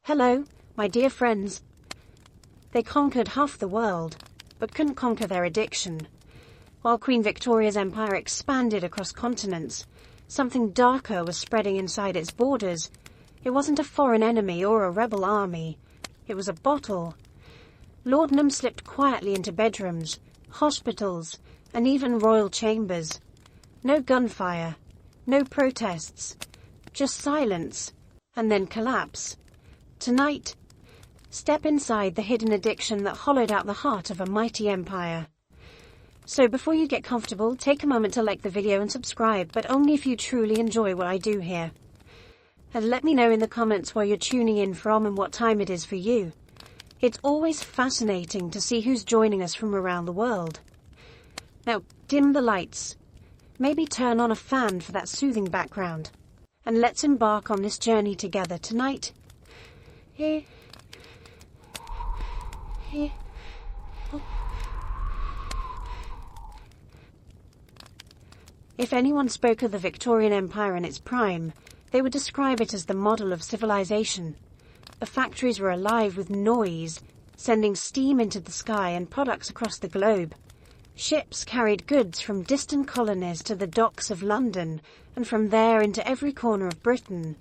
Hello, my dear friends. They conquered half the world, but couldn't conquer their addiction. While Queen Victoria's empire expanded across continents, something darker was spreading inside its borders. It wasn't a foreign enemy or a rebel army. It was a bottle. Laudanum slipped quietly into bedrooms, hospitals, and even royal chambers. No gunfire, no protests, just silence, and then collapse. Tonight, step inside the hidden addiction that hollowed out the heart of a mighty empire. So before you get comfortable, take a moment to like the video and subscribe, but only if you truly enjoy what I do here. And let me know in the comments where you're tuning in from and what time it is for you. It's always fascinating to see who's joining us from around the world. Now, dim the lights. Maybe turn on a fan for that soothing background. And let's embark on this journey together tonight. Here. If anyone spoke of the Victorian Empire in its prime, they would describe it as the model of civilization. The factories were alive with noise, sending steam into the sky and products across the globe. Ships carried goods from distant colonies to the docks of London, and from there into every corner of Britain.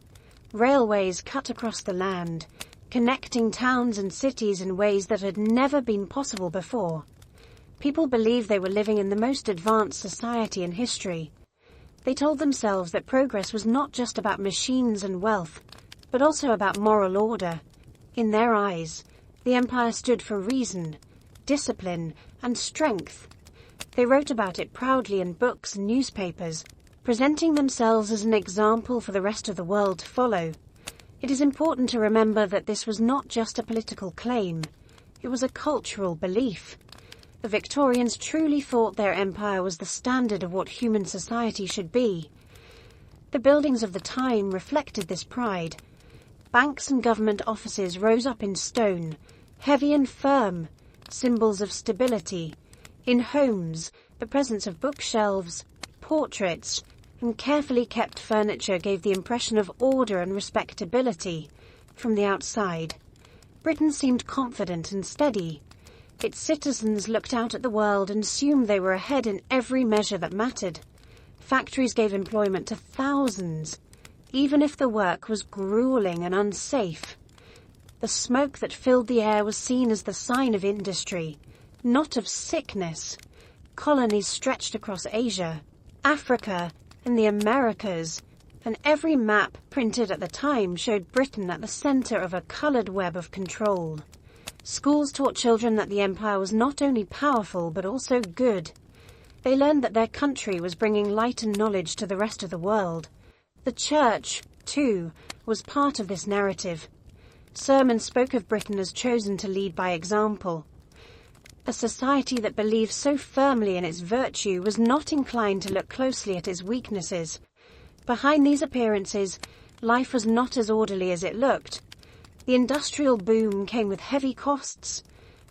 Railways cut across the land, connecting towns and cities in ways that had never been possible before. People believed they were living in the most advanced society in history. They told themselves that progress was not just about machines and wealth, but also about moral order. In their eyes, the empire stood for reason, discipline, and strength. They wrote about it proudly in books and newspapers, presenting themselves as an example for the rest of the world to follow. It is important to remember that this was not just a political claim, it was a cultural belief. The Victorians truly thought their empire was the standard of what human society should be. The buildings of the time reflected this pride. Banks and government offices rose up in stone, heavy and firm, symbols of stability. In homes, the presence of bookshelves, portraits, and carefully kept furniture gave the impression of order and respectability. From the outside, Britain seemed confident and steady. Its citizens looked out at the world and assumed they were ahead in every measure that mattered. Factories gave employment to thousands, even if the work was grueling and unsafe. The smoke that filled the air was seen as the sign of industry, not of sickness. Colonies stretched across Asia, Africa, and the Americas, and every map printed at the time showed Britain at the center of a colored web of control. Schools taught children that the empire was not only powerful but also good. They learned that their country was bringing light and knowledge to the rest of the world. The church, too, was part of this narrative. Sermons spoke of Britain as chosen to lead by example. A society that believed so firmly in its virtue was not inclined to look closely at its weaknesses. Behind these appearances, life was not as orderly as it looked. The industrial boom came with heavy costs.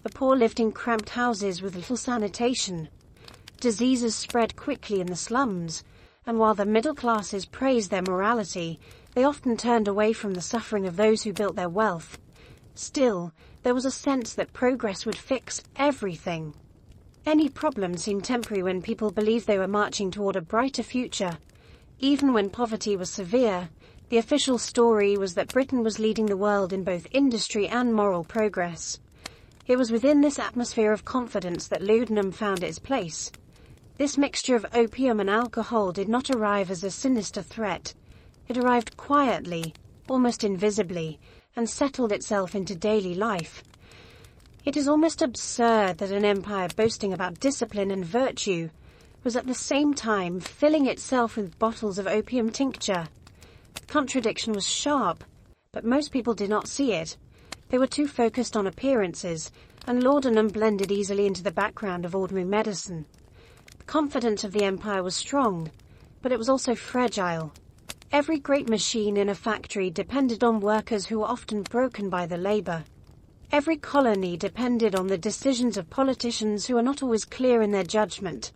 The poor lived in cramped houses with little sanitation. Diseases spread quickly in the slums, and while the middle classes praised their morality, they often turned away from the suffering of those who built their wealth. Still, there was a sense that progress would fix everything. Any problem seemed temporary when people believed they were marching toward a brighter future. Even when poverty was severe, the official story was that Britain was leading the world in both industry and moral progress. It was within this atmosphere of confidence that laudanum found its place. This mixture of opium and alcohol did not arrive as a sinister threat. It arrived quietly, almost invisibly, and settled itself into daily life. It is almost absurd that an empire boasting about discipline and virtue was at the same time filling itself with bottles of opium tincture. The contradiction was sharp, but most people did not see it. They were too focused on appearances, and laudanum blended easily into the background of ordinary medicine. The confidence of the empire was strong, but it was also fragile. Every great machine in a factory depended on workers who were often broken by the labor. Every colony depended on the decisions of politicians who were not always clear in their judgment.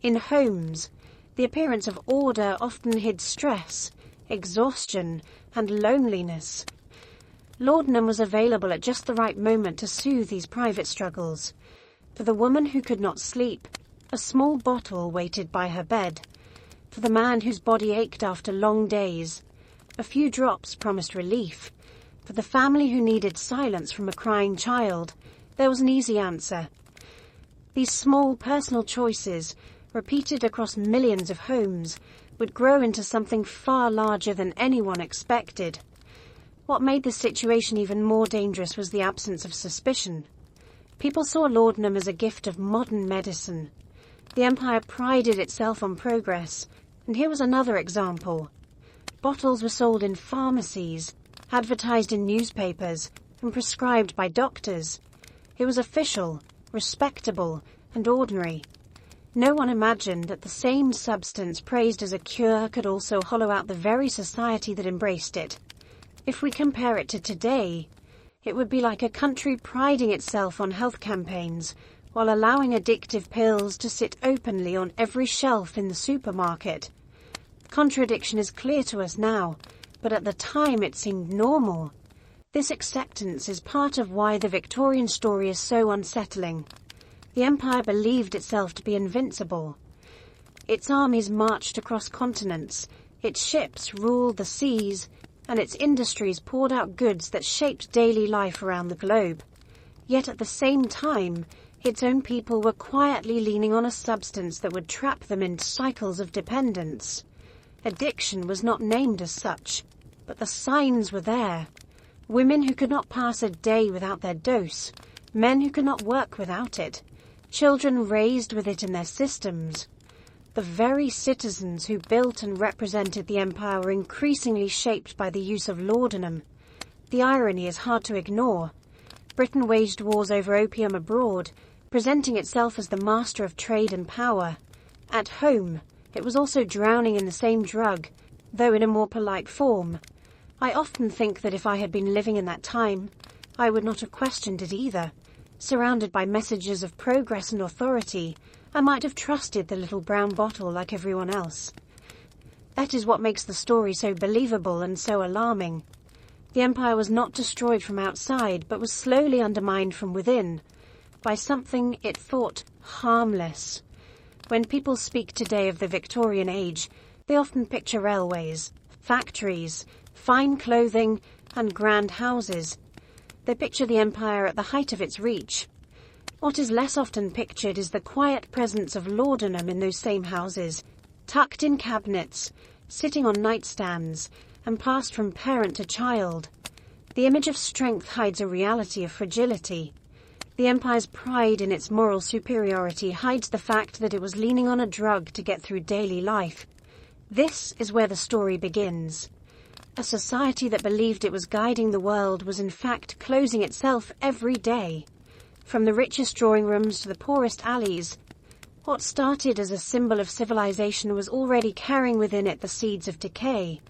In homes, the appearance of order often hid stress, exhaustion, and loneliness. Laudanum was available at just the right moment to soothe these private struggles. For the woman who could not sleep, a small bottle waited by her bed. For the man whose body ached after long days, a few drops promised relief. For the family who needed silence from a crying child, there was an easy answer. These small personal choices, repeated across millions of homes, would grow into something far larger than anyone expected. What made the situation even more dangerous was the absence of suspicion. People saw laudanum as a gift of modern medicine. The empire prided itself on progress, and here was another example. Bottles were sold in pharmacies, advertised in newspapers, and prescribed by doctors. It was official, respectable, and ordinary. No one imagined that the same substance praised as a cure could also hollow out the very society that embraced it. If we compare it to today, it would be like a country priding itself on health campaigns while allowing addictive pills to sit openly on every shelf in the supermarket. The contradiction is clear to us now, but at the time it seemed normal. This acceptance is part of why the Victorian story is so unsettling. The empire believed itself to be invincible. Its armies marched across continents, its ships ruled the seas, and its industries poured out goods that shaped daily life around the globe. Yet at the same time, its own people were quietly leaning on a substance that would trap them in cycles of dependence. Addiction was not named as such, but the signs were there. Women who could not pass a day without their dose, men who could not work without it, children raised with it in their systems. The very citizens who built and represented the empire were increasingly shaped by the use of laudanum. The irony is hard to ignore. Britain waged wars over opium abroad, presenting itself as the master of trade and power. At home, it was also drowning in the same drug, though in a more polite form. I often think that if I had been living in that time, I would not have questioned it either. Surrounded by messages of progress and authority, I might have trusted the little brown bottle like everyone else. That is what makes the story so believable and so alarming. The empire was not destroyed from outside, but was slowly undermined from within, by something it thought harmless. When people speak today of the Victorian age, they often picture railways, factories, fine clothing, and grand houses. They picture the empire at the height of its reach. What is less often pictured is the quiet presence of laudanum in those same houses, tucked in cabinets, sitting on nightstands, and passed from parent to child. The image of strength hides a reality of fragility. The empire's pride in its moral superiority hides the fact that it was leaning on a drug to get through daily life. This is where the story begins. A society that believed it was guiding the world was in fact closing itself every day. From the richest drawing rooms to the poorest alleys, what started as a symbol of civilization was already carrying within it the seeds of decay.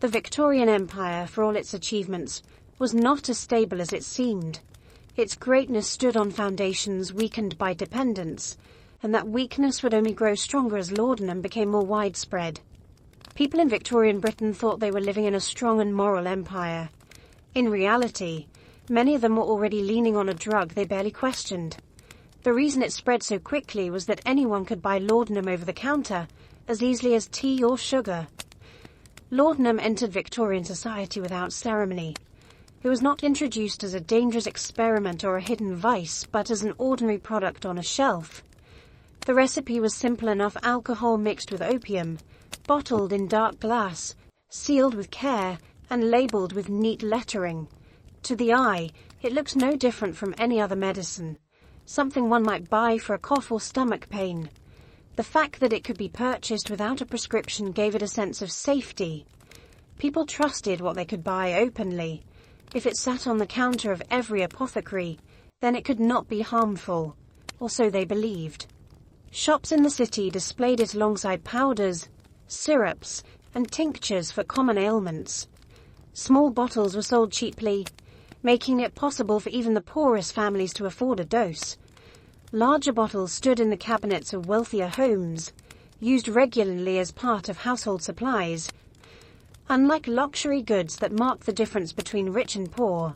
The Victorian Empire, for all its achievements, was not as stable as it seemed. Its greatness stood on foundations weakened by dependence, and that weakness would only grow stronger as laudanum became more widespread. People in Victorian Britain thought they were living in a strong and moral empire. In reality, many of them were already leaning on a drug they barely questioned. The reason it spread so quickly was that anyone could buy laudanum over the counter as easily as tea or sugar. Laudanum entered Victorian society without ceremony. It was not introduced as a dangerous experiment or a hidden vice, but as an ordinary product on a shelf. The recipe was simple enough: alcohol mixed with opium, bottled in dark glass, sealed with care, and labelled with neat lettering. To the eye, it looked no different from any other medicine, something one might buy for a cough or stomach pain. The fact that it could be purchased without a prescription gave it a sense of safety. People trusted what they could buy openly. If it sat on the counter of every apothecary, then it could not be harmful, or so they believed. Shops in the city displayed it alongside powders, syrups, and tinctures for common ailments. Small bottles were sold cheaply, making it possible for even the poorest families to afford a dose. Larger bottles stood in the cabinets of wealthier homes, used regularly as part of household supplies. Unlike luxury goods that mark the difference between rich and poor,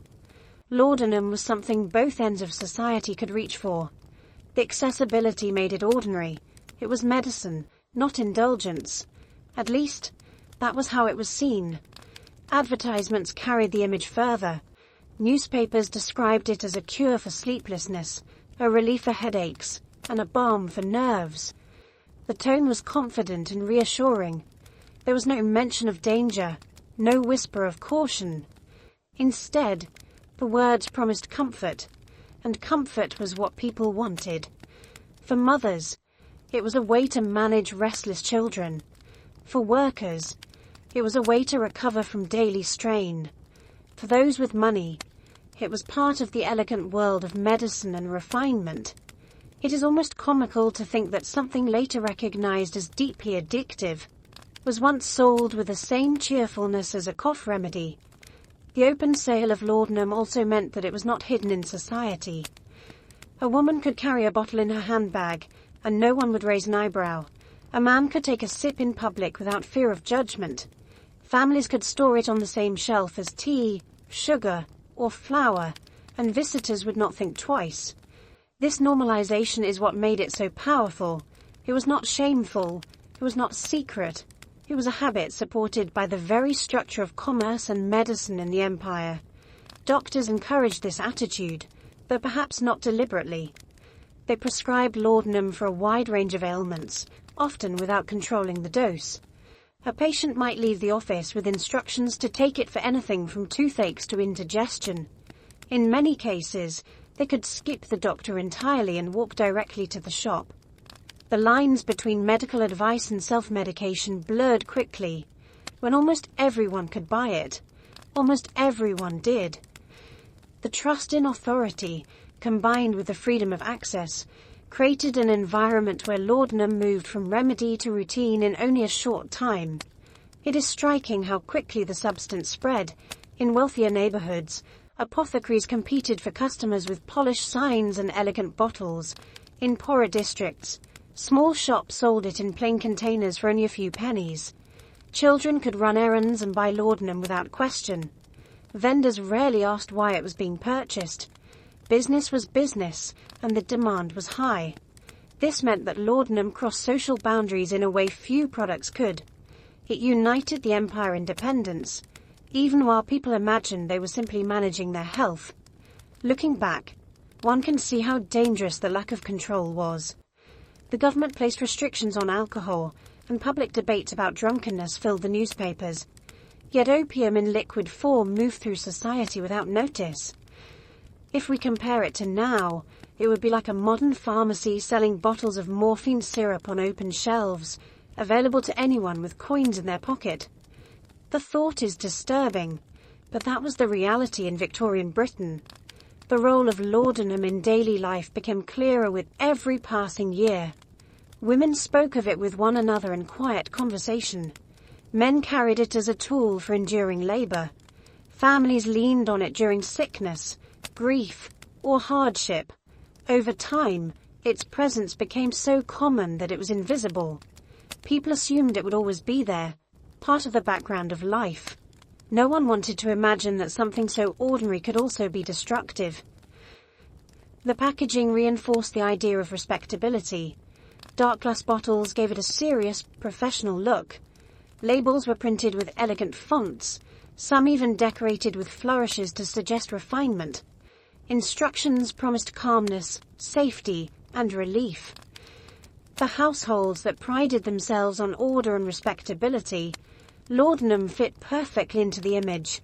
laudanum was something both ends of society could reach for. The accessibility made it ordinary. It was medicine, not indulgence. At least, that was how it was seen. Advertisements carried the image further. Newspapers described it as a cure for sleeplessness, a relief for headaches, and a balm for nerves. The tone was confident and reassuring. There was no mention of danger, no whisper of caution. Instead, the words promised comfort, and comfort was what people wanted. For mothers, it was a way to manage restless children. For workers, it was a way to recover from daily strain. For those with money, it was part of the elegant world of medicine and refinement. It is almost comical to think that something later recognized as deeply addictive was once sold with the same cheerfulness as a cough remedy. The open sale of laudanum also meant that it was not hidden in society. A woman could carry a bottle in her handbag, and no one would raise an eyebrow. A man could take a sip in public without fear of judgment. Families could store it on the same shelf as tea, sugar, or flour, and visitors would not think twice. This normalization is what made it so powerful. It was not shameful. It was not secret. It was a habit supported by the very structure of commerce and medicine in the empire. Doctors encouraged this attitude, but perhaps not deliberately. They prescribed laudanum for a wide range of ailments, often without controlling the dose. A patient might leave the office with instructions to take it for anything from toothaches to indigestion. In many cases, they could skip the doctor entirely and walk directly to the shop. The lines between medical advice and self-medication blurred quickly. When almost everyone could buy it, almost everyone did. The trust in authority, combined with the freedom of access, created an environment where laudanum moved from remedy to routine in only a short time. It is striking how quickly the substance spread. In wealthier neighborhoods, apothecaries competed for customers with polished signs and elegant bottles. In poorer districts, small shops sold it in plain containers for only a few pennies. Children could run errands and buy laudanum without question. Vendors rarely asked why it was being purchased. Business was business, and the demand was high. This meant that laudanum crossed social boundaries in a way few products could. It united the empire independence, even while people imagined they were simply managing their health. Looking back, one can see how dangerous the lack of control was. The government placed restrictions on alcohol, and public debate about drunkenness filled the newspapers. Yet opium in liquid form moved through society without notice. If we compare it to now, it would be like a modern pharmacy selling bottles of morphine syrup on open shelves, available to anyone with coins in their pocket. The thought is disturbing, but that was the reality in Victorian Britain. The role of laudanum in daily life became clearer with every passing year. Women spoke of it with one another in quiet conversation. Men carried it as a tool for enduring labor. Families leaned on it during sickness, grief, or hardship. Over time, its presence became so common that it was invisible. People assumed it would always be there, part of the background of life. No one wanted to imagine that something so ordinary could also be destructive. The packaging reinforced the idea of respectability. Dark glass bottles gave it a serious, professional look. Labels were printed with elegant fonts, some even decorated with flourishes to suggest refinement. Instructions promised calmness, safety, and relief. For households that prided themselves on order and respectability, laudanum fit perfectly into the image.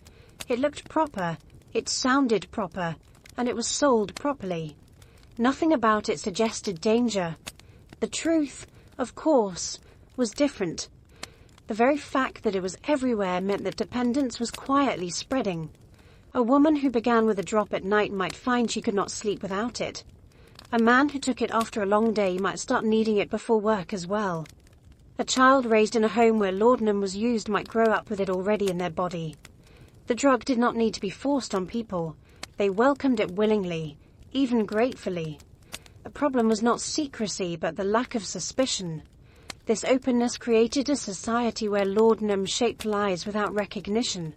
It looked proper, it sounded proper, and it was sold properly. Nothing about it suggested danger. The truth, of course, was different. The very fact that it was everywhere meant that dependence was quietly spreading. A woman who began with a drop at night might find she could not sleep without it. A man who took it after a long day might start needing it before work as well. A child raised in a home where laudanum was used might grow up with it already in their body. The drug did not need to be forced on people. They welcomed it willingly, even gratefully. The problem was not secrecy, but the lack of suspicion. This openness created a society where laudanum shaped lives without recognition.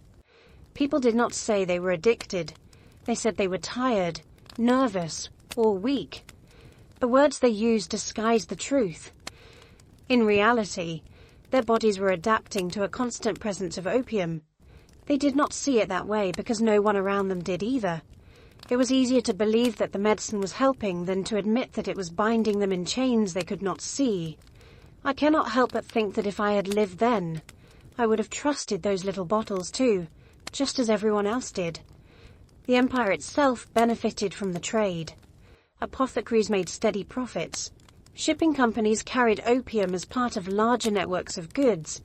People did not say they were addicted. They said they were tired, nervous, or weak. The words they used disguised the truth. In reality, their bodies were adapting to a constant presence of opium. They did not see it that way because no one around them did either. It was easier to believe that the medicine was helping than to admit that it was binding them in chains they could not see. I cannot help but think that if I had lived then, I would have trusted those little bottles too, just as everyone else did. The empire itself benefited from the trade. Apothecaries made steady profits. Shipping companies carried opium as part of larger networks of goods.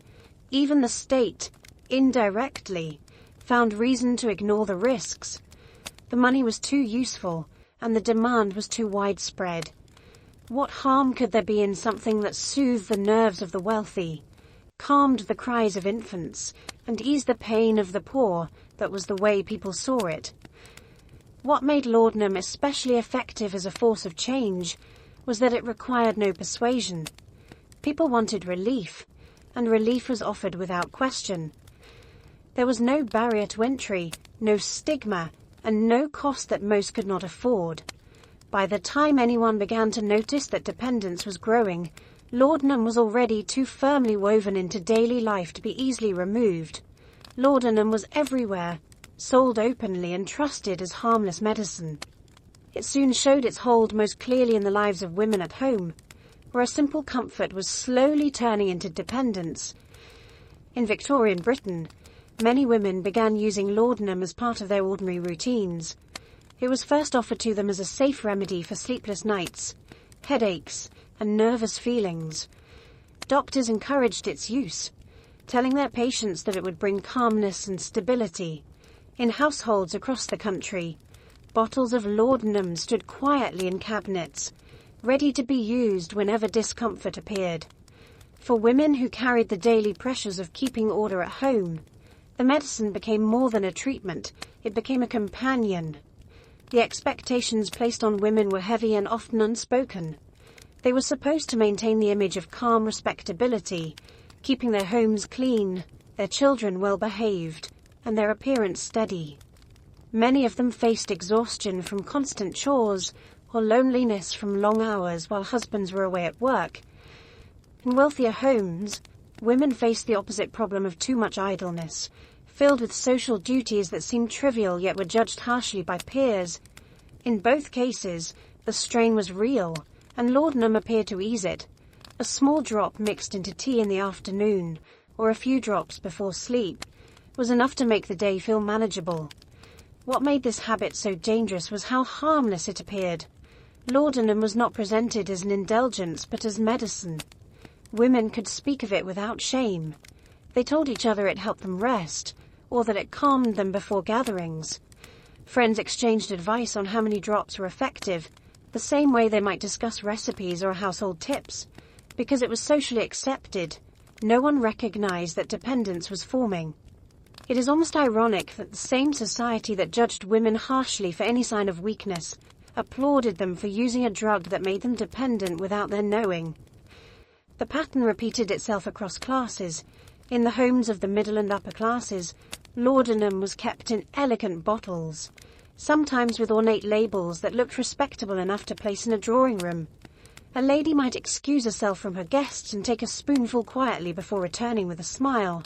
Even the state, indirectly, found reason to ignore the risks. The money was too useful, and the demand was too widespread. What harm could there be in something that soothed the nerves of the wealthy, calmed the cries of infants, and eased the pain of the poor? That was the way people saw it. What made laudanum especially effective as a force of change was that it required no persuasion. People wanted relief, and relief was offered without question. There was no barrier to entry, no stigma, and no cost that most could not afford. By the time anyone began to notice that dependence was growing, laudanum was already too firmly woven into daily life to be easily removed. Laudanum was everywhere, sold openly and trusted as harmless medicine. It soon showed its hold most clearly in the lives of women at home, where a simple comfort was slowly turning into dependence. In Victorian Britain, many women began using laudanum as part of their ordinary routines. It was first offered to them as a safe remedy for sleepless nights, headaches, and nervous feelings. Doctors encouraged its use, telling their patients that it would bring calmness and stability. In households across the country, bottles of laudanum stood quietly in cabinets, ready to be used whenever discomfort appeared. For women who carried the daily pressures of keeping order at home, the medicine became more than a treatment, it became a companion. The expectations placed on women were heavy and often unspoken. They were supposed to maintain the image of calm respectability, keeping their homes clean, their children well behaved, and their appearance steady. Many of them faced exhaustion from constant chores or loneliness from long hours while husbands were away at work. In wealthier homes, women faced the opposite problem of too much idleness, filled with social duties that seemed trivial yet were judged harshly by peers. In both cases, the strain was real, and laudanum appeared to ease it. A small drop mixed into tea in the afternoon, or a few drops before sleep, was enough to make the day feel manageable. What made this habit so dangerous was how harmless it appeared. Laudanum was not presented as an indulgence but as medicine. Women could speak of it without shame. They told each other it helped them rest, or that it calmed them before gatherings. Friends exchanged advice on how many drops were effective, the same way they might discuss recipes or household tips. Because it was socially accepted, no one recognized that dependence was forming. It is almost ironic that the same society that judged women harshly for any sign of weakness applauded them for using a drug that made them dependent without their knowing. The pattern repeated itself across classes. In the homes of the middle and upper classes, laudanum was kept in elegant bottles, sometimes with ornate labels that looked respectable enough to place in a drawing room. A lady might excuse herself from her guests and take a spoonful quietly before returning with a smile.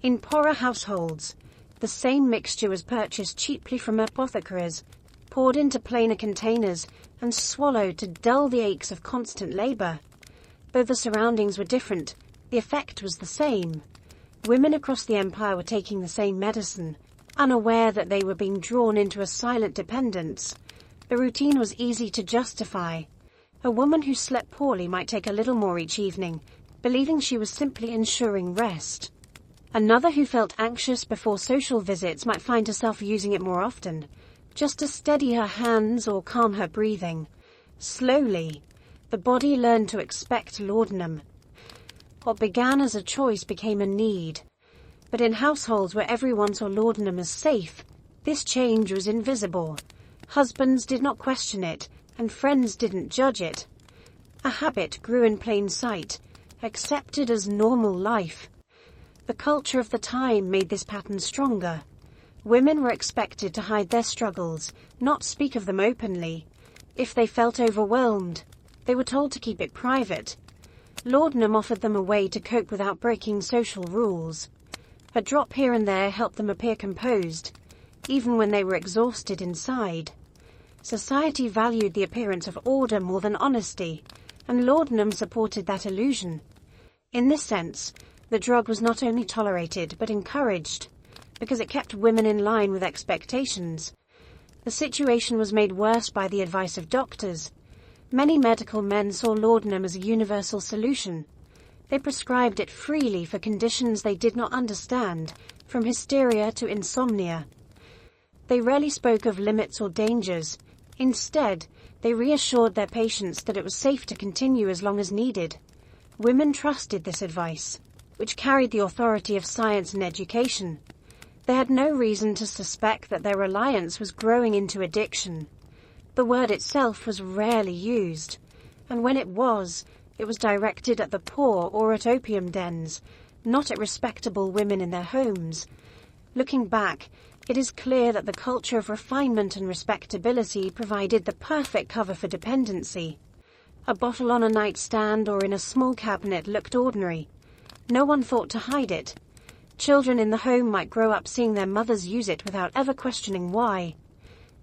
In poorer households, the same mixture was purchased cheaply from apothecaries, poured into plainer containers, and swallowed to dull the aches of constant labor. Though the surroundings were different, the effect was the same. Women across the empire were taking the same medicine, unaware that they were being drawn into a silent dependence. The routine was easy to justify. A woman who slept poorly might take a little more each evening, believing she was simply ensuring rest. Another who felt anxious before social visits might find herself using it more often, just to steady her hands or calm her breathing. Slowly, the body learned to expect laudanum. What began as a choice became a need. But in households where everyone saw laudanum as safe, this change was invisible. Husbands did not question it, and friends didn't judge it. A habit grew in plain sight, accepted as normal life. The culture of the time made this pattern stronger. Women were expected to hide their struggles, not speak of them openly. If they felt overwhelmed, they were told to keep it private. Laudanum offered them a way to cope without breaking social rules. A drop here and there helped them appear composed, even when they were exhausted inside. Society valued the appearance of order more than honesty, and laudanum supported that illusion. In this sense, the drug was not only tolerated but encouraged, because it kept women in line with expectations. The situation was made worse by the advice of doctors. Many medical men saw laudanum as a universal solution. They prescribed it freely for conditions they did not understand, from hysteria to insomnia. They rarely spoke of limits or dangers. Instead, they reassured their patients that it was safe to continue as long as needed. Women trusted this advice, which carried the authority of science and education. They had no reason to suspect that their reliance was growing into addiction. The word itself was rarely used, and when it was directed at the poor or at opium dens, not at respectable women in their homes. Looking back, it is clear that the culture of refinement and respectability provided the perfect cover for dependency. A bottle on a nightstand or in a small cabinet looked ordinary. No one thought to hide it. Children in the home might grow up seeing their mothers use it without ever questioning why.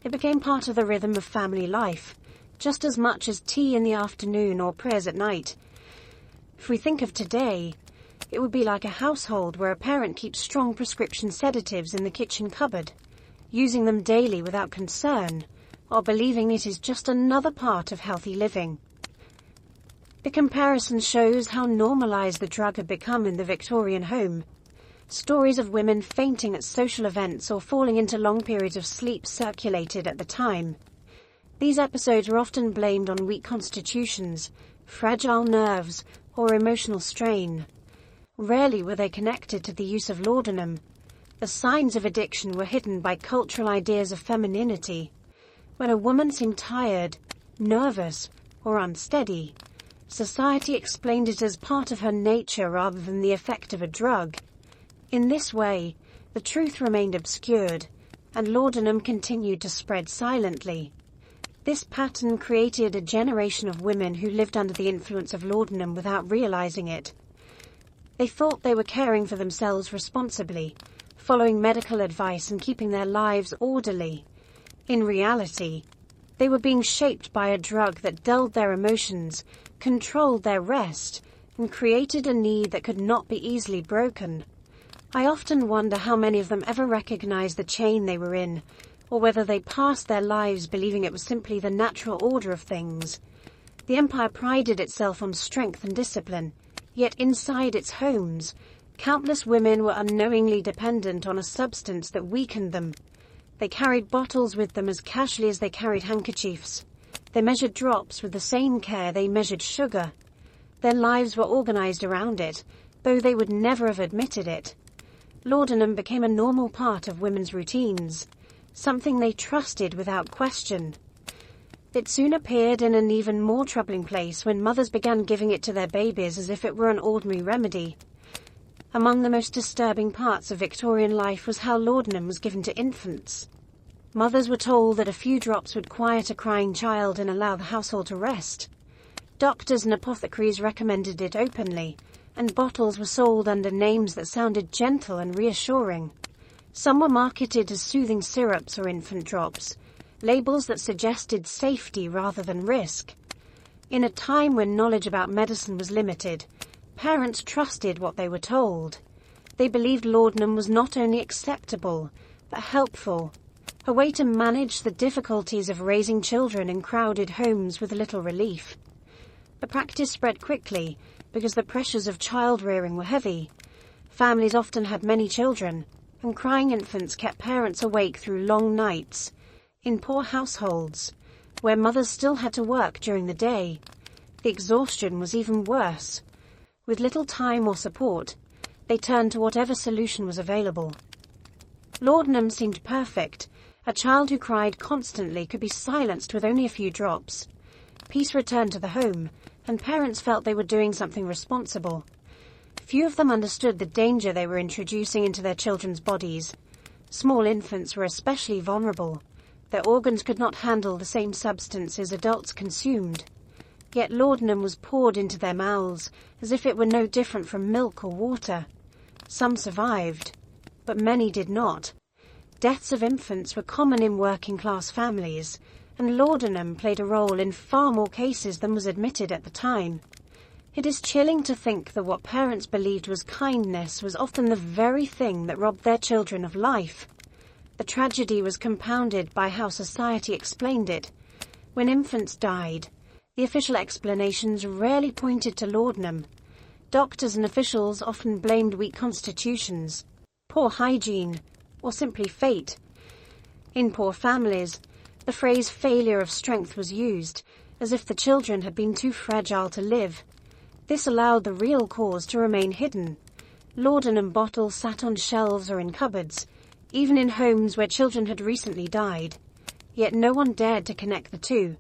It became part of the rhythm of family life, just as much as tea in the afternoon or prayers at night. If we think of today, it would be like a household where a parent keeps strong prescription sedatives in the kitchen cupboard, using them daily without concern, or believing it is just another part of healthy living. The comparison shows how normalized the drug had become in the Victorian home. Stories of women fainting at social events or falling into long periods of sleep circulated at the time. These episodes were often blamed on weak constitutions, fragile nerves, or emotional strain. Rarely were they connected to the use of laudanum. The signs of addiction were hidden by cultural ideas of femininity. When a woman seemed tired, nervous, or unsteady, society explained it as part of her nature rather than the effect of a drug. In this way, the truth remained obscured, and laudanum continued to spread silently. This pattern created a generation of women who lived under the influence of laudanum without realizing it. They thought they were caring for themselves responsibly, following medical advice and keeping their lives orderly. In reality, they were being shaped by a drug that dulled their emotions, controlled their rest, and created a need that could not be easily broken. I often wonder how many of them ever recognized the chain they were in, or whether they passed their lives believing it was simply the natural order of things. The empire prided itself on strength and discipline, yet inside its homes, countless women were unknowingly dependent on a substance that weakened them. They carried bottles with them as casually as they carried handkerchiefs. They measured drops with the same care they measured sugar. Their lives were organized around it, though they would never have admitted it. Laudanum became a normal part of women's routines, something they trusted without question. It soon appeared in an even more troubling place when mothers began giving it to their babies as if it were an ordinary remedy. Among the most disturbing parts of Victorian life was how laudanum was given to infants. Mothers were told that a few drops would quiet a crying child and allow the household to rest. Doctors and apothecaries recommended it openly, and bottles were sold under names that sounded gentle and reassuring. Some were marketed as soothing syrups or infant drops, labels that suggested safety rather than risk. In a time when knowledge about medicine was limited, parents trusted what they were told. They believed laudanum was not only acceptable, but helpful, a way to manage the difficulties of raising children in crowded homes with little relief. The practice spread quickly because the pressures of child-rearing were heavy. Families often had many children, and crying infants kept parents awake through long nights. In poor households, where mothers still had to work during the day, the exhaustion was even worse. With little time or support, they turned to whatever solution was available. Laudanum seemed perfect. A child who cried constantly could be silenced with only a few drops. Peace returned to the home, and parents felt they were doing something responsible. Few of them understood the danger they were introducing into their children's bodies. Small infants were especially vulnerable. Their organs could not handle the same substances adults consumed. Yet laudanum was poured into their mouths as if it were no different from milk or water. Some survived, but many did not. Deaths of infants were common in working-class families, and laudanum played a role in far more cases than was admitted at the time. It is chilling to think that what parents believed was kindness was often the very thing that robbed their children of life. The tragedy was compounded by how society explained it. When infants died, the official explanations rarely pointed to laudanum. Doctors and officials often blamed weak constitutions, poor hygiene, or simply fate. In poor families, the phrase failure of strength was used, as if the children had been too fragile to live. This allowed the real cause to remain hidden. Laudanum bottles sat on shelves or in cupboards, even in homes where children had recently died. Yet no one dared to connect the two.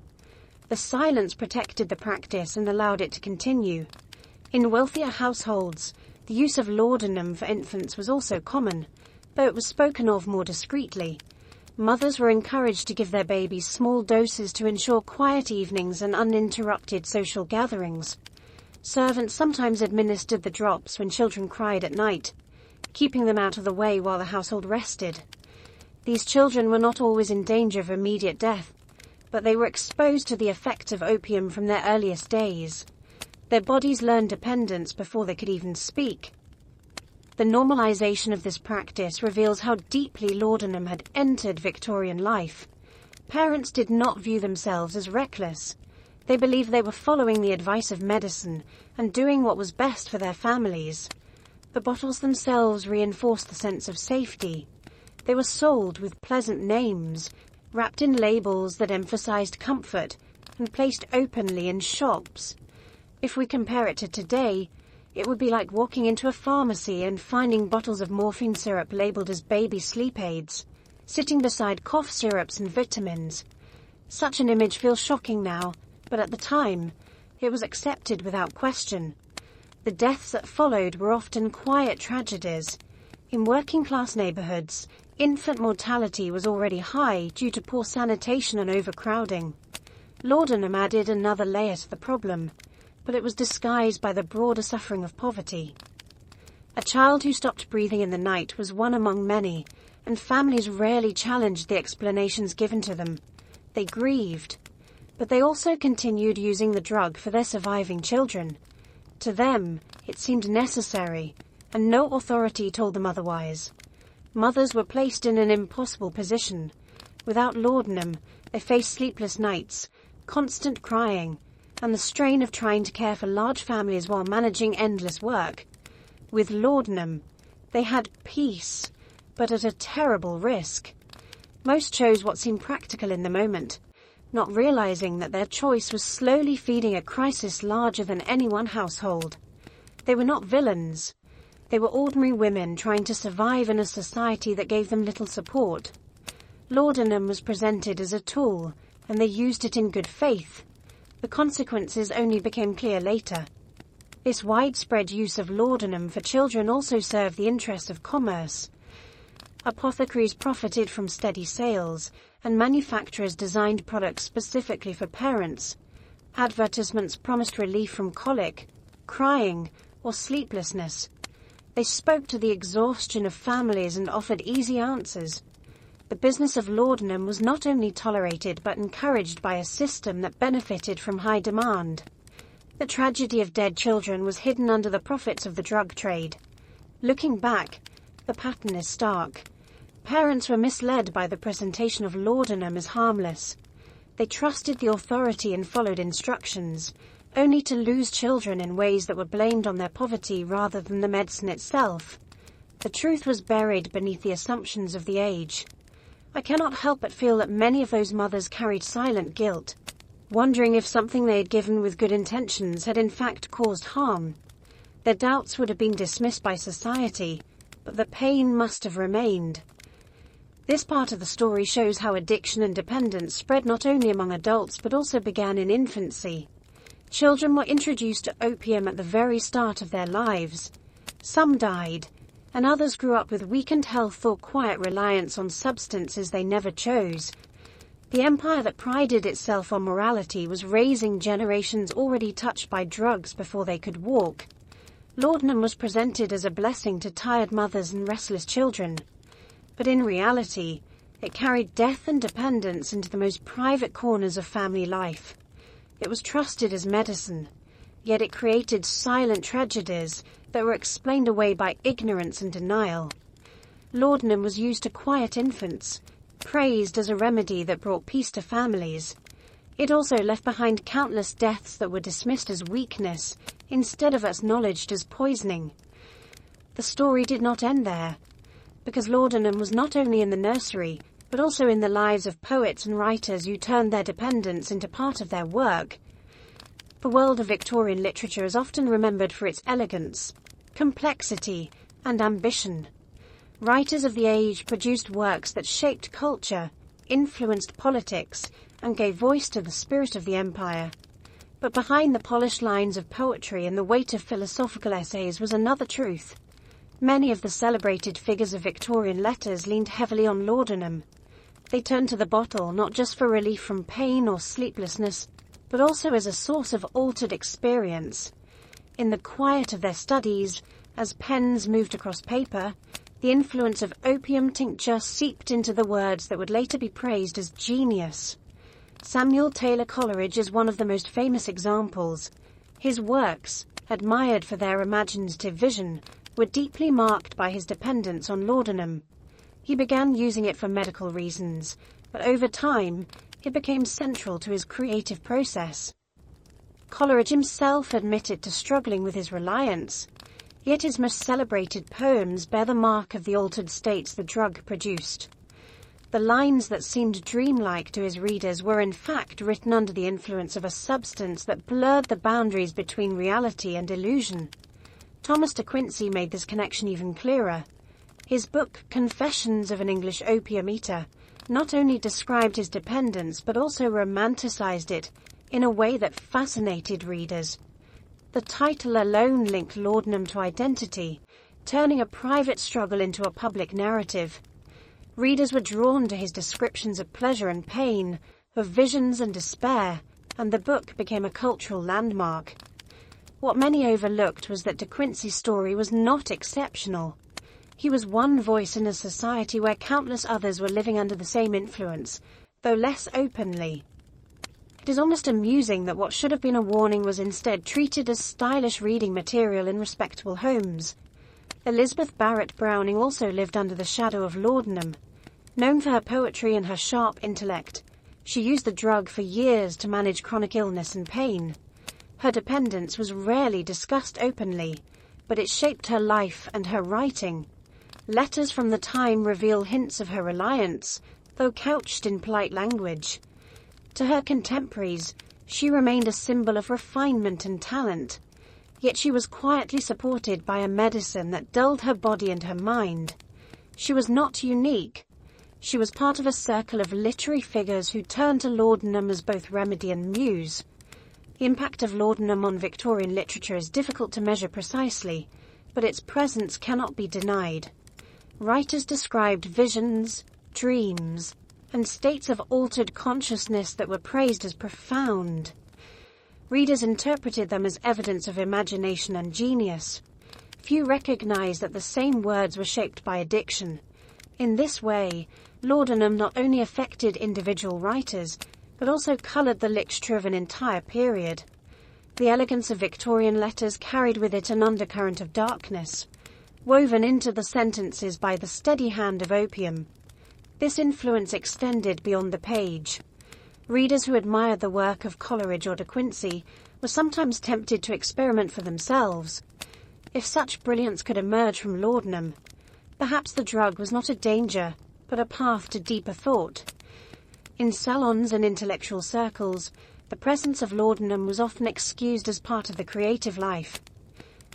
The silence protected the practice and allowed it to continue. In wealthier households, the use of laudanum for infants was also common, though it was spoken of more discreetly. Mothers were encouraged to give their babies small doses to ensure quiet evenings and uninterrupted social gatherings. Servants sometimes administered the drops when children cried at night, keeping them out of the way while the household rested. These children were not always in danger of immediate death, but they were exposed to the effects of opium from their earliest days. Their bodies learned dependence before they could even speak. The normalization of this practice reveals how deeply laudanum had entered Victorian life. Parents did not view themselves as reckless. They believed they were following the advice of medicine and doing what was best for their families. The bottles themselves reinforced the sense of safety. They were sold with pleasant names, wrapped in labels that emphasized comfort, and placed openly in shops. If we compare it to today, it would be like walking into a pharmacy and finding bottles of morphine syrup labeled as baby sleep aids, sitting beside cough syrups and vitamins. Such an image feels shocking now, but at the time, it was accepted without question. The deaths that followed were often quiet tragedies. In working-class neighborhoods, infant mortality was already high due to poor sanitation and overcrowding. Laudanum added another layer to the problem, but it was disguised by the broader suffering of poverty. A child who stopped breathing in the night was one among many, and families rarely challenged the explanations given to them. They grieved, but they also continued using the drug for their surviving children. To them, it seemed necessary, and no authority told them otherwise. Mothers were placed in an impossible position. Without laudanum, they faced sleepless nights, constant crying, and the strain of trying to care for large families while managing endless work. With laudanum, they had peace, but at a terrible risk. Most chose what seemed practical in the moment, not realizing that their choice was slowly feeding a crisis larger than any one household. They were not villains. They were ordinary women trying to survive in a society that gave them little support. Laudanum was presented as a tool, and they used it in good faith. The consequences only became clear later. This widespread use of laudanum for children also served the interest of commerce. Apothecaries profited from steady sales, and manufacturers designed products specifically for parents. Advertisements promised relief from colic, crying, or sleeplessness. They spoke to the exhaustion of families and offered easy answers. The business of laudanum was not only tolerated but encouraged by a system that benefited from high demand. The tragedy of dead children was hidden under the profits of the drug trade. Looking back, the pattern is stark. Parents were misled by the presentation of laudanum as harmless. They trusted the authority and followed instructions, only to lose children in ways that were blamed on their poverty rather than the medicine itself. The truth was buried beneath the assumptions of the age. I cannot help but feel that many of those mothers carried silent guilt, wondering if something they had given with good intentions had in fact caused harm. Their doubts would have been dismissed by society, but the pain must have remained. This part of the story shows how addiction and dependence spread not only among adults but also began in infancy. Children were introduced to opium at the very start of their lives. Some died, and others grew up with weakened health or quiet reliance on substances they never chose. The empire that prided itself on morality was raising generations already touched by drugs before they could walk. Laudanum was presented as a blessing to tired mothers and restless children. But in reality, it carried death and dependence into the most private corners of family life. It was trusted as medicine, yet it created silent tragedies that were explained away by ignorance and denial. Laudanum was used to quiet infants, praised as a remedy that brought peace to families. It also left behind countless deaths that were dismissed as weakness instead of acknowledged as poisoning. The story did not end there, because laudanum was not only in the nursery, but also in the lives of poets and writers who turned their dependence into part of their work. The world of Victorian literature is often remembered for its elegance, complexity, and ambition. Writers of the age produced works that shaped culture, influenced politics, and gave voice to the spirit of the empire. But behind the polished lines of poetry and the weight of philosophical essays was another truth. Many of the celebrated figures of Victorian letters leaned heavily on laudanum. They turned to the bottle not just for relief from pain or sleeplessness, but also as a source of altered experience. In the quiet of their studies, as pens moved across paper, the influence of opium tincture seeped into the words that would later be praised as genius. Samuel Taylor Coleridge is one of the most famous examples. His works, admired for their imaginative vision, were deeply marked by his dependence on laudanum. He began using it for medical reasons, but over time, it became central to his creative process. Coleridge himself admitted to struggling with his reliance, yet his most celebrated poems bear the mark of the altered states the drug produced. The lines that seemed dreamlike to his readers were in fact written under the influence of a substance that blurred the boundaries between reality and illusion. Thomas de Quincey made this connection even clearer. His book, Confessions of an English Opium Eater, not only described his dependence but also romanticized it in a way that fascinated readers. The title alone linked laudanum to identity, turning a private struggle into a public narrative. Readers were drawn to his descriptions of pleasure and pain, of visions and despair, and the book became a cultural landmark. What many overlooked was that De Quincey's story was not exceptional. He was one voice in a society where countless others were living under the same influence, though less openly. It is almost amusing that what should have been a warning was instead treated as stylish reading material in respectable homes. Elizabeth Barrett Browning also lived under the shadow of laudanum. Known for her poetry and her sharp intellect, she used the drug for years to manage chronic illness and pain. Her dependence was rarely discussed openly, but it shaped her life and her writing. Letters from the time reveal hints of her reliance, though couched in polite language. To her contemporaries, she remained a symbol of refinement and talent, yet she was quietly supported by a medicine that dulled her body and her mind. She was not unique. She was part of a circle of literary figures who turned to laudanum as both remedy and muse. The impact of laudanum on Victorian literature is difficult to measure precisely, but its presence cannot be denied. Writers described visions, dreams, and states of altered consciousness that were praised as profound. Readers interpreted them as evidence of imagination and genius. Few recognized that the same words were shaped by addiction. In this way, laudanum not only affected individual writers, but also colored the literature of an entire period. The elegance of Victorian letters carried with it an undercurrent of darkness, woven into the sentences by the steady hand of opium. This influence extended beyond the page. Readers who admired the work of Coleridge or De Quincey were sometimes tempted to experiment for themselves. If such brilliance could emerge from laudanum, perhaps the drug was not a danger, but a path to deeper thought. In salons and intellectual circles, the presence of laudanum was often excused as part of the creative life.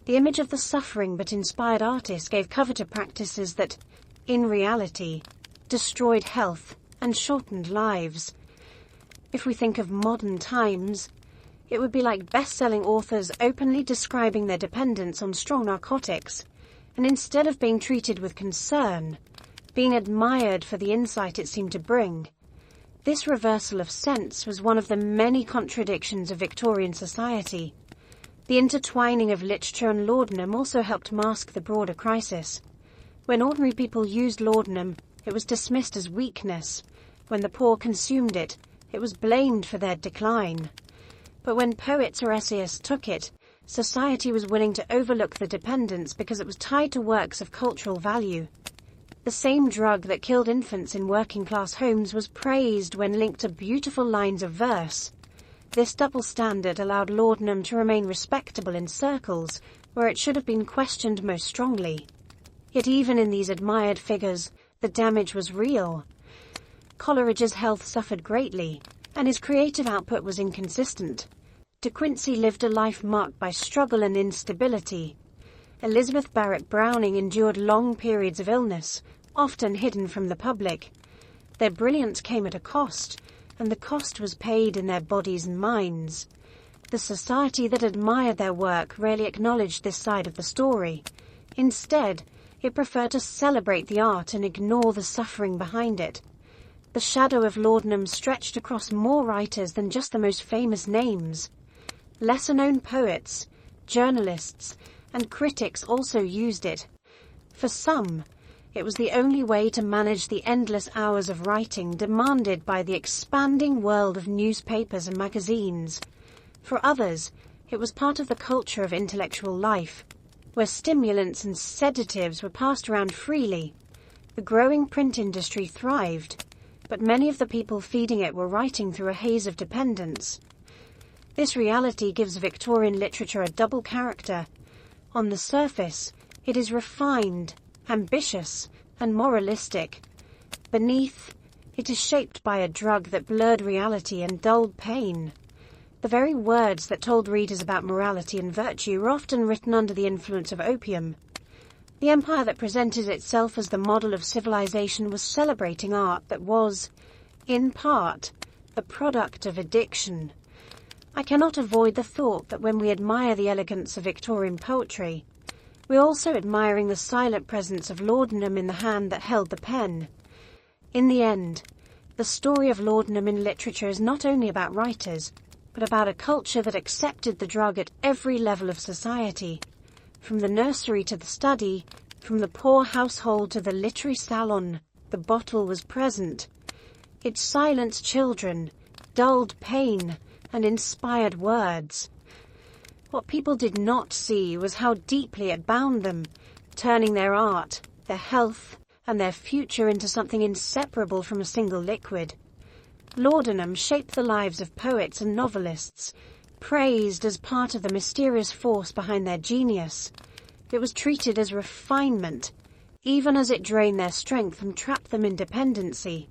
The image of the suffering but inspired artist gave cover to practices that, in reality, destroyed health and shortened lives. If we think of modern times, It would be like best-selling authors openly describing their dependence on strong narcotics, and instead of being treated with concern, being admired for the insight it seemed to bring. This reversal of sense was one of the many contradictions of Victorian society. The intertwining of literature and laudanum also helped mask the broader crisis. When ordinary people used laudanum, it was dismissed as weakness. When the poor consumed it, it was blamed for their decline. But when poets or essayists took it, society was willing to overlook the dependence because it was tied to works of cultural value. The same drug that killed infants in working-class homes was praised when linked to beautiful lines of verse. This double standard allowed laudanum to remain respectable in circles where it should have been questioned most strongly. Yet even in these admired figures, the damage was real. Coleridge's health suffered greatly, and his creative output was inconsistent. De Quincey lived a life marked by struggle and instability. Elizabeth Barrett Browning endured long periods of illness, often hidden from the public. Their brilliance came at a cost, and the cost was paid in their bodies and minds. The society that admired their work rarely acknowledged this side of the story. Instead, it preferred to celebrate the art and ignore the suffering behind it. The shadow of laudanum stretched across more writers than just the most famous names. Lesser-known poets, journalists, and critics also used it. For some, it was the only way to manage the endless hours of writing demanded by the expanding world of newspapers and magazines. For others, it was part of the culture of intellectual life, where stimulants and sedatives were passed around freely. The growing print industry thrived, but many of the people feeding it were writing through a haze of dependence. This reality gives Victorian literature a double character. On the surface, it is refined, ambitious, and moralistic. Beneath, it is shaped by a drug that blurred reality and dulled pain. The very words that told readers about morality and virtue were often written under the influence of opium. The empire that presented itself as the model of civilization was celebrating art that was, in part, the product of addiction. I cannot avoid the thought that when we admire the elegance of Victorian poetry, we're also admiring the silent presence of laudanum in the hand that held the pen. In the end, the story of laudanum in literature is not only about writers, but about a culture that accepted the drug at every level of society. From the nursery to the study, from the poor household to the literary salon, the bottle was present. It silenced children, dulled pain, and inspired words. What people did not see was how deeply it bound them, turning their art, their health, and their future into something inseparable from a single liquid. Laudanum shaped the lives of poets and novelists, praised as part of the mysterious force behind their genius. It was treated as refinement, even as it drained their strength and trapped them in dependency.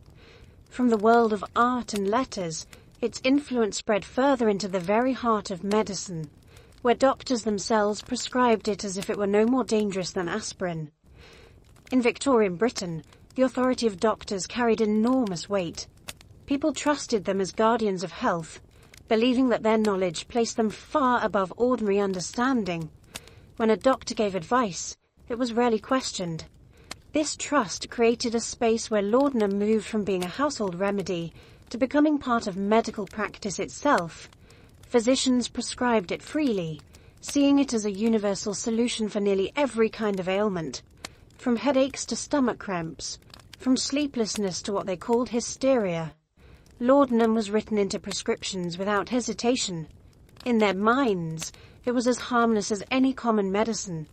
From the world of art and letters, its influence spread further into the very heart of medicine, where doctors themselves prescribed it as if it were no more dangerous than aspirin. In Victorian Britain, the authority of doctors carried enormous weight. People trusted them as guardians of health, believing that their knowledge placed them far above ordinary understanding. When a doctor gave advice, it was rarely questioned. This trust created a space where laudanum moved from being a household remedy to becoming part of medical practice itself. Physicians prescribed it freely, seeing it as a universal solution for nearly every kind of ailment, from headaches to stomach cramps, from sleeplessness to what they called hysteria. Laudanum was written into prescriptions without hesitation. In their minds, it was as harmless as any common medicine.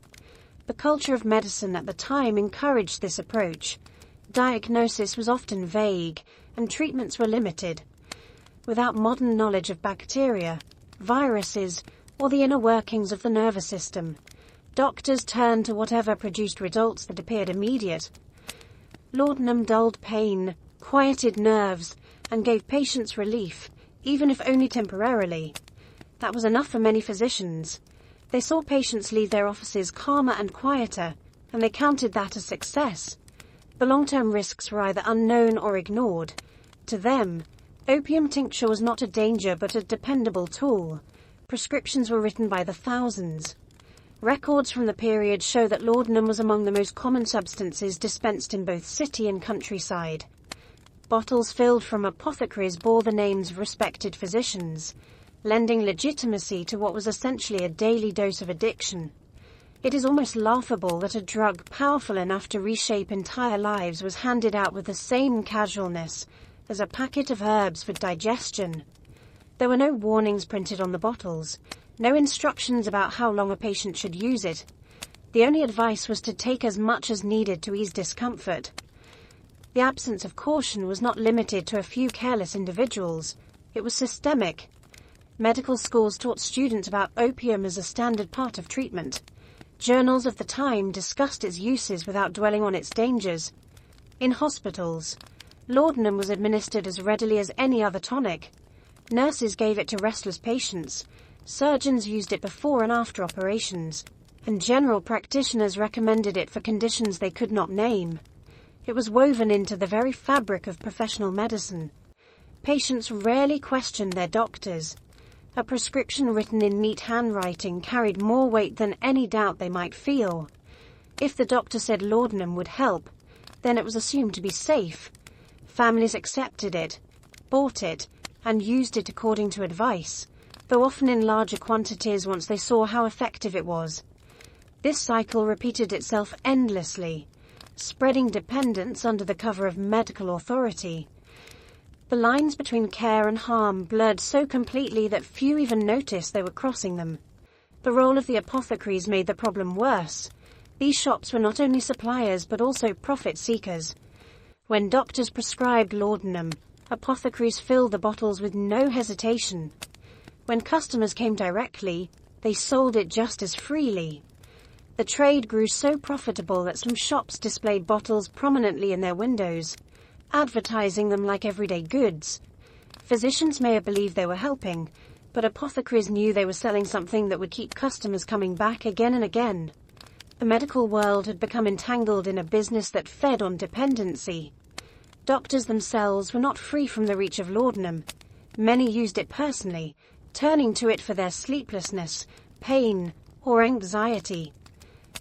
The culture of medicine at the time encouraged this approach. Diagnosis was often vague, and treatments were limited. Without modern knowledge of bacteria, viruses, or the inner workings of the nervous system, doctors turned to whatever produced results that appeared immediate. Laudanum dulled pain, quieted nerves, and gave patients relief, even if only temporarily. That was enough for many physicians. They saw patients leave their offices calmer and quieter, and they counted that as success. The long-term risks were either unknown or ignored. To them, opium tincture was not a danger but a dependable tool. Prescriptions were written by the thousands. Records from the period show that laudanum was among the most common substances dispensed in both city and countryside. Bottles filled from apothecaries bore the names of respected physicians, lending legitimacy to what was essentially a daily dose of addiction. It is almost laughable that a drug powerful enough to reshape entire lives was handed out with the same casualness as a packet of herbs for digestion. There were no warnings printed on the bottles, no instructions about how long a patient should use it. The only advice was to take as much as needed to ease discomfort. The absence of caution was not limited to a few careless individuals. It was systemic. Medical schools taught students about opium as a standard part of treatment. Journals of the time discussed its uses without dwelling on its dangers. In hospitals, laudanum was administered as readily as any other tonic. Nurses gave it to restless patients, surgeons used it before and after operations, and general practitioners recommended it for conditions they could not name. It was woven into the very fabric of professional medicine. Patients rarely questioned their doctors. A prescription written in neat handwriting carried more weight than any doubt they might feel. If the doctor said laudanum would help, then it was assumed to be safe. Families accepted it, bought it, and used it according to advice, though often in larger quantities once they saw how effective it was. This cycle repeated itself endlessly, spreading dependence under the cover of medical authority. The lines between care and harm blurred so completely that few even noticed they were crossing them. The role of the apothecaries made the problem worse. These shops were not only suppliers but also profit seekers. When doctors prescribed laudanum, apothecaries filled the bottles with no hesitation. When customers came directly, they sold it just as freely. The trade grew so profitable that some shops displayed bottles prominently in their windows, advertising them like everyday goods. Physicians may have believed they were helping, but apothecaries knew they were selling something that would keep customers coming back again and again. The medical world had become entangled in a business that fed on dependency. Doctors themselves were not free from the reach of laudanum. Many used it personally, turning to it for their sleeplessness, pain, or anxiety.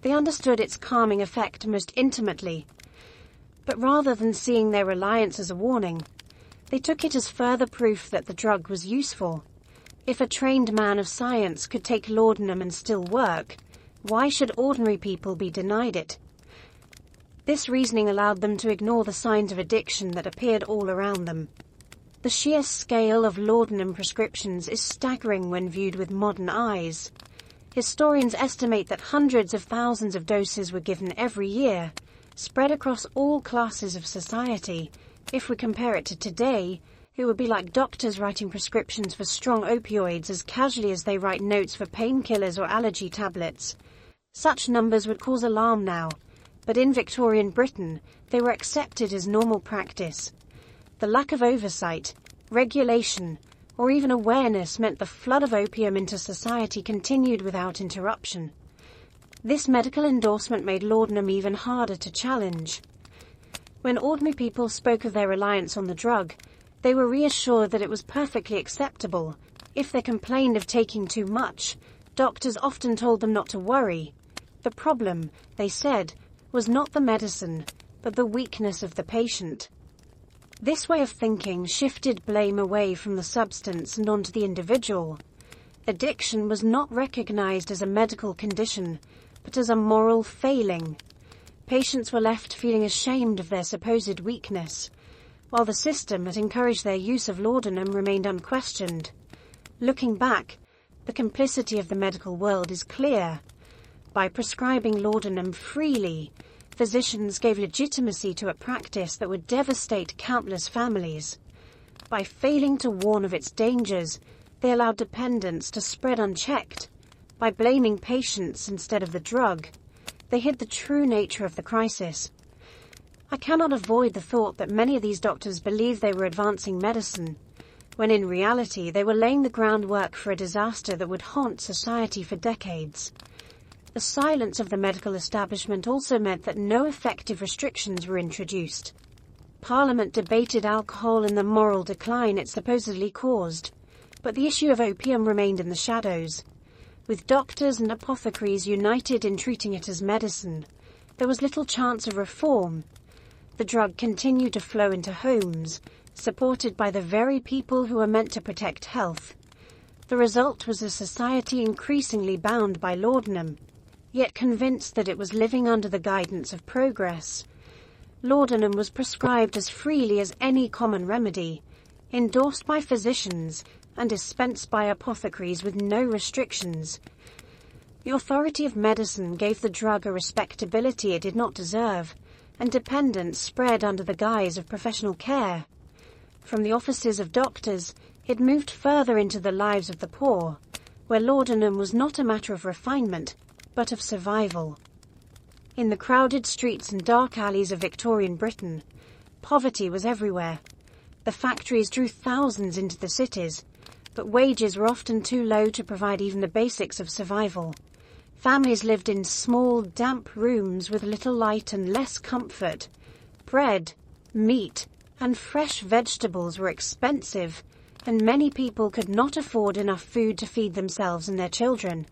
They understood its calming effect most intimately. But rather than seeing their reliance as a warning, they took it as further proof that the drug was useful. If a trained man of science could take laudanum and still work, why should ordinary people be denied it? This reasoning allowed them to ignore the signs of addiction that appeared all around them. The sheer scale of laudanum prescriptions is staggering when viewed with modern eyes. Historians estimate that hundreds of thousands of doses were given every year, spread across all classes of society. If we compare it to today, it would be like doctors writing prescriptions for strong opioids as casually as they write notes for painkillers or allergy tablets. Such numbers would cause alarm now, but in Victorian Britain, they were accepted as normal practice. The lack of oversight, regulation, or even awareness meant the flood of opium into society continued without interruption. This medical endorsement made laudanum even harder to challenge. When ordinary people spoke of their reliance on the drug, they were reassured that it was perfectly acceptable. If they complained of taking too much, doctors often told them not to worry. The problem, they said, was not the medicine, but the weakness of the patient. This way of thinking shifted blame away from the substance and onto the individual. Addiction was not recognized as a medical condition, but as a moral failing. Patients were left feeling ashamed of their supposed weakness, while the system that encouraged their use of laudanum remained unquestioned. Looking back, the complicity of the medical world is clear. By prescribing laudanum freely, physicians gave legitimacy to a practice that would devastate countless families. By failing to warn of its dangers, they allowed dependence to spread unchecked. By blaming patients instead of the drug, they hid the true nature of the crisis. I cannot avoid the thought that many of these doctors believed they were advancing medicine, when in reality they were laying the groundwork for a disaster that would haunt society for decades. The silence of the medical establishment also meant that no effective restrictions were introduced. Parliament debated alcohol and the moral decline it supposedly caused, But the issue of opium remained in the shadows. With doctors and apothecaries united in treating it as medicine, there was little chance of reform. The drug continued to flow into homes, supported by the very people who were meant to protect health. The result was a society increasingly bound by laudanum, yet convinced that it was living under the guidance of progress. Laudanum was prescribed as freely as any common remedy, endorsed by physicians, and dispensed by apothecaries with no restrictions. The authority of medicine gave the drug a respectability it did not deserve, and dependence spread under the guise of professional care. From the offices of doctors, it moved further into the lives of the poor, where laudanum was not a matter of refinement, but of survival. In the crowded streets and dark alleys of Victorian Britain, poverty was everywhere. The factories drew thousands into the cities, but wages were often too low to provide even the basics of survival. Families lived in small, damp rooms with little light and less comfort. Bread, meat, and fresh vegetables were expensive, and many people could not afford enough food to feed themselves and their children.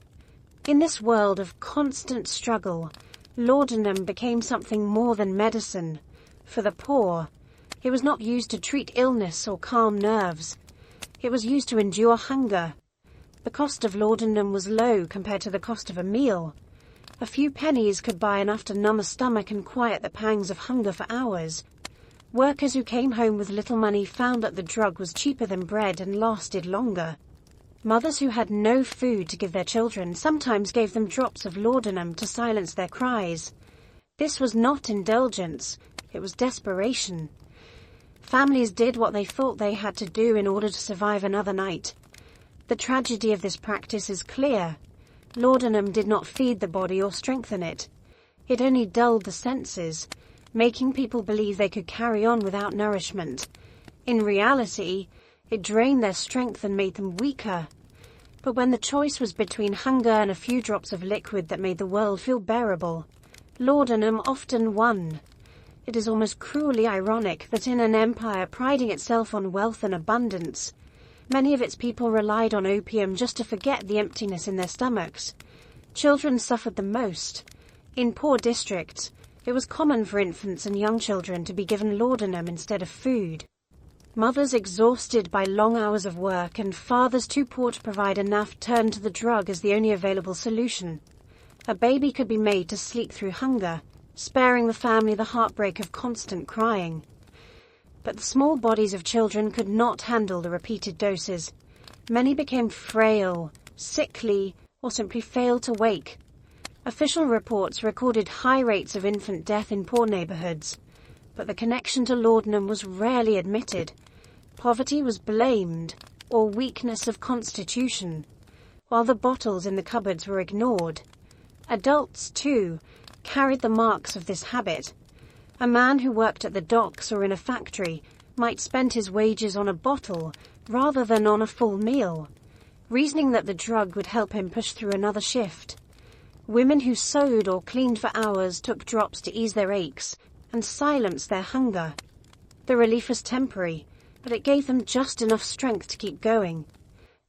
In this world of constant struggle, laudanum became something more than medicine. For the poor, it was not used to treat illness or calm nerves. It was used to endure hunger. The cost of laudanum was low compared to the cost of a meal. A few pennies could buy enough to numb a stomach and quiet the pangs of hunger for hours. Workers who came home with little money found that the drug was cheaper than bread and lasted longer. Mothers who had no food to give their children sometimes gave them drops of laudanum to silence their cries. This was not indulgence, it was desperation. Families did what they thought they had to do in order to survive another night. The tragedy of this practice is clear. Laudanum did not feed the body or strengthen it. It only dulled the senses, making people believe they could carry on without nourishment. In reality, it drained their strength and made them weaker. But when the choice was between hunger and a few drops of liquid that made the world feel bearable, laudanum often won. It is almost cruelly ironic that in an empire priding itself on wealth and abundance, many of its people relied on opium just to forget the emptiness in their stomachs. Children suffered the most. In poor districts, it was common for infants and young children to be given laudanum instead of food. Mothers exhausted by long hours of work and fathers too poor to provide enough turned to the drug as the only available solution. A baby could be made to sleep through hunger, sparing the family the heartbreak of constant crying. But the small bodies of children could not handle the repeated doses. Many became frail, sickly, or simply failed to wake. Official reports recorded high rates of infant death in poor neighborhoods, but the connection to laudanum was rarely admitted. Poverty was blamed, or weakness of constitution, while the bottles in the cupboards were ignored. Adults, too, carried the marks of this habit. A man who worked at the docks or in a factory might spend his wages on a bottle rather than on a full meal, reasoning that the drug would help him push through another shift. Women who sewed or cleaned for hours took drops to ease their aches and silence their hunger. The relief was temporary, but it gave them just enough strength to keep going.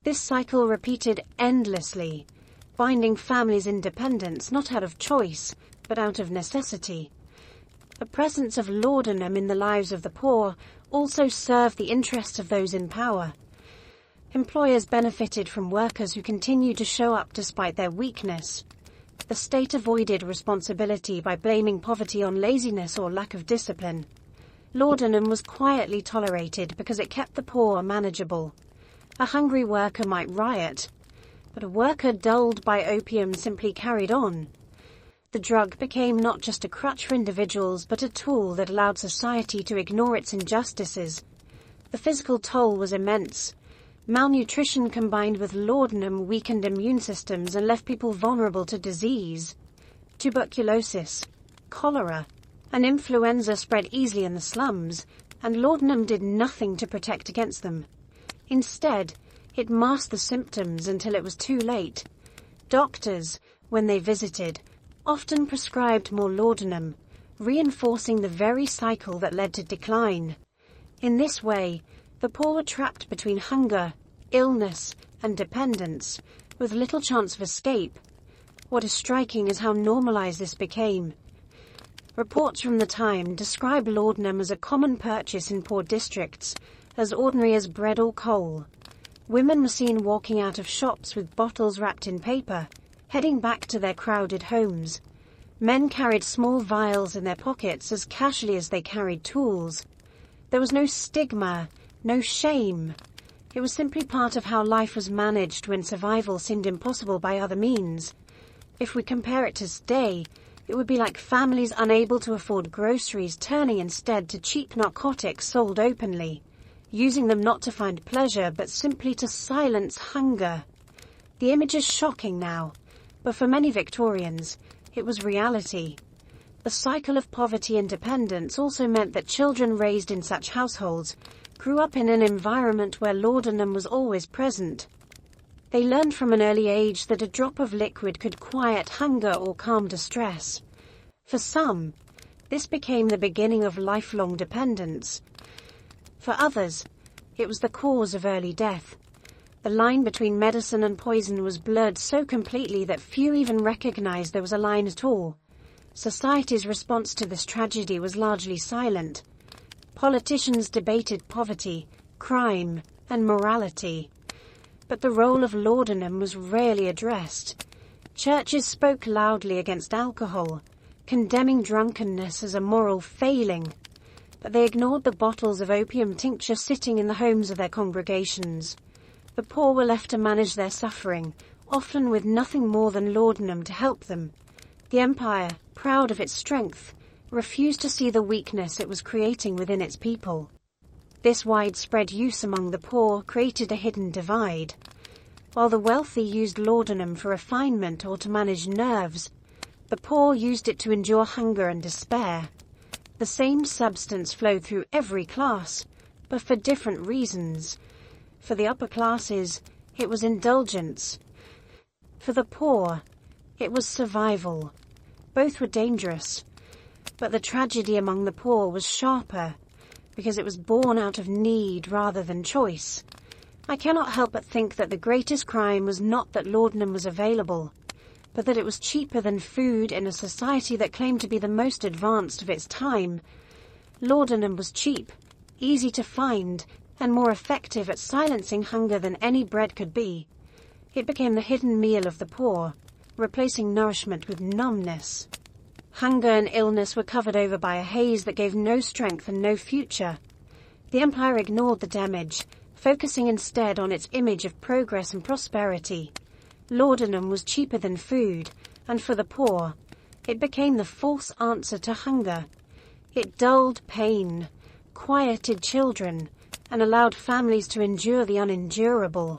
This cycle repeated endlessly, binding families' independence not out of choice, but out of necessity. The presence of laudanum in the lives of the poor also served the interests of those in power. Employers benefited from workers who continued to show up despite their weakness. The state avoided responsibility by blaming poverty on laziness or lack of discipline. Laudanum was quietly tolerated because it kept the poor manageable. A hungry worker might riot, but a worker dulled by opium simply carried on. The drug became not just a crutch for individuals, but a tool that allowed society to ignore its injustices. The physical toll was immense. Malnutrition combined with laudanum weakened immune systems and left people vulnerable to disease. Tuberculosis, cholera, and influenza spread easily in the slums, and laudanum did nothing to protect against them. Instead, it masked the symptoms until it was too late. Doctors, when they visited, often prescribed more laudanum, reinforcing the very cycle that led to decline. In this way, the poor were trapped between hunger, illness, and dependence, with little chance of escape. What is striking is how normalized this became. Reports from the time describe laudanum as a common purchase in poor districts, as ordinary as bread or coal. Women were seen walking out of shops with bottles wrapped in paper, heading back to their crowded homes. Men carried small vials in their pockets as casually as they carried tools. There was no stigma, no shame. It was simply part of how life was managed when survival seemed impossible by other means. If we compare it to today, it would be like families unable to afford groceries turning instead to cheap narcotics sold openly, using them not to find pleasure but simply to silence hunger. The image is shocking now, but for many Victorians, it was reality. The cycle of poverty and dependence also meant that children raised in such households grew up in an environment where laudanum was always present. They learned from an early age that a drop of liquid could quiet hunger or calm distress. For some, this became the beginning of lifelong dependence. For others, it was the cause of early death. The line between medicine and poison was blurred so completely that few even recognized there was a line at all. Society's response to this tragedy was largely silent. Politicians debated poverty, crime, and morality. But the role of laudanum was rarely addressed. Churches spoke loudly against alcohol, condemning drunkenness as a moral failing. But they ignored the bottles of opium tincture sitting in the homes of their congregations. The poor were left to manage their suffering, often with nothing more than laudanum to help them. The empire, proud of its strength, refused to see the weakness it was creating within its people. This widespread use among the poor created a hidden divide. While the wealthy used laudanum for refinement or to manage nerves, the poor used it to endure hunger and despair. The same substance flowed through every class, but for different reasons. For the upper classes, it was indulgence. For the poor, it was survival. Both were dangerous, but the tragedy among the poor was sharper, because it was born out of need rather than choice. I cannot help but think that the greatest crime was not that laudanum was available, but that it was cheaper than food in a society that claimed to be the most advanced of its time. Laudanum was cheap, easy to find, and more effective at silencing hunger than any bread could be. It became the hidden meal of the poor, replacing nourishment with numbness. Hunger and illness were covered over by a haze that gave no strength and no future. The empire ignored the damage, focusing instead on its image of progress and prosperity. Laudanum was cheaper than food, and for the poor, it became the false answer to hunger. It dulled pain, quieted children, and allowed families to endure the unendurable.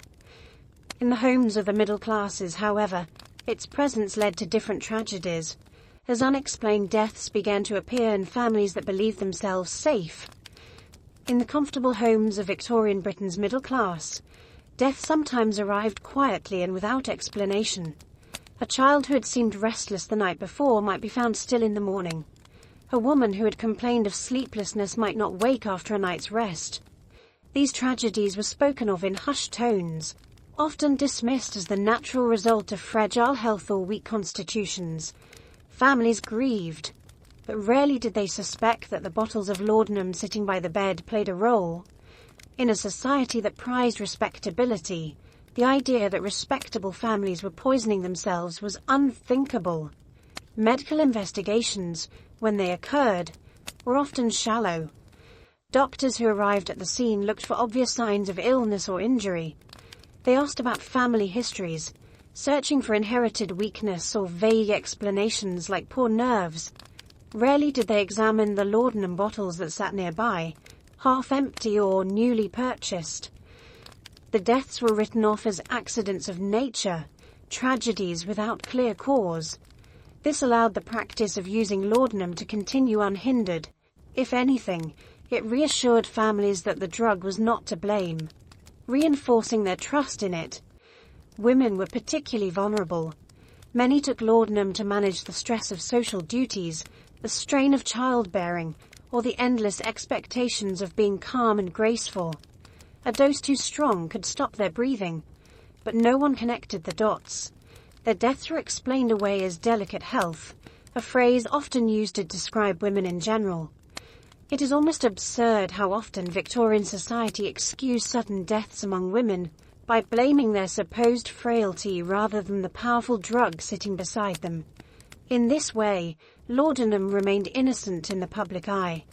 In the homes of the middle classes, however, its presence led to different tragedies, as unexplained deaths began to appear in families that believed themselves safe. In the comfortable homes of Victorian Britain's middle class, death sometimes arrived quietly and without explanation. A child who had seemed restless the night before might be found still in the morning. A woman who had complained of sleeplessness might not wake after a night's rest. These tragedies were spoken of in hushed tones, often dismissed as the natural result of fragile health or weak constitutions. Families grieved, but rarely did they suspect that the bottles of laudanum sitting by the bed played a role. In a society that prized respectability, the idea that respectable families were poisoning themselves was unthinkable. Medical investigations, when they occurred, were often shallow. Doctors who arrived at the scene looked for obvious signs of illness or injury. They asked about family histories, searching for inherited weakness or vague explanations like poor nerves. Rarely did they examine the laudanum bottles that sat nearby, half empty or newly purchased. The deaths were written off as accidents of nature, tragedies without clear cause. This allowed the practice of using laudanum to continue unhindered. If anything, it reassured families that the drug was not to blame, reinforcing their trust in it. Women were particularly vulnerable. Many took laudanum to manage the stress of social duties, the strain of childbearing, or the endless expectations of being calm and graceful. A dose too strong could stop their breathing, but no one connected the dots. Their deaths were explained away as delicate health, a phrase often used to describe women in general. It is almost absurd how often Victorian society excused sudden deaths among women by blaming their supposed frailty rather than the powerful drug sitting beside them. In this way, laudanum remained innocent in the public eye,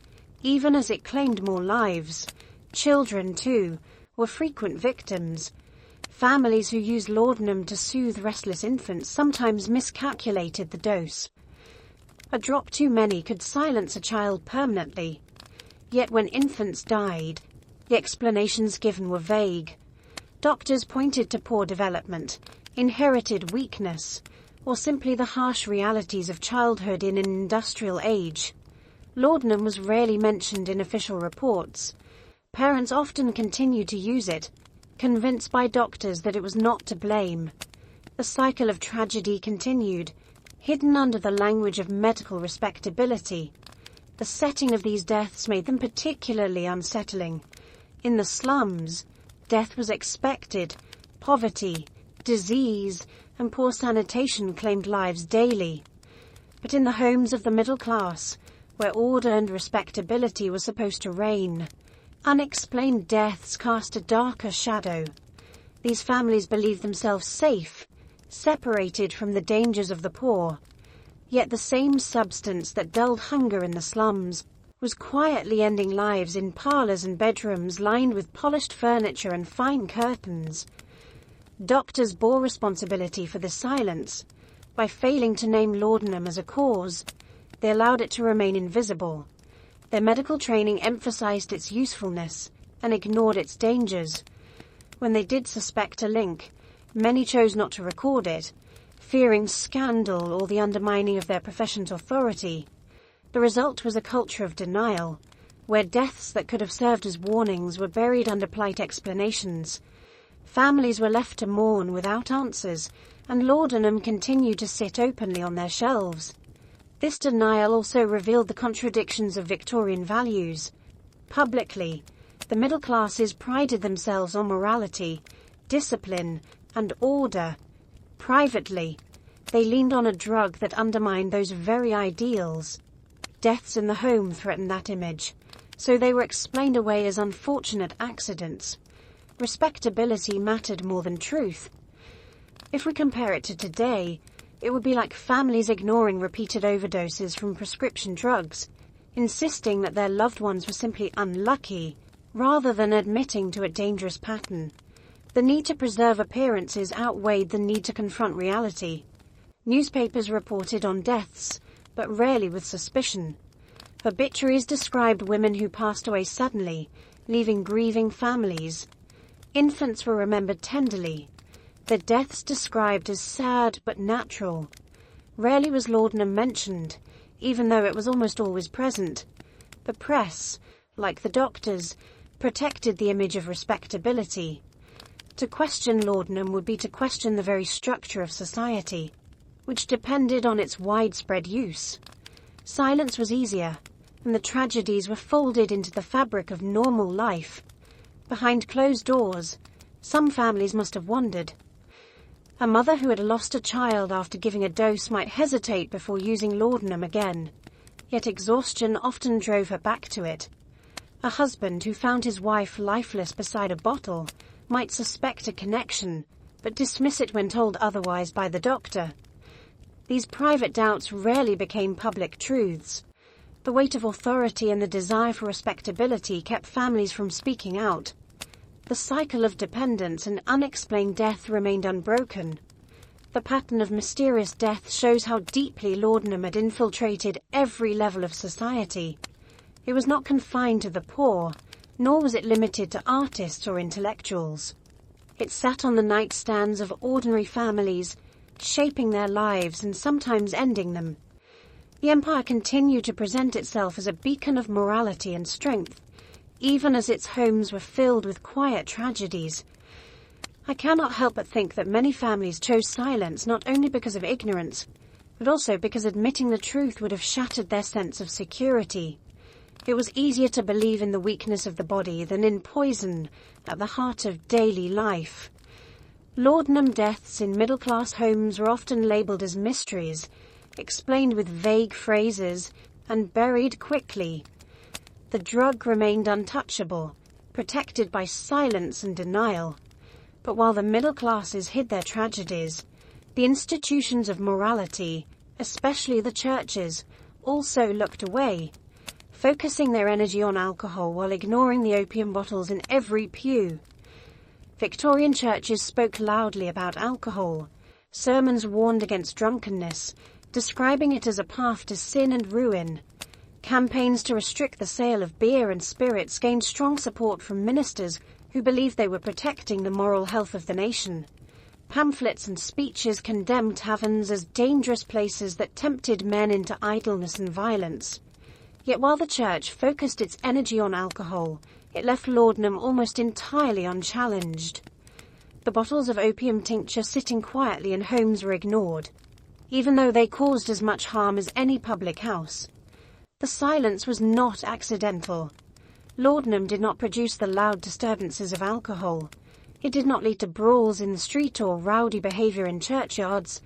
even as it claimed more lives. Children, too, were frequent victims. Families who used laudanum to soothe restless infants sometimes miscalculated the dose. A drop too many could silence a child permanently. Yet when infants died, the explanations given were vague. Doctors pointed to poor development, inherited weakness, or simply the harsh realities of childhood in an industrial age. Laudanum was rarely mentioned in official reports. Parents often continued to use it, convinced by doctors that it was not to blame. The cycle of tragedy continued, hidden under the language of medical respectability. The setting of these deaths made them particularly unsettling. In the slums, death was expected. Poverty, disease, and poor sanitation claimed lives daily. But in the homes of the middle class, where order and respectability were supposed to reign, unexplained deaths cast a darker shadow. These families believed themselves safe, separated from the dangers of the poor. Yet the same substance that dulled hunger in the slums was quietly ending lives in parlours and bedrooms lined with polished furniture and fine curtains. Doctors bore responsibility for this silence. By failing to name laudanum as a cause, they allowed it to remain invisible. Their medical training emphasized its usefulness and ignored its dangers. When they did suspect a link, many chose not to record it, fearing scandal or the undermining of their profession's authority. The result was a culture of denial, where deaths that could have served as warnings were buried under polite explanations. Families were left to mourn without answers, and laudanum continued to sit openly on their shelves. This denial also revealed the contradictions of Victorian values. Publicly, the middle classes prided themselves on morality, discipline, and order. Privately, they leaned on a drug that undermined those very ideals. Deaths in the home threatened that image, so they were explained away as unfortunate accidents. Respectability mattered more than truth. If we compare it to today, it would be like families ignoring repeated overdoses from prescription drugs, insisting that their loved ones were simply unlucky, rather than admitting to a dangerous pattern. The need to preserve appearances outweighed the need to confront reality. Newspapers reported on deaths, but rarely with suspicion. Obituaries described women who passed away suddenly, leaving grieving families. Infants were remembered tenderly. Their deaths described as sad but natural. Rarely was laudanum mentioned, even though it was almost always present. The press, like the doctors, protected the image of respectability. To question laudanum would be to question the very structure of society, which depended on its widespread use. Silence was easier, and the tragedies were folded into the fabric of normal life. Behind closed doors, some families must have wondered. A mother who had lost a child after giving a dose might hesitate before using laudanum again, yet exhaustion often drove her back to it. A husband who found his wife lifeless beside a bottle might suspect a connection, but dismiss it when told otherwise by the doctor. These private doubts rarely became public truths. The weight of authority and the desire for respectability kept families from speaking out. The cycle of dependence and unexplained death remained unbroken. The pattern of mysterious death shows how deeply laudanum had infiltrated every level of society. It was not confined to the poor, nor was it limited to artists or intellectuals. It sat on the nightstands of ordinary families, shaping their lives and sometimes ending them. The empire continued to present itself as a beacon of morality and strength, even as its homes were filled with quiet tragedies. I cannot help but think that many families chose silence not only because of ignorance, but also because admitting the truth would have shattered their sense of security. It was easier to believe in the weakness of the body than in poison at the heart of daily life. Laudanum deaths in middle-class homes were often labelled as mysteries, explained with vague phrases, and buried quickly. The drug remained untouchable, protected by silence and denial. But while the middle classes hid their tragedies, the institutions of morality, especially the churches, also looked away, focusing their energy on alcohol while ignoring the opium bottles in every pew. Victorian churches spoke loudly about alcohol. Sermons warned against drunkenness, describing it as a path to sin and ruin. Campaigns to restrict the sale of beer and spirits gained strong support from ministers who believed they were protecting the moral health of the nation. Pamphlets and speeches condemned taverns as dangerous places that tempted men into idleness and violence. Yet while the church focused its energy on alcohol, it left laudanum almost entirely unchallenged. The bottles of opium tincture sitting quietly in homes were ignored, even though they caused as much harm as any public house. The silence was not accidental. Laudanum did not produce the loud disturbances of alcohol. It did not lead to brawls in the street or rowdy behavior in churchyards.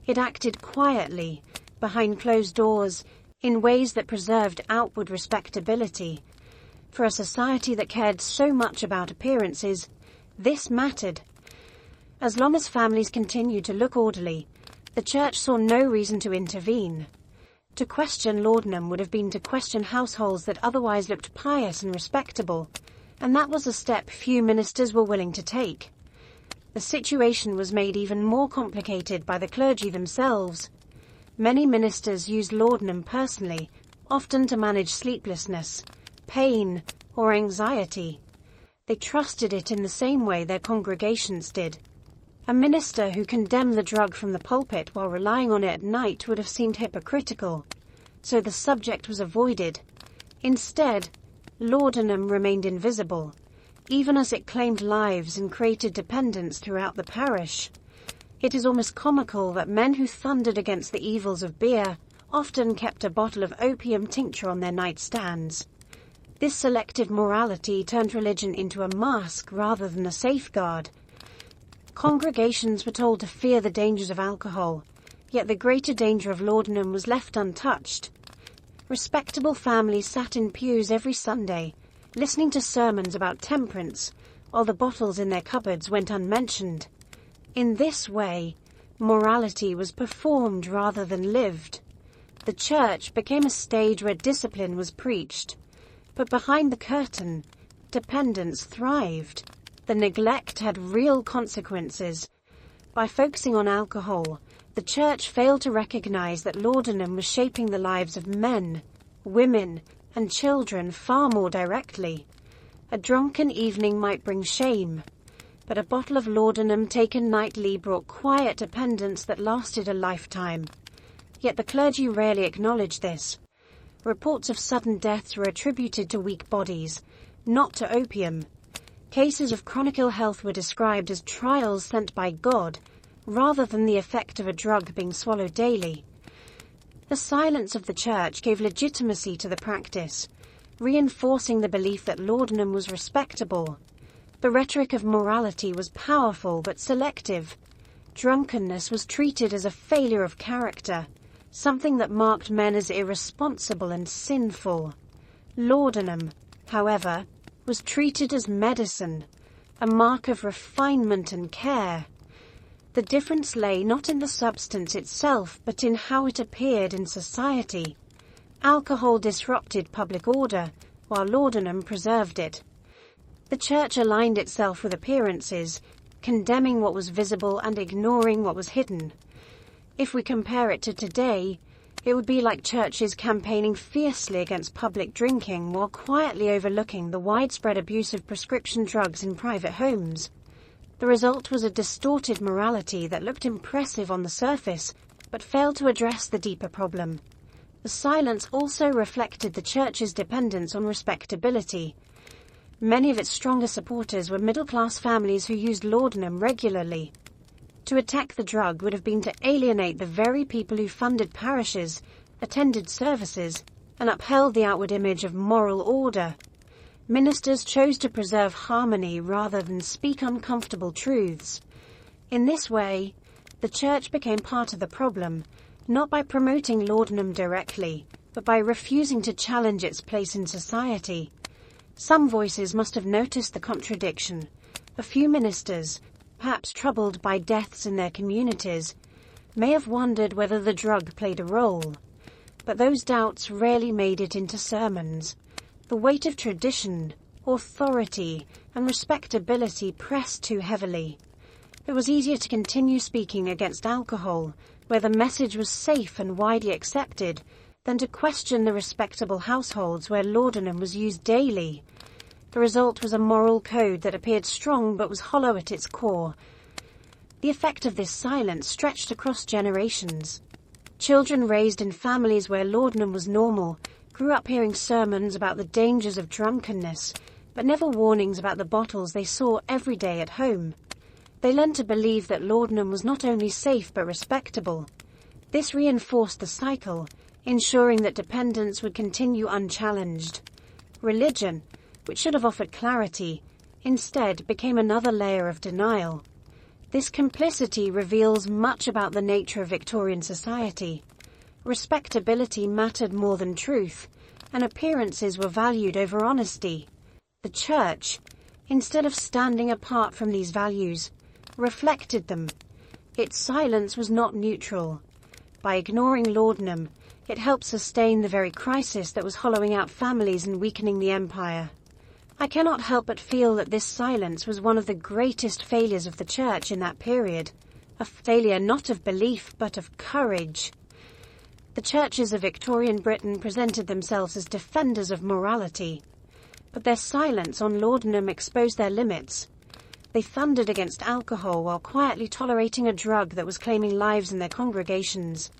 It acted quietly, behind closed doors, in ways that preserved outward respectability. For a society that cared so much about appearances, this mattered. As long as families continued to look orderly, the church saw no reason to intervene. To question laudanum would have been to question households that otherwise looked pious and respectable, and that was a step few ministers were willing to take. The situation was made even more complicated by the clergy themselves. Many ministers used laudanum personally, often to manage sleeplessness, pain, or anxiety. They trusted it in the same way their congregations did. A minister who condemned the drug from the pulpit while relying on it at night would have seemed hypocritical, so the subject was avoided. Instead, laudanum remained invisible, even as it claimed lives and created dependence throughout the parish. It is almost comical that men who thundered against the evils of beer often kept a bottle of opium tincture on their nightstands. This selective morality turned religion into a mask rather than a safeguard. Congregations were told to fear the dangers of alcohol, yet the greater danger of laudanum was left untouched. Respectable families sat in pews every Sunday, listening to sermons about temperance, while the bottles in their cupboards went unmentioned. In this way, morality was performed rather than lived. The church became a stage where discipline was preached, but behind the curtain, dependence thrived. The neglect had real consequences. By focusing on alcohol, the church failed to recognize that laudanum was shaping the lives of men, women, and children far more directly. A drunken evening might bring shame, but a bottle of laudanum taken nightly brought quiet dependence that lasted a lifetime. Yet the clergy rarely acknowledged this. Reports of sudden deaths were attributed to weak bodies, not to opium. Cases of chronic ill health were described as trials sent by God, rather than the effect of a drug being swallowed daily. The silence of the church gave legitimacy to the practice, reinforcing the belief that laudanum was respectable. The rhetoric of morality was powerful but selective. Drunkenness was treated as a failure of character, something that marked men as irresponsible and sinful. Laudanum, however, was treated as medicine, a mark of refinement and care. The difference lay not in the substance itself, but in how it appeared in society. Alcohol disrupted public order, while laudanum preserved it. The church aligned itself with appearances, condemning what was visible and ignoring what was hidden. If we compare it to today, it would be like churches campaigning fiercely against public drinking while quietly overlooking the widespread abuse of prescription drugs in private homes. The result was a distorted morality that looked impressive on the surface, but failed to address the deeper problem. The silence also reflected the church's dependence on respectability. Many of its stronger supporters were middle-class families who used laudanum regularly. To attack the drug would have been to alienate the very people who funded parishes, attended services, and upheld the outward image of moral order. Ministers chose to preserve harmony rather than speak uncomfortable truths. In this way, the Church became part of the problem, not by promoting laudanum directly, but by refusing to challenge its place in society. Some voices must have noticed the contradiction. A few ministers, perhaps troubled by deaths in their communities, may have wondered whether the drug played a role. But those doubts rarely made it into sermons. The weight of tradition, authority, and respectability pressed too heavily. It was easier to continue speaking against alcohol, where the message was safe and widely accepted, than to question the respectable households where laudanum was used daily. The result was a moral code that appeared strong but was hollow at its core. The effect of this silence stretched across generations. Children raised in families where laudanum was normal grew up hearing sermons about the dangers of drunkenness, but never warnings about the bottles they saw every day at home. They learned to believe that laudanum was not only safe but respectable. This reinforced the cycle, ensuring that dependence would continue unchallenged. Religion, which should have offered clarity, instead became another layer of denial. This complicity reveals much about the nature of Victorian society. Respectability mattered more than truth, and appearances were valued over honesty. The Church, instead of standing apart from these values, reflected them. Its silence was not neutral. By ignoring laudanum, it helped sustain the very crisis that was hollowing out families and weakening the empire. I cannot help but feel that this silence was one of the greatest failures of the Church in that period, a failure not of belief but of courage. The churches of Victorian Britain presented themselves as defenders of morality, but their silence on laudanum exposed their limits. They thundered against alcohol while quietly tolerating a drug that was claiming lives in their congregations.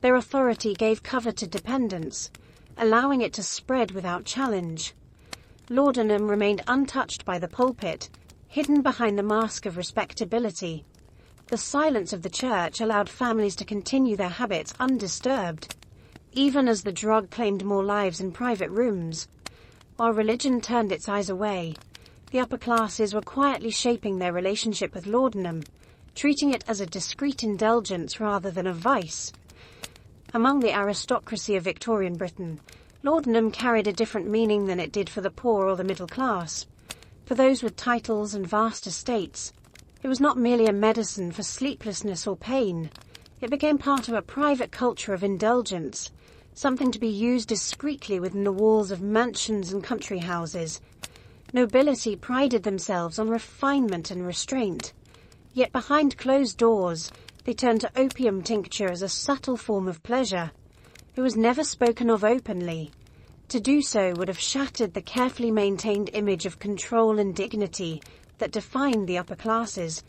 Their authority gave cover to dependence, allowing it to spread without challenge. Laudanum remained untouched by the pulpit, hidden behind the mask of respectability. The silence of the Church allowed families to continue their habits undisturbed, even as the drug claimed more lives in private rooms. While religion turned its eyes away, the upper classes were quietly shaping their relationship with laudanum, treating it as a discreet indulgence rather than a vice. Among the aristocracy of Victorian Britain, laudanum carried a different meaning than it did for the poor or the middle class. For those with titles and vast estates, it was not merely a medicine for sleeplessness or pain. It became part of a private culture of indulgence, something to be used discreetly within the walls of mansions and country houses. Nobility prided themselves on refinement and restraint, yet behind closed doors they turned to opium tincture as a subtle form of pleasure. It was never spoken of openly. To do so would have shattered the carefully maintained image of control and dignity that defined the upper classes.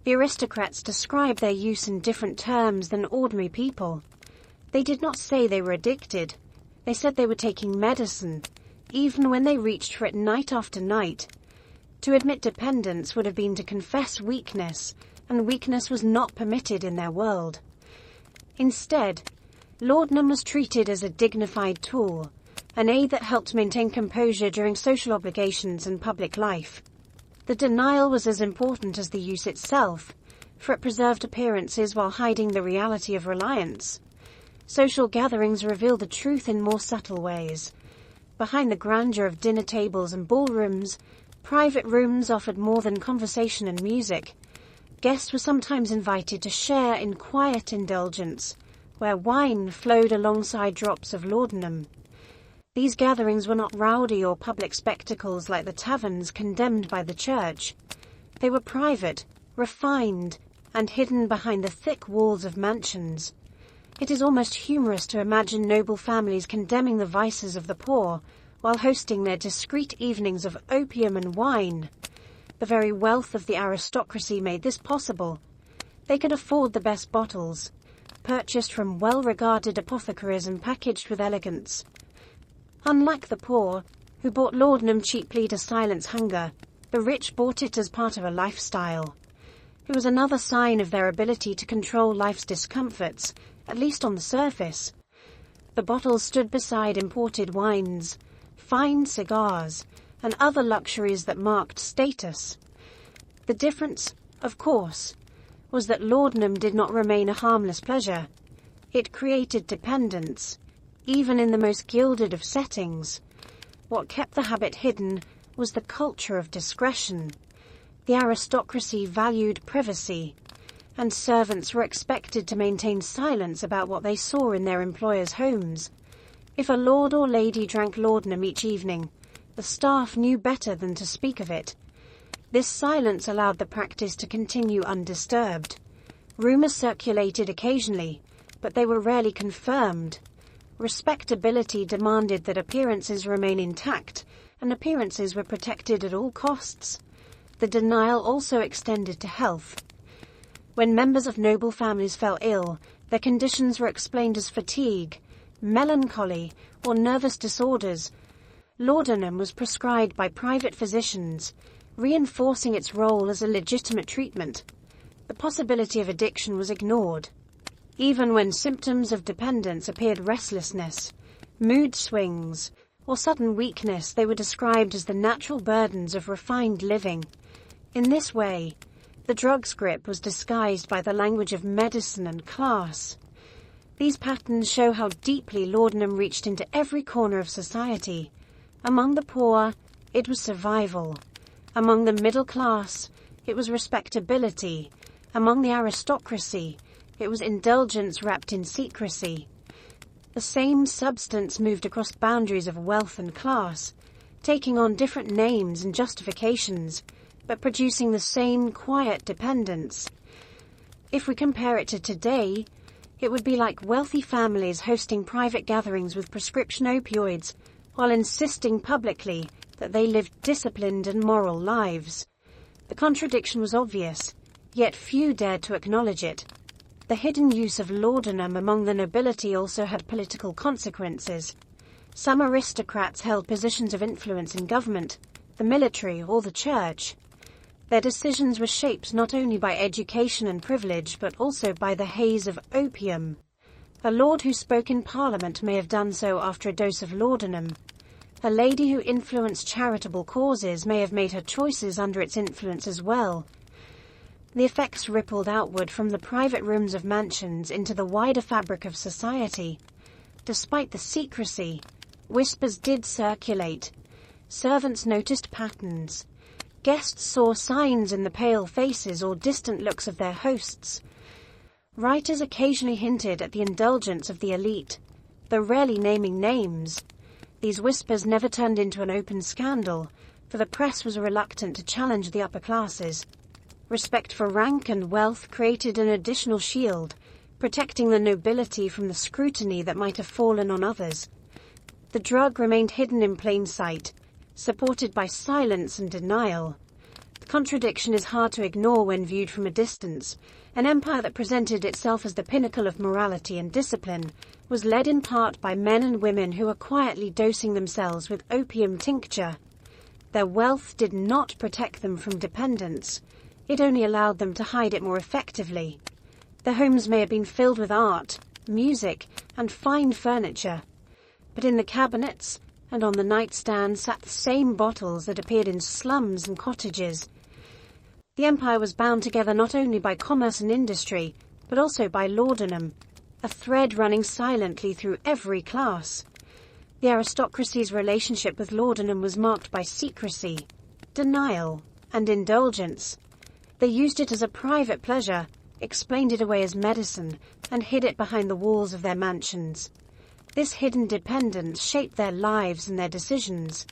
The aristocrats described their use in different terms than ordinary people. They did not say they were addicted. They said they were taking medicine, even when they reached for it night after night. To admit dependence would have been to confess weakness, and weakness was not permitted in their world. Instead, laudanum was treated as a dignified tool, an aid that helped maintain composure during social obligations and public life. The denial was as important as the use itself, for it preserved appearances while hiding the reality of reliance. Social gatherings reveal the truth in more subtle ways. Behind the grandeur of dinner tables and ballrooms, private rooms offered more than conversation and music. Guests were sometimes invited to share in quiet indulgence, where wine flowed alongside drops of laudanum. These gatherings were not rowdy or public spectacles like the taverns condemned by the Church. They were private, refined, and hidden behind the thick walls of mansions. It is almost humorous to imagine noble families condemning the vices of the poor while hosting their discreet evenings of opium and wine. The very wealth of the aristocracy made this possible. They could afford the best bottles, purchased from well-regarded apothecaries and packaged with elegance. Unlike the poor, who bought laudanum cheaply to silence hunger, the rich bought it as part of a lifestyle. It was another sign of their ability to control life's discomforts, at least on the surface. The bottles stood beside imported wines, fine cigars, and other luxuries that marked status. The difference, of course, was that laudanum did not remain a harmless pleasure. It created dependence, even in the most gilded of settings. What kept the habit hidden was the culture of discretion. The aristocracy valued privacy, and servants were expected to maintain silence about what they saw in their employers' homes. If a lord or lady drank laudanum each evening, the staff knew better than to speak of it. This silence allowed the practice to continue undisturbed. Rumors circulated occasionally, but they were rarely confirmed. Respectability demanded that appearances remain intact, and appearances were protected at all costs. The denial also extended to health. When members of noble families fell ill, their conditions were explained as fatigue, melancholy, or nervous disorders. Laudanum was prescribed by private physicians, reinforcing its role as a legitimate treatment. The possibility of addiction was ignored. Even when symptoms of dependence appeared, restlessness, mood swings, or sudden weakness, they were described as the natural burdens of refined living. In this way, the drug's grip was disguised by the language of medicine and class. These patterns show how deeply laudanum reached into every corner of society. Among the poor, it was survival. Among the middle class, it was respectability. Among the aristocracy, it was indulgence wrapped in secrecy. The same substance moved across boundaries of wealth and class, taking on different names and justifications, but producing the same quiet dependence. If we compare it to today, it would be like wealthy families hosting private gatherings with prescription opioids while insisting publicly that they lived disciplined and moral lives. The contradiction was obvious, yet few dared to acknowledge it. The hidden use of laudanum among the nobility also had political consequences. Some aristocrats held positions of influence in government, the military, or the church. Their decisions were shaped not only by education and privilege, but also by the haze of opium. A lord who spoke in Parliament may have done so after a dose of laudanum. A lady who influenced charitable causes may have made her choices under its influence as well. The effects rippled outward from the private rooms of mansions into the wider fabric of society. Despite the secrecy, whispers did circulate. Servants noticed patterns. Guests saw signs in the pale faces or distant looks of their hosts. Writers occasionally hinted at the indulgence of the elite, though rarely naming names. These whispers never turned into an open scandal, for the press was reluctant to challenge the upper classes. Respect for rank and wealth created an additional shield, protecting the nobility from the scrutiny that might have fallen on others. The drug remained hidden in plain sight, supported by silence and denial. The contradiction is hard to ignore when viewed from a distance. An empire that presented itself as the pinnacle of morality and discipline was led in part by men and women who were quietly dosing themselves with opium tincture. Their wealth did not protect them from dependence. It only allowed them to hide it more effectively. Their homes may have been filled with art, music, and fine furniture, but in the cabinets and on the nightstand sat the same bottles that appeared in slums and cottages. The empire was bound together not only by commerce and industry, but also by laudanum, a thread running silently through every class. The aristocracy's relationship with laudanum was marked by secrecy, denial, and indulgence. They used it as a private pleasure, explained it away as medicine, and hid it behind the walls of their mansions. This hidden dependence shaped their lives and their decisions,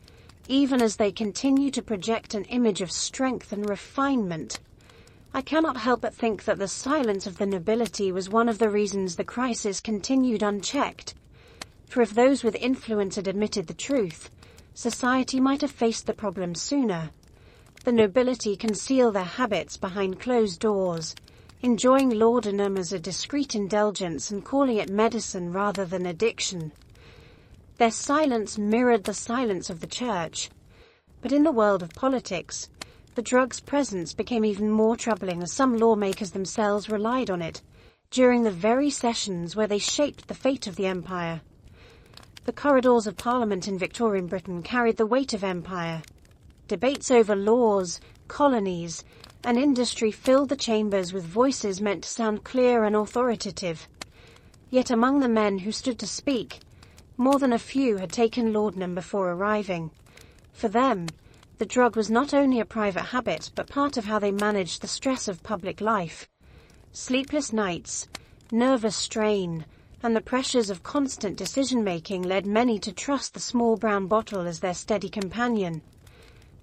even as they continue to project an image of strength and refinement. I cannot help but think that the silence of the nobility was one of the reasons the crisis continued unchecked. For if those with influence had admitted the truth, society might have faced the problem sooner. The nobility conceal their habits behind closed doors, enjoying laudanum as a discreet indulgence and calling it medicine rather than addiction. Their silence mirrored the silence of the church. But in the world of politics, the drug's presence became even more troubling as some lawmakers themselves relied on it during the very sessions where they shaped the fate of the empire. The corridors of Parliament in Victorian Britain carried the weight of empire. Debates over laws, colonies, and industry filled the chambers with voices meant to sound clear and authoritative. Yet among the men who stood to speak, more than a few had taken laudanum before arriving. For them, the drug was not only a private habit but part of how they managed the stress of public life. Sleepless nights, nervous strain, and the pressures of constant decision-making led many to trust the small brown bottle as their steady companion.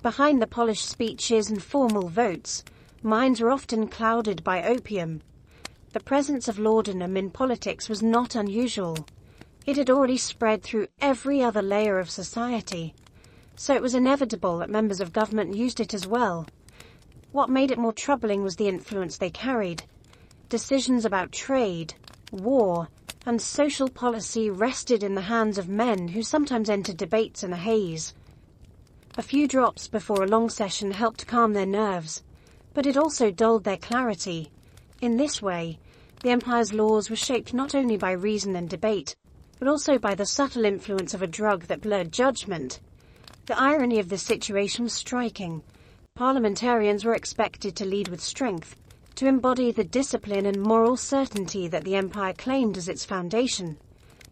Behind the polished speeches and formal votes, minds were often clouded by opium. The presence of laudanum in politics was not unusual. It had already spread through every other layer of society, so it was inevitable that members of government used it as well. What made it more troubling was the influence they carried. Decisions about trade, war, and social policy rested in the hands of men who sometimes entered debates in a haze. A few drops before a long session helped calm their nerves, but it also dulled their clarity. In this way, the empire's laws were shaped not only by reason and debate, but also by the subtle influence of a drug that blurred judgment. The irony of this situation was striking. Parliamentarians were expected to lead with strength, to embody the discipline and moral certainty that the empire claimed as its foundation.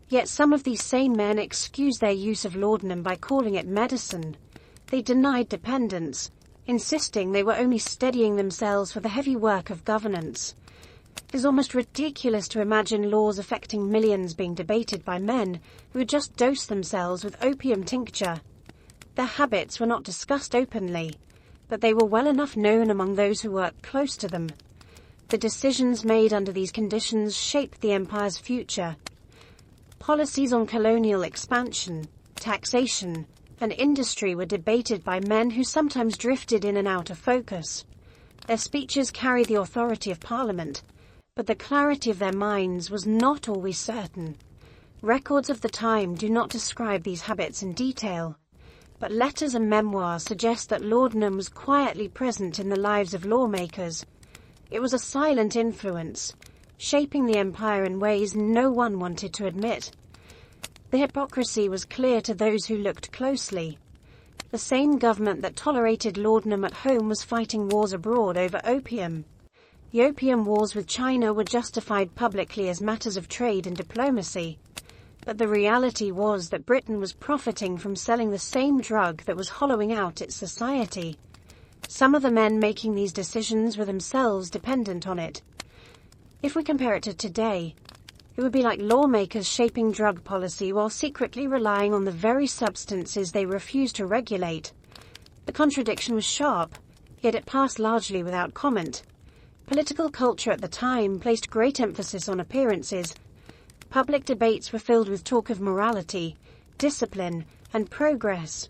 Yet some of these same men excused their use of laudanum by calling it medicine. They denied dependence, insisting they were only steadying themselves for the heavy work of governance. It is almost ridiculous to imagine laws affecting millions being debated by men who had just dosed themselves with opium tincture. Their habits were not discussed openly, but they were well enough known among those who worked close to them. The decisions made under these conditions shaped the empire's future. Policies on colonial expansion, taxation, and industry were debated by men who sometimes drifted in and out of focus. Their speeches carried the authority of Parliament, but the clarity of their minds was not always certain. Records of the time do not describe these habits in detail, but letters and memoirs suggest that laudanum was quietly present in the lives of lawmakers. It was a silent influence, shaping the empire in ways no one wanted to admit. The hypocrisy was clear to those who looked closely. The same government that tolerated laudanum at home was fighting wars abroad over opium. The opium wars with China were justified publicly as matters of trade and diplomacy, but the reality was that Britain was profiting from selling the same drug that was hollowing out its society. Some of the men making these decisions were themselves dependent on it. If we compare it to today, it would be like lawmakers shaping drug policy while secretly relying on the very substances they refused to regulate. The contradiction was sharp, yet it passed largely without comment. Political culture at the time placed great emphasis on appearances. Public debates were filled with talk of morality, discipline, and progress.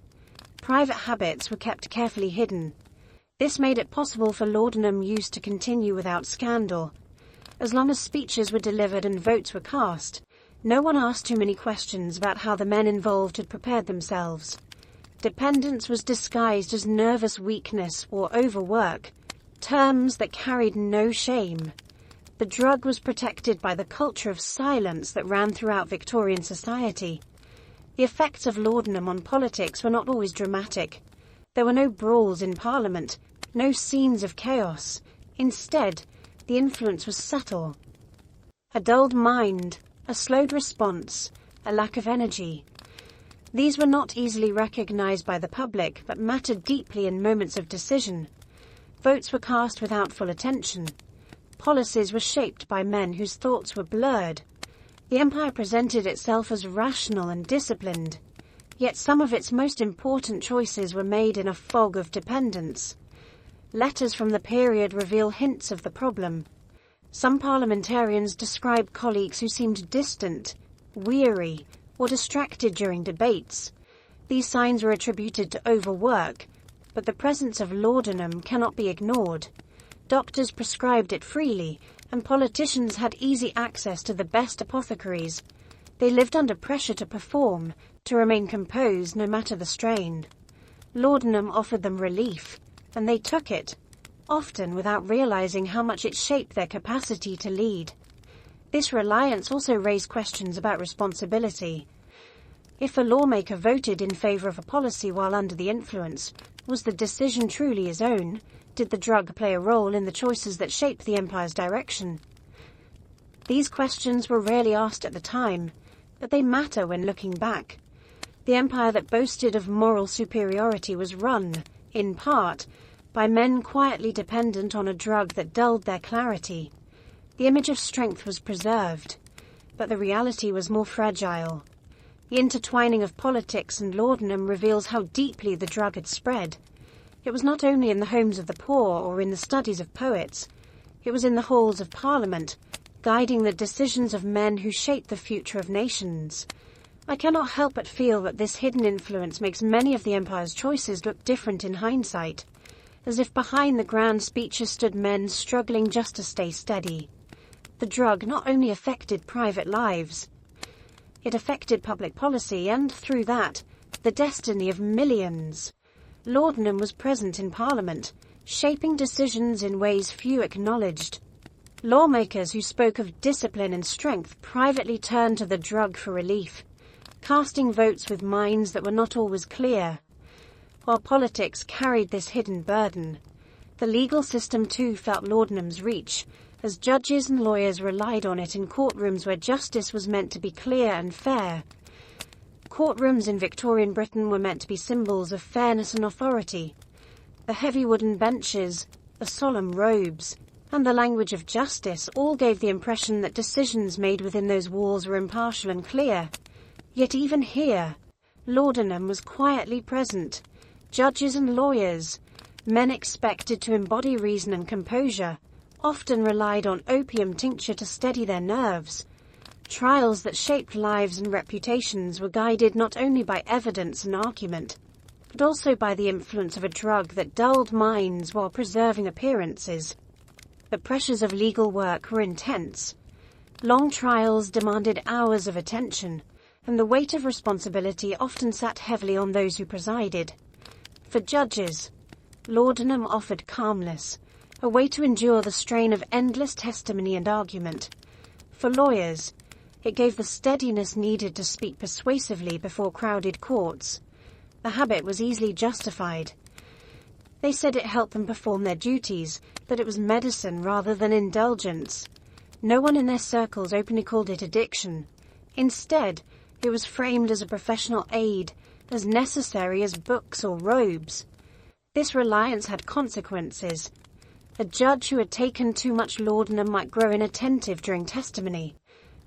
Private habits were kept carefully hidden. This made it possible for laudanum use to continue without scandal. As long as speeches were delivered and votes were cast, no one asked too many questions about how the men involved had prepared themselves. Dependence was disguised as nervous weakness or overwork, terms that carried no shame. The drug was protected by the culture of silence that ran throughout Victorian society. The effects of laudanum on politics were not always dramatic. There were no brawls in Parliament, no scenes of chaos. Instead, the influence was subtle. A dulled mind, a slowed response, a lack of energy. These were not easily recognized by the public, but mattered deeply in moments of decision. Votes were cast without full attention. Policies were shaped by men whose thoughts were blurred. The empire presented itself as rational and disciplined, yet some of its most important choices were made in a fog of dependence. Letters from the period reveal hints of the problem. Some parliamentarians describe colleagues who seemed distant, weary, or distracted during debates. These signs were attributed to overwork, but the presence of laudanum cannot be ignored. Doctors prescribed it freely, and politicians had easy access to the best apothecaries. They lived under pressure to perform, to remain composed no matter the strain. Laudanum offered them relief, and they took it, often without realizing how much it shaped their capacity to lead. This reliance also raised questions about responsibility. If a lawmaker voted in favor of a policy while under the influence, was the decision truly his own? Did the drug play a role in the choices that shaped the empire's direction? These questions were rarely asked at the time, but they matter when looking back. The empire that boasted of moral superiority was run, in part, by men quietly dependent on a drug that dulled their clarity. The image of strength was preserved, but the reality was more fragile. The intertwining of politics and laudanum reveals how deeply the drug had spread. It was not only in the homes of the poor or in the studies of poets, it was in the halls of Parliament, guiding the decisions of men who shaped the future of nations. I cannot help but feel that this hidden influence makes many of the empire's choices look different in hindsight, as if behind the grand speeches stood men struggling just to stay steady. The drug not only affected private lives, it affected public policy and, through that, the destiny of millions. Laudanum was present in Parliament, shaping decisions in ways few acknowledged. Lawmakers who spoke of discipline and strength privately turned to the drug for relief, casting votes with minds that were not always clear. While politics carried this hidden burden, the legal system too felt laudanum's reach, as judges and lawyers relied on it in courtrooms where justice was meant to be clear and fair. Courtrooms in Victorian Britain were meant to be symbols of fairness and authority. The heavy wooden benches, the solemn robes, and the language of justice all gave the impression that decisions made within those walls were impartial and clear. Yet even here, laudanum was quietly present. Judges and lawyers, men expected to embody reason and composure, often relied on opium tincture to steady their nerves. Trials that shaped lives and reputations were guided not only by evidence and argument, but also by the influence of a drug that dulled minds while preserving appearances. The pressures of legal work were intense. Long trials demanded hours of attention, and the weight of responsibility often sat heavily on those who presided. For judges, laudanum offered calmness, a way to endure the strain of endless testimony and argument. For lawyers, it gave the steadiness needed to speak persuasively before crowded courts. The habit was easily justified. They said it helped them perform their duties, that it was medicine rather than indulgence. No one in their circles openly called it addiction. Instead, it was framed as a professional aid, as necessary as books or robes. This reliance had consequences. A judge who had taken too much laudanum might grow inattentive during testimony.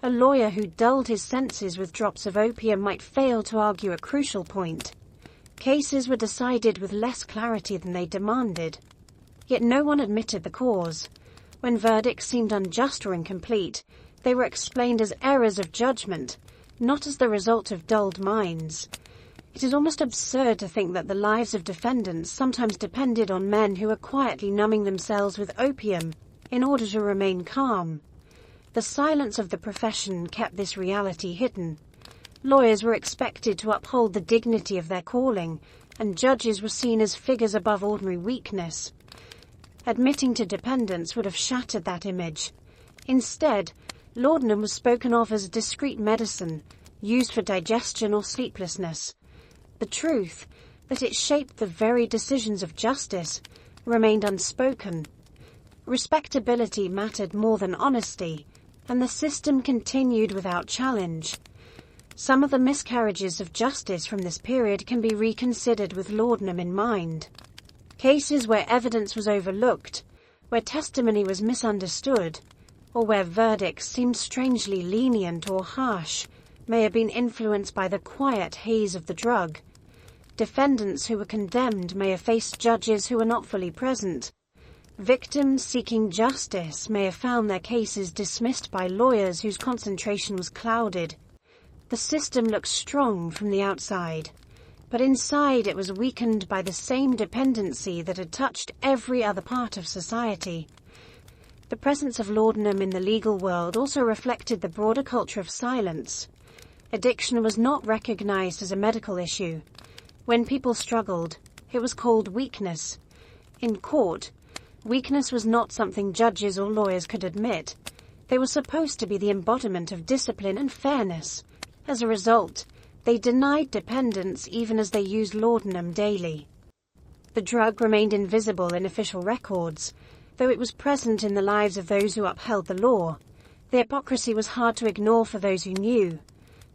A lawyer who dulled his senses with drops of opium might fail to argue a crucial point. Cases were decided with less clarity than they demanded. Yet no one admitted the cause. When verdicts seemed unjust or incomplete, they were explained as errors of judgment, not as the result of dulled minds. It is almost absurd to think that the lives of defendants sometimes depended on men who were quietly numbing themselves with opium in order to remain calm. The silence of the profession kept this reality hidden. Lawyers were expected to uphold the dignity of their calling, and judges were seen as figures above ordinary weakness. Admitting to dependence would have shattered that image. Instead, laudanum was spoken of as a discreet medicine, used for digestion or sleeplessness. The truth, that it shaped the very decisions of justice, remained unspoken. Respectability mattered more than honesty, and the system continued without challenge. Some of the miscarriages of justice from this period can be reconsidered with laudanum in mind. Cases where evidence was overlooked, where testimony was misunderstood, or where verdicts seemed strangely lenient or harsh, may have been influenced by the quiet haze of the drug. Defendants who were condemned may have faced judges who were not fully present. Victims seeking justice may have found their cases dismissed by lawyers whose concentration was clouded. The system looked strong from the outside, but inside it was weakened by the same dependency that had touched every other part of society. The presence of laudanum in the legal world also reflected the broader culture of silence. Addiction was not recognized as a medical issue. When people struggled, it was called weakness. In court, weakness was not something judges or lawyers could admit. They were supposed to be the embodiment of discipline and fairness. As a result, They denied dependence even as they used laudanum daily. The drug remained invisible in official records, though it was present in the lives of those who upheld the law. The hypocrisy was hard to ignore for those who knew.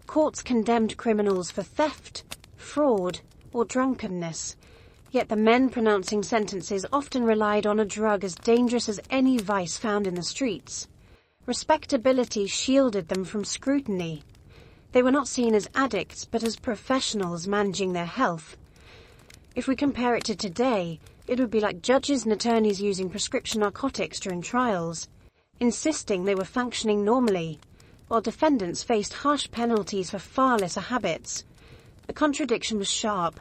Courts condemned criminals for theft, fraud, or drunkenness, yet the men pronouncing sentences often relied on a drug as dangerous as any vice found in the streets. Respectability shielded them from scrutiny. They were not seen as addicts, but as professionals managing their health. If we compare it to today, it would be like judges and attorneys using prescription narcotics during trials, insisting they were functioning normally, while defendants faced harsh penalties for far lesser habits. The contradiction was sharp,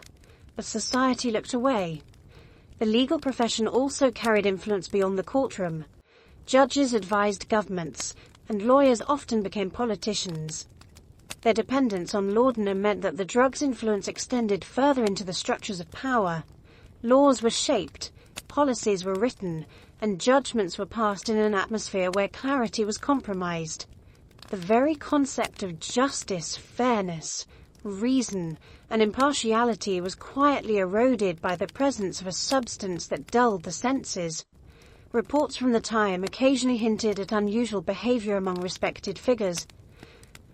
but society looked away. The legal profession also carried influence beyond the courtroom. Judges advised governments, and lawyers often became politicians. Their dependence on laudanum meant that the drug's influence extended further into the structures of power. Laws were shaped, policies were written, and judgments were passed in an atmosphere where clarity was compromised. The very concept of justice, fairness, reason, and impartiality was quietly eroded by the presence of a substance that dulled the senses. Reports from the time occasionally hinted at unusual behavior among respected figures.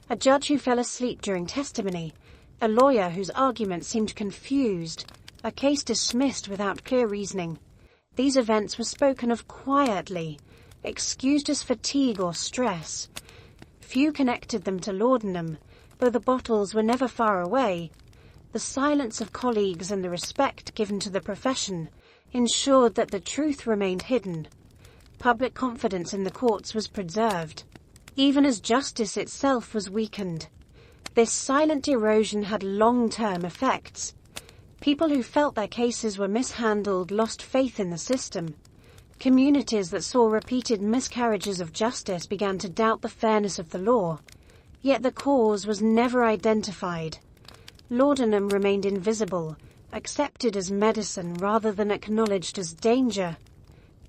A judge who fell asleep during testimony, a lawyer whose arguments seemed confused, a case dismissed without clear reasoning. These events were spoken of quietly, excused as fatigue or stress. Few connected them to laudanum, though the bottles were never far away. The silence of colleagues and the respect given to the profession ensured that the truth remained hidden. Public confidence in the courts was preserved, even as justice itself was weakened. This silent erosion had long-term effects. People who felt their cases were mishandled lost faith in the system. Communities that saw repeated miscarriages of justice began to doubt the fairness of the law. Yet the cause was never identified. Laudanum remained invisible, accepted as medicine rather than acknowledged as danger.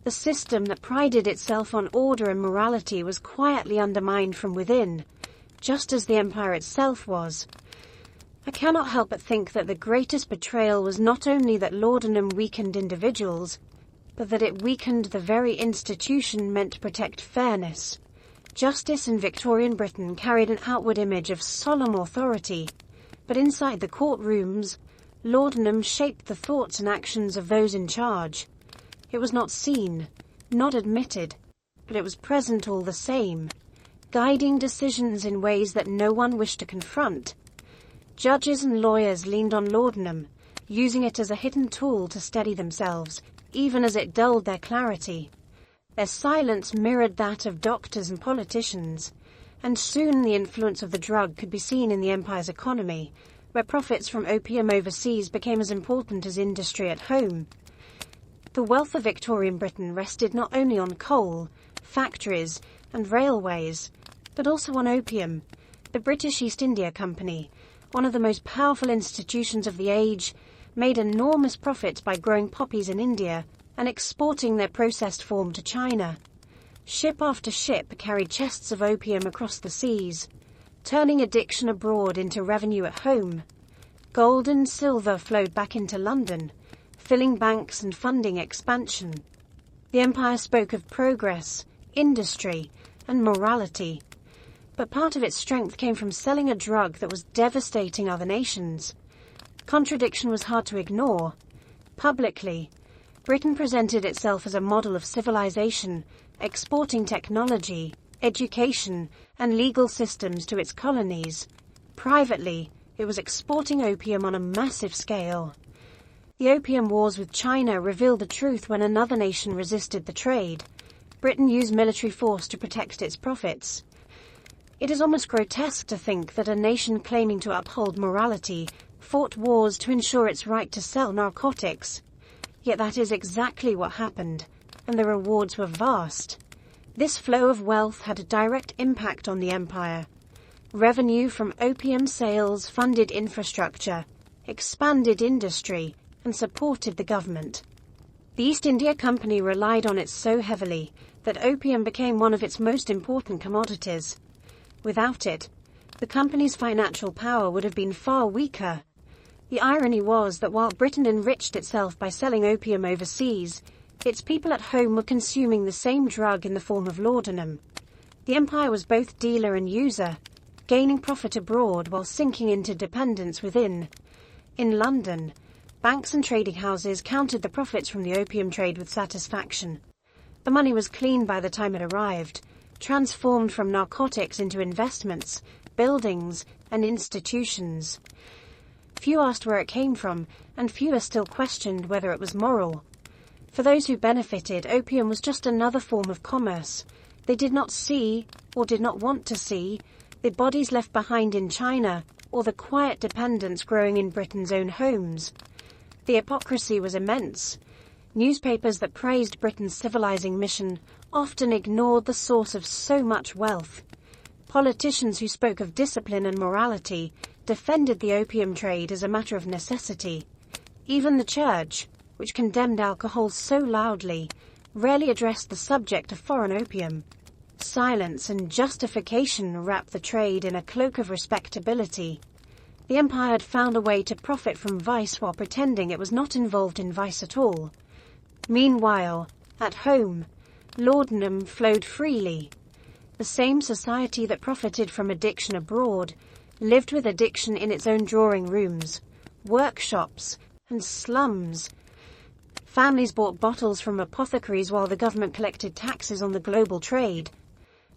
The system that prided itself on order and morality was quietly undermined from within, just as the empire itself was. I cannot help but think that the greatest betrayal was not only that laudanum weakened individuals, but that it weakened the very institution meant to protect fairness. Justice in Victorian Britain carried an outward image of solemn authority, but inside the courtrooms, laudanum shaped the thoughts and actions of those in charge. It was not seen, not admitted, but it was present all the same, guiding decisions in ways that no one wished to confront. Judges and lawyers leaned on laudanum, using it as a hidden tool to steady themselves, even as it dulled their clarity. Their silence mirrored that of doctors and politicians, and soon the influence of the drug could be seen in the empire's economy, where profits from opium overseas became as important as industry at home. The wealth of Victorian Britain rested not only on coal, factories, and railways, but also on opium. The British East India Company, one of the most powerful institutions of the age, made enormous profits by growing poppies in India and exporting their processed form to China. Ship after ship carried chests of opium across the seas, turning addiction abroad into revenue at home. Gold and silver flowed back into London, filling banks and funding expansion. The empire spoke of progress, industry, and morality, but part of its strength came from selling a drug that was devastating other nations. Contradiction was hard to ignore. Publicly, Britain presented itself as a model of civilization, exporting technology, education, and legal systems to its colonies. Privately, it was exporting opium on a massive scale. The opium wars with China revealed the truth when another nation resisted the trade. Britain used military force to protect its profits. It is almost grotesque to think that a nation claiming to uphold morality fought wars to ensure its right to sell narcotics. Yet that is exactly what happened, and the rewards were vast. This flow of wealth had a direct impact on the empire. Revenue from opium sales funded infrastructure, expanded industry, and supported the government. The East India Company relied on it so heavily that opium became one of its most important commodities. Without it, the company's financial power would have been far weaker. The irony was that while Britain enriched itself by selling opium overseas, its people at home were consuming the same drug in the form of laudanum. The empire was both dealer and user, gaining profit abroad while sinking into dependence within. In London, banks and trading houses counted the profits from the opium trade with satisfaction. The money was clean by the time it arrived, transformed from narcotics into investments, buildings, and institutions. Few asked where it came from, and fewer still questioned whether it was moral. For those who benefited, opium was just another form of commerce. They did not see, or did not want to see, the bodies left behind in China, or the quiet dependence growing in Britain's own homes. The hypocrisy was immense. Newspapers that praised Britain's civilizing mission often ignored the source of so much wealth. Politicians who spoke of discipline and morality defended the opium trade as a matter of necessity. Even the church, which condemned alcohol so loudly, rarely addressed the subject of foreign opium. Silence and justification wrapped the trade in a cloak of respectability. The empire had found a way to profit from vice while pretending it was not involved in vice at all. Meanwhile, at home, laudanum flowed freely. The same society that profited from addiction abroad lived with addiction in its own drawing rooms, workshops, and slums. Families bought bottles from apothecaries while the government collected taxes on the global trade.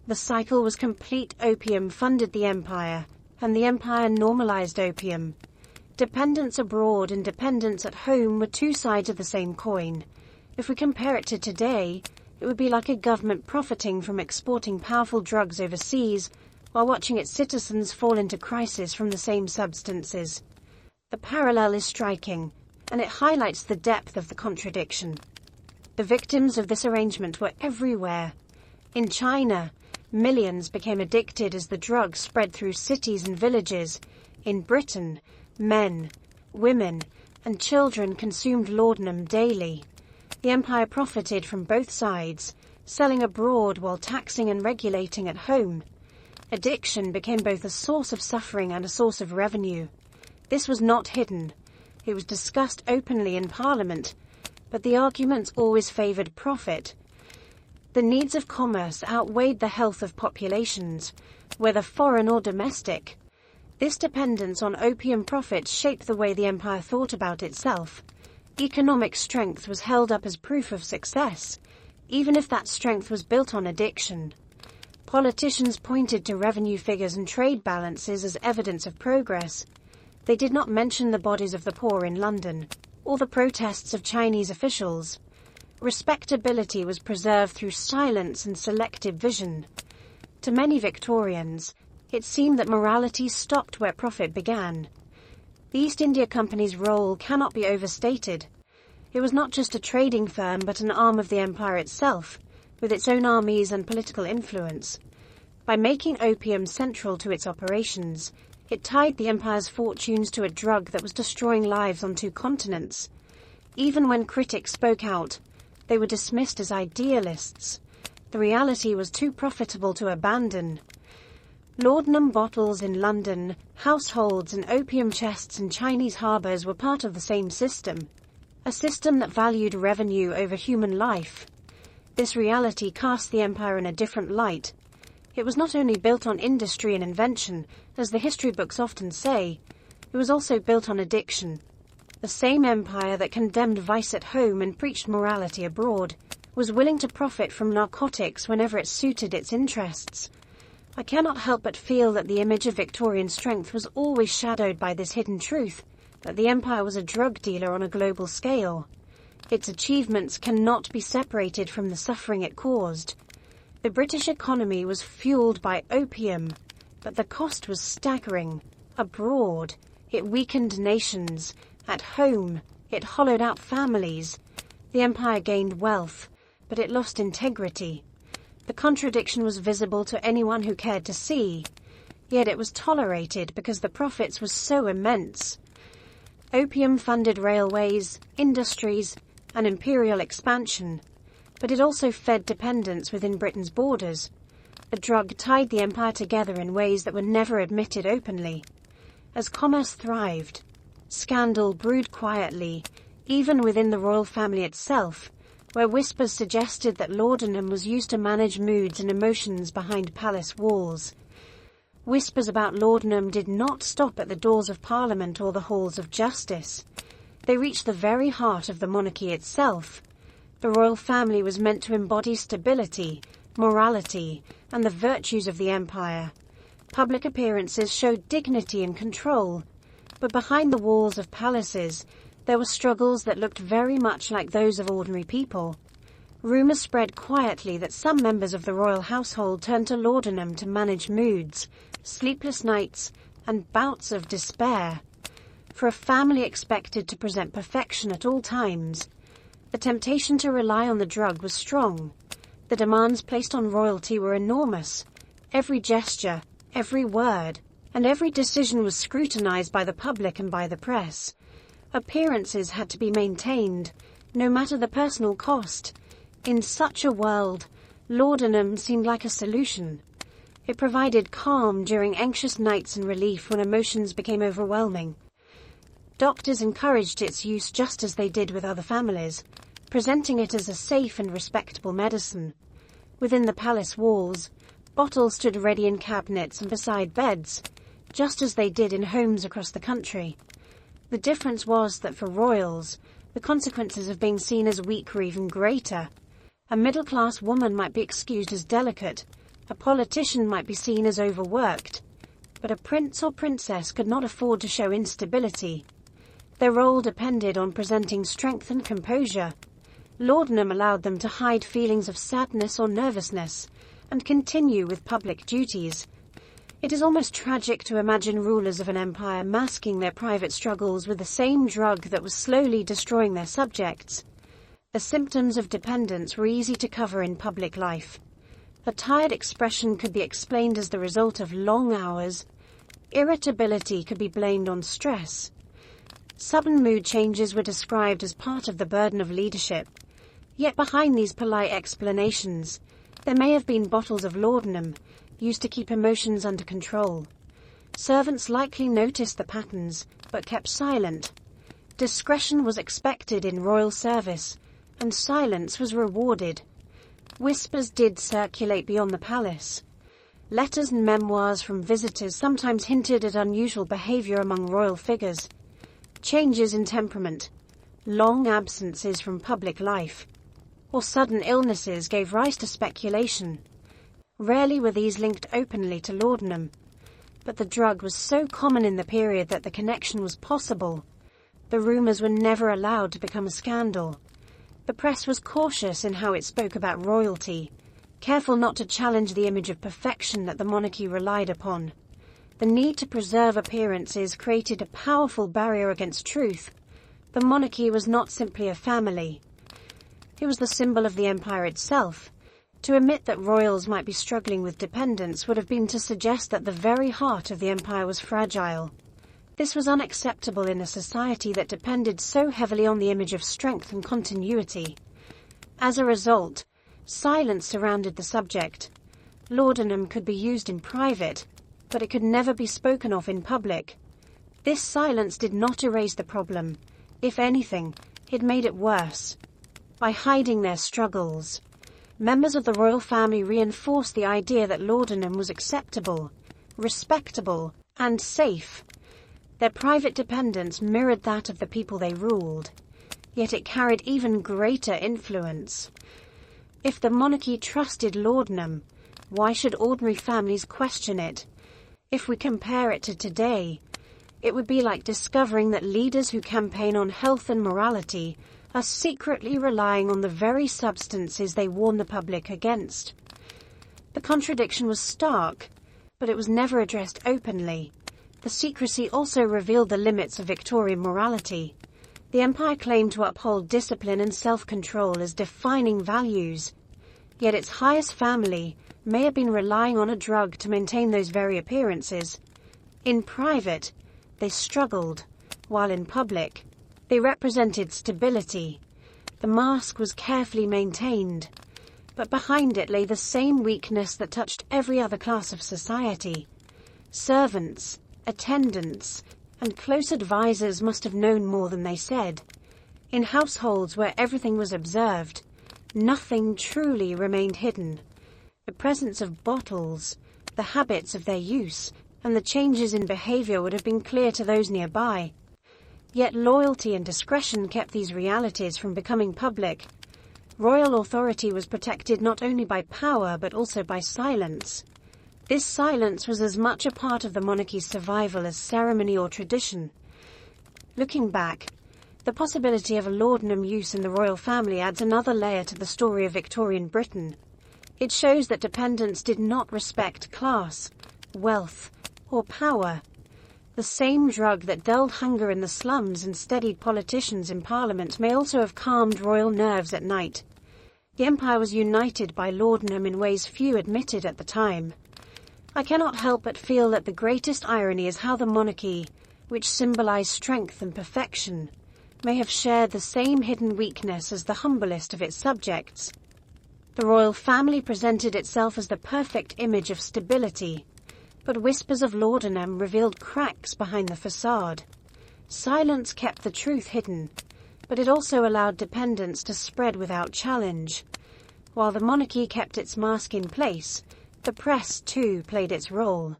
The cycle was complete. Opium funded the empire, and the empire normalized opium. Dependence abroad and dependence at home were two sides of the same coin. If we compare it to today, it would be like a government profiting from exporting powerful drugs overseas while watching its citizens fall into crisis from the same substances. The parallel is striking, and it highlights the depth of the contradiction. The victims of this arrangement were everywhere. In China, millions became addicted as the drug spread through cities and villages. In Britain, men, women, and children consumed laudanum daily. The empire profited from both sides, selling abroad while taxing and regulating at home. Addiction became both a source of suffering and a source of revenue. This was not hidden. It was discussed openly in Parliament, but the arguments always favoured profit. The needs of commerce outweighed the health of populations, whether foreign or domestic. This dependence on opium profits shaped the way the empire thought about itself. Economic strength was held up as proof of success, even if that strength was built on addiction. Politicians pointed to revenue figures and trade balances as evidence of progress. They did not mention the bodies of the poor in London, or the protests of Chinese officials. Respectability was preserved through silence and selective vision. To many Victorians, it seemed that morality stopped where profit began. The East India Company's role cannot be overstated. It was not just a trading firm but an arm of the empire itself, with its own armies and political influence. By making opium central to its operations, it tied the empire's fortunes to a drug that was destroying lives on 2 continents. Even when critics spoke out, they were dismissed as idealists. The reality was too profitable to abandon. Laudanum bottles in London, households and opium chests in Chinese harbours were part of the same system, a system that valued revenue over human life. This reality cast the empire in a different light. It was not only built on industry and invention, as the history books often say, it was also built on addiction. The same empire that condemned vice at home and preached morality abroad was willing to profit from narcotics whenever it suited its interests. I cannot help but feel that the image of Victorian strength was always shadowed by this hidden truth, that the empire was a drug dealer on a global scale. Its achievements cannot be separated from the suffering it caused. The British economy was fueled by opium, but the cost was staggering. Abroad, it weakened nations. At home, it hollowed out families. The empire gained wealth, but it lost integrity. The contradiction was visible to anyone who cared to see, yet it was tolerated because the profits were so immense. Opium funded railways, industries, and imperial expansion, but it also fed dependence within Britain's borders. The drug tied the empire together in ways that were never admitted openly. As commerce thrived, scandal brewed quietly, even within the royal family itself, where whispers suggested that laudanum was used to manage moods and emotions behind palace walls. Whispers about laudanum did not stop at the doors of Parliament or the halls of justice. They reached the very heart of the monarchy itself. The royal family was meant to embody stability, morality, and the virtues of the empire. Public appearances showed dignity and control, but behind the walls of palaces, there were struggles that looked very much like those of ordinary people. Rumours spread quietly that some members of the royal household turned to laudanum to manage moods, sleepless nights, and bouts of despair. For a family expected to present perfection at all times, the temptation to rely on the drug was strong. The demands placed on royalty were enormous. Every gesture, every word, and every decision was scrutinized by the public and by the press. Appearances had to be maintained, no matter the personal cost. In such a world, laudanum seemed like a solution. It provided calm during anxious nights and relief when emotions became overwhelming. Doctors encouraged its use just as they did with other families, presenting it as a safe and respectable medicine. Within the palace walls, bottles stood ready in cabinets and beside beds, just as they did in homes across the country. The difference was that for royals, the consequences of being seen as weak were even greater. A middle-class woman might be excused as delicate, a politician might be seen as overworked, but a prince or princess could not afford to show instability. Their role depended on presenting strength and composure. Laudanum allowed them to hide feelings of sadness or nervousness, and continue with public duties. It is almost tragic to imagine rulers of an empire masking their private struggles with the same drug that was slowly destroying their subjects. The symptoms of dependence were easy to cover in public life. A tired expression could be explained as the result of long hours. Irritability could be blamed on stress. Sudden mood changes were described as part of the burden of leadership. Yet behind these polite explanations, there may have been bottles of laudanum, used to keep emotions under control. Servants likely noticed the patterns, but kept silent. Discretion was expected in royal service, and silence was rewarded. Whispers did circulate beyond the palace. Letters and memoirs from visitors sometimes hinted at unusual behavior among royal figures. Changes in temperament, long absences from public life, or sudden illnesses gave rise to speculation. Rarely were these linked openly to laudanum, but the drug was so common in the period that the connection was possible. The rumours were never allowed to become a scandal. The press was cautious in how it spoke about royalty, careful not to challenge the image of perfection that the monarchy relied upon. The need to preserve appearances created a powerful barrier against truth. The monarchy was not simply a family. It was the symbol of the empire itself. To admit that royals might be struggling with dependence would have been to suggest that the very heart of the empire was fragile. This was unacceptable in a society that depended so heavily on the image of strength and continuity. As a result, silence surrounded the subject. Laudanum could be used in private, but it could never be spoken of in public. This silence did not erase the problem. If anything, it made it worse. By hiding their struggles, members of the royal family reinforced the idea that laudanum was acceptable, respectable, and safe. Their private dependence mirrored that of the people they ruled, yet it carried even greater influence. If the monarchy trusted laudanum, why should ordinary families question it? If we compare it to today, it would be like discovering that leaders who campaign on health and morality are secretly relying on the very substances they warn the public against. The contradiction was stark, but it was never addressed openly. The secrecy also revealed the limits of Victorian morality. The empire claimed to uphold discipline and self-control as defining values, yet its highest family may have been relying on a drug to maintain those very appearances. In private, they struggled, while in public, they represented stability. The mask was carefully maintained. but behind it lay the same weakness that touched every other class of society. Servants, attendants, and close advisors must have known more than they said. In households where everything was observed, nothing truly remained hidden. The presence of bottles, the habits of their use, and the changes in behavior would have been clear to those nearby. Yet loyalty and discretion kept these realities from becoming public. Royal authority was protected not only by power but also by silence. This silence was as much a part of the monarchy's survival as ceremony or tradition. Looking back, the possibility of a laudanum use in the royal family adds another layer to the story of Victorian Britain. It shows that dependents did not respect class, wealth, or power. The same drug that dulled hunger in the slums and steadied politicians in Parliament may also have calmed royal nerves at night. The empire was united by laudanum in ways few admitted at the time. I cannot help but feel that the greatest irony is how the monarchy, which symbolized strength and perfection, may have shared the same hidden weakness as the humblest of its subjects. The royal family presented itself as the perfect image of stability, but whispers of laudanum revealed cracks behind the facade. Silence kept the truth hidden, but it also allowed dependence to spread without challenge. While the monarchy kept its mask in place, the press too played its role,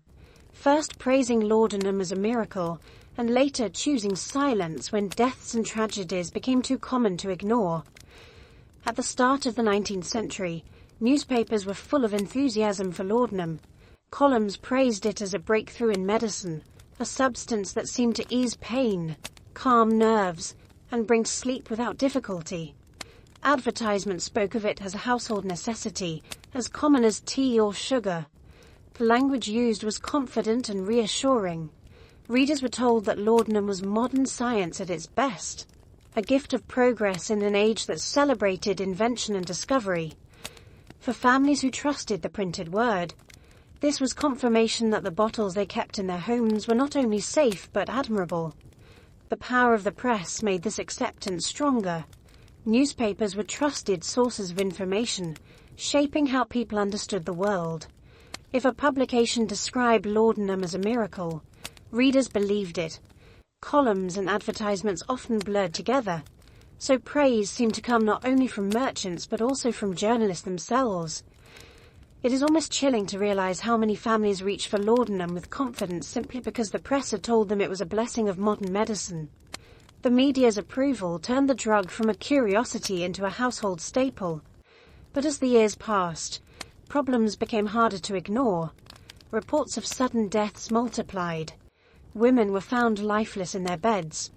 first praising laudanum as a miracle, and later choosing silence when deaths and tragedies became too common to ignore. At the start of the 19th century, newspapers were full of enthusiasm for laudanum. Columns praised it as a breakthrough in medicine, a substance that seemed to ease pain, calm nerves, and bring sleep without difficulty. Advertisements spoke of it as a household necessity, as common as tea or sugar. The language used was confident and reassuring. Readers were told that laudanum was modern science at its best, a gift of progress in an age that celebrated invention and discovery. For families who trusted the printed word, this was confirmation that the bottles they kept in their homes were not only safe but admirable. The power of the press made this acceptance stronger. Newspapers were trusted sources of information, shaping how people understood the world. If a publication described laudanum as a miracle, readers believed it. Columns and advertisements often blurred together, so praise seemed to come not only from merchants but also from journalists themselves. It is almost chilling to realize how many families reached for laudanum with confidence simply because the press had told them it was a blessing of modern medicine. The media's approval turned the drug from a curiosity into a household staple. But as the years passed, problems became harder to ignore. Reports of sudden deaths multiplied. Women were found lifeless in their beds.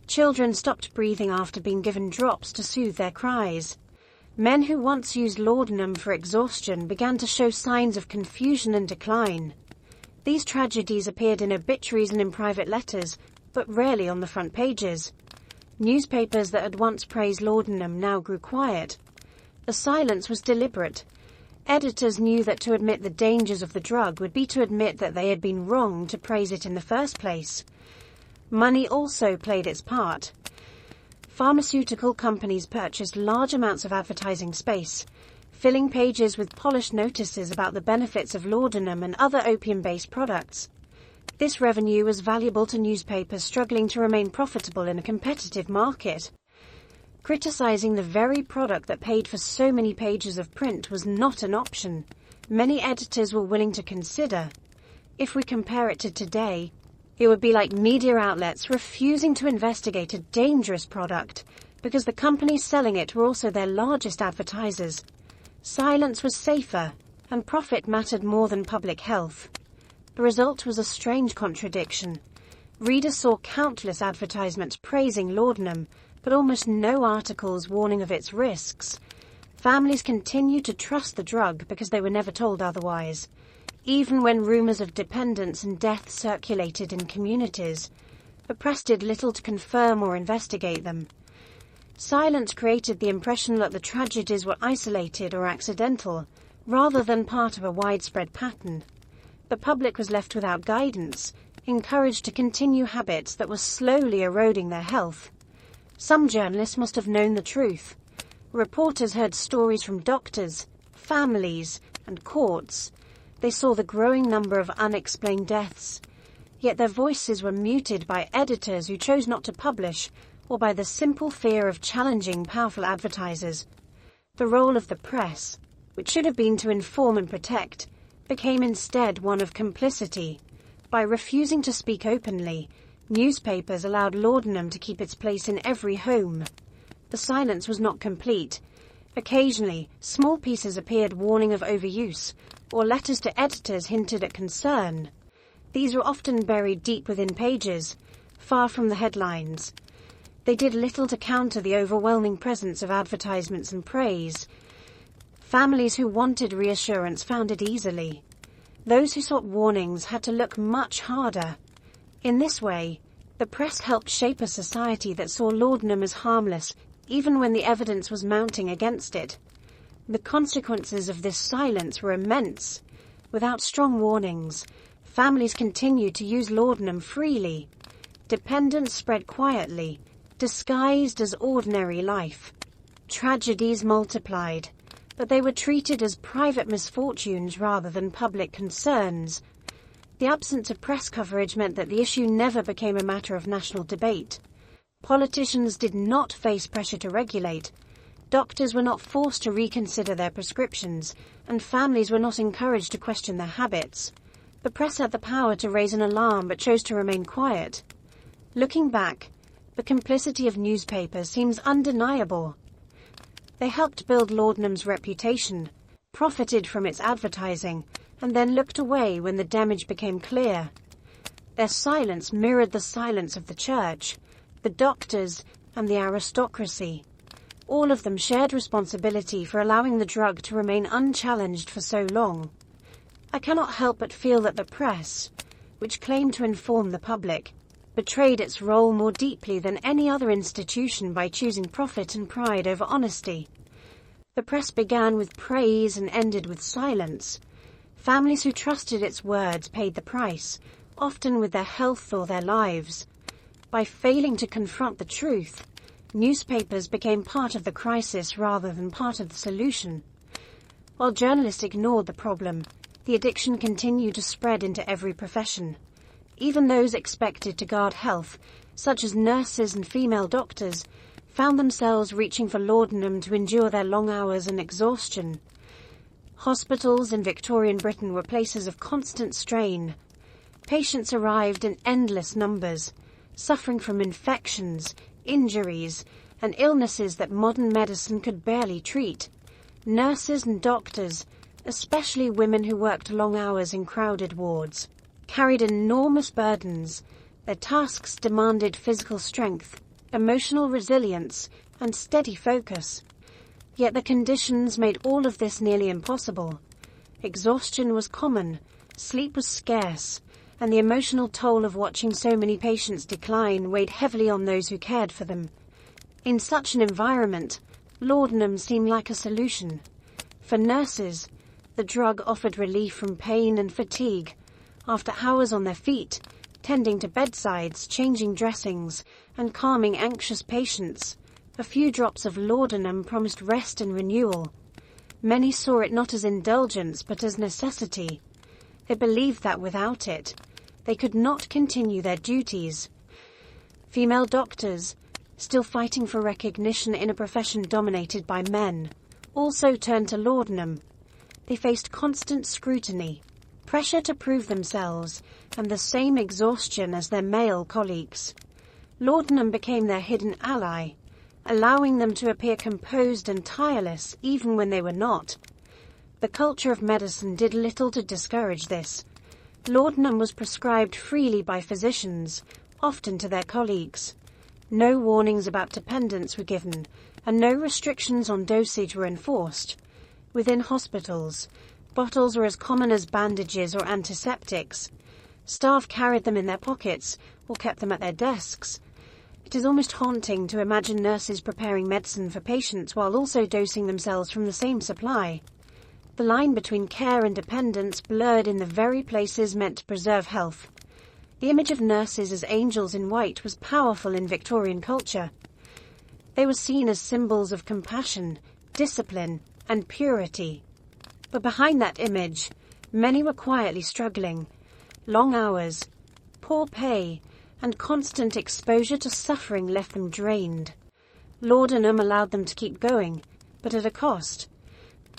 Children stopped breathing after being given drops to soothe their cries. Men who once used laudanum for exhaustion began to show signs of confusion and decline. These tragedies appeared in obituaries and in private letters, but rarely on the front pages. Newspapers that had once praised laudanum now grew quiet. The silence was deliberate. Editors knew that to admit the dangers of the drug would be to admit that they had been wrong to praise it in the first place. Money also played its part. Pharmaceutical companies purchased large amounts of advertising space, filling pages with polished notices about the benefits of laudanum and other opium-based products. This revenue was valuable to newspapers struggling to remain profitable in a competitive market. Criticizing the very product that paid for so many pages of print was not an option many editors were willing to consider. If we compare it to today, it would be like media outlets refusing to investigate a dangerous product because the companies selling it were also their largest advertisers. Silence was safer, and profit mattered more than public health. The result was a strange contradiction. Readers saw countless advertisements praising laudanum, but almost no articles warning of its risks. Families continued to trust the drug because they were never told otherwise, even when rumors of dependence and death circulated in communities. The press did little to confirm or investigate them. Silence created the impression that the tragedies were isolated or accidental, rather than part of a widespread pattern. The public was left without guidance, encouraged to continue habits that were slowly eroding their health. Some journalists must have known the truth. Reporters heard stories from doctors, families, and courts. They saw the growing number of unexplained deaths, yet their voices were muted by editors who chose not to publish, or by the simple fear of challenging powerful advertisers. The role of the press, which should have been to inform and protect, became instead one of complicity. By refusing to speak openly, newspapers allowed laudanum to keep its place in every home. The silence was not complete. Occasionally, small pieces appeared warning of overuse, or letters to editors hinted at concern. These were often buried deep within pages, far from the headlines. They did little to counter the overwhelming presence of advertisements and praise. Families who wanted reassurance found it easily. Those who sought warnings had to look much harder. In this way, the press helped shape a society that saw laudanum as harmless, even when the evidence was mounting against it. The consequences of this silence were immense. Without strong warnings, families continued to use laudanum freely. Dependence spread quietly, disguised as ordinary life. Tragedies multiplied, but they were treated as private misfortunes rather than public concerns. The absence of press coverage meant that the issue never became a matter of national debate. Politicians did not face pressure to regulate. Doctors were not forced to reconsider their prescriptions, and families were not encouraged to question their habits. The press had the power to raise an alarm but chose to remain quiet. Looking back, the complicity of newspapers seems undeniable. They helped build laudanum's reputation, profited from its advertising, and then looked away when the damage became clear. Their silence mirrored the silence of the church, the doctors, and the aristocracy. All of them shared responsibility for allowing the drug to remain unchallenged for so long. I cannot help but feel that the press, which claimed to inform the public, betrayed its role more deeply than any other institution by choosing profit and pride over honesty. The press began with praise and ended with silence. Families who trusted its words paid the price, often with their health or their lives. By failing to confront the truth, newspapers became part of the crisis rather than part of the solution. While journalists ignored the problem, the addiction continued to spread into every profession. Even those expected to guard health, such as nurses and female doctors, found themselves reaching for laudanum to endure their long hours and exhaustion. Hospitals in Victorian Britain were places of constant strain. Patients arrived in endless numbers, suffering from infections, injuries, and illnesses that modern medicine could barely treat. Nurses and doctors, especially women who worked long hours in crowded wards, carried enormous burdens. Their tasks demanded physical strength, emotional resilience, and steady focus. Yet the conditions made all of this nearly impossible. Exhaustion was common, sleep was scarce, and the emotional toll of watching so many patients decline weighed heavily on those who cared for them. In such an environment, laudanum seemed like a solution. For nurses, the drug offered relief from pain and fatigue. After hours on their feet, tending to bedsides, changing dressings, and calming anxious patients, a few drops of laudanum promised rest and renewal. Many saw it not as indulgence but as necessity. They believed that without it, they could not continue their duties. Female doctors, still fighting for recognition in a profession dominated by men, also turned to laudanum. They faced constant scrutiny, pressure to prove themselves, and the same exhaustion as their male colleagues. Laudanum became their hidden ally, allowing them to appear composed and tireless even when they were not. The culture of medicine did little to discourage this. Laudanum was prescribed freely by physicians, often to their colleagues. No warnings about dependence were given, and no restrictions on dosage were enforced. Within hospitals, bottles were as common as bandages or antiseptics. Staff carried them in their pockets or kept them at their desks. It is almost haunting to imagine nurses preparing medicine for patients while also dosing themselves from the same supply. The line between care and dependence blurred in the very places meant to preserve health. The image of nurses as angels in white was powerful in Victorian culture. They were seen as symbols of compassion, discipline, and purity. But behind that image, many were quietly struggling. Long hours, poor pay, and constant exposure to suffering left them drained. Laudanum allowed them to keep going, but at a cost.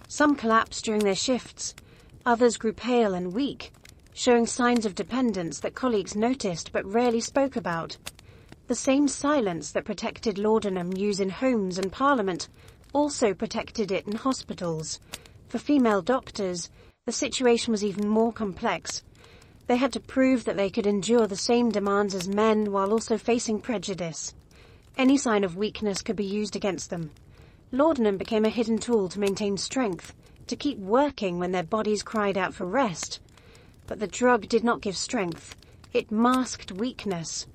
Some collapsed during their shifts, others grew pale and weak, showing signs of dependence that colleagues noticed but rarely spoke about. The same silence that protected laudanum use in homes and Parliament also protected it in hospitals. For female doctors, the situation was even more complex. They had to prove that they could endure the same demands as men while also facing prejudice. Any sign of weakness could be used against them. Laudanum became a hidden tool to maintain strength, to keep working when their bodies cried out for rest. But the drug did not give strength. It masked weakness.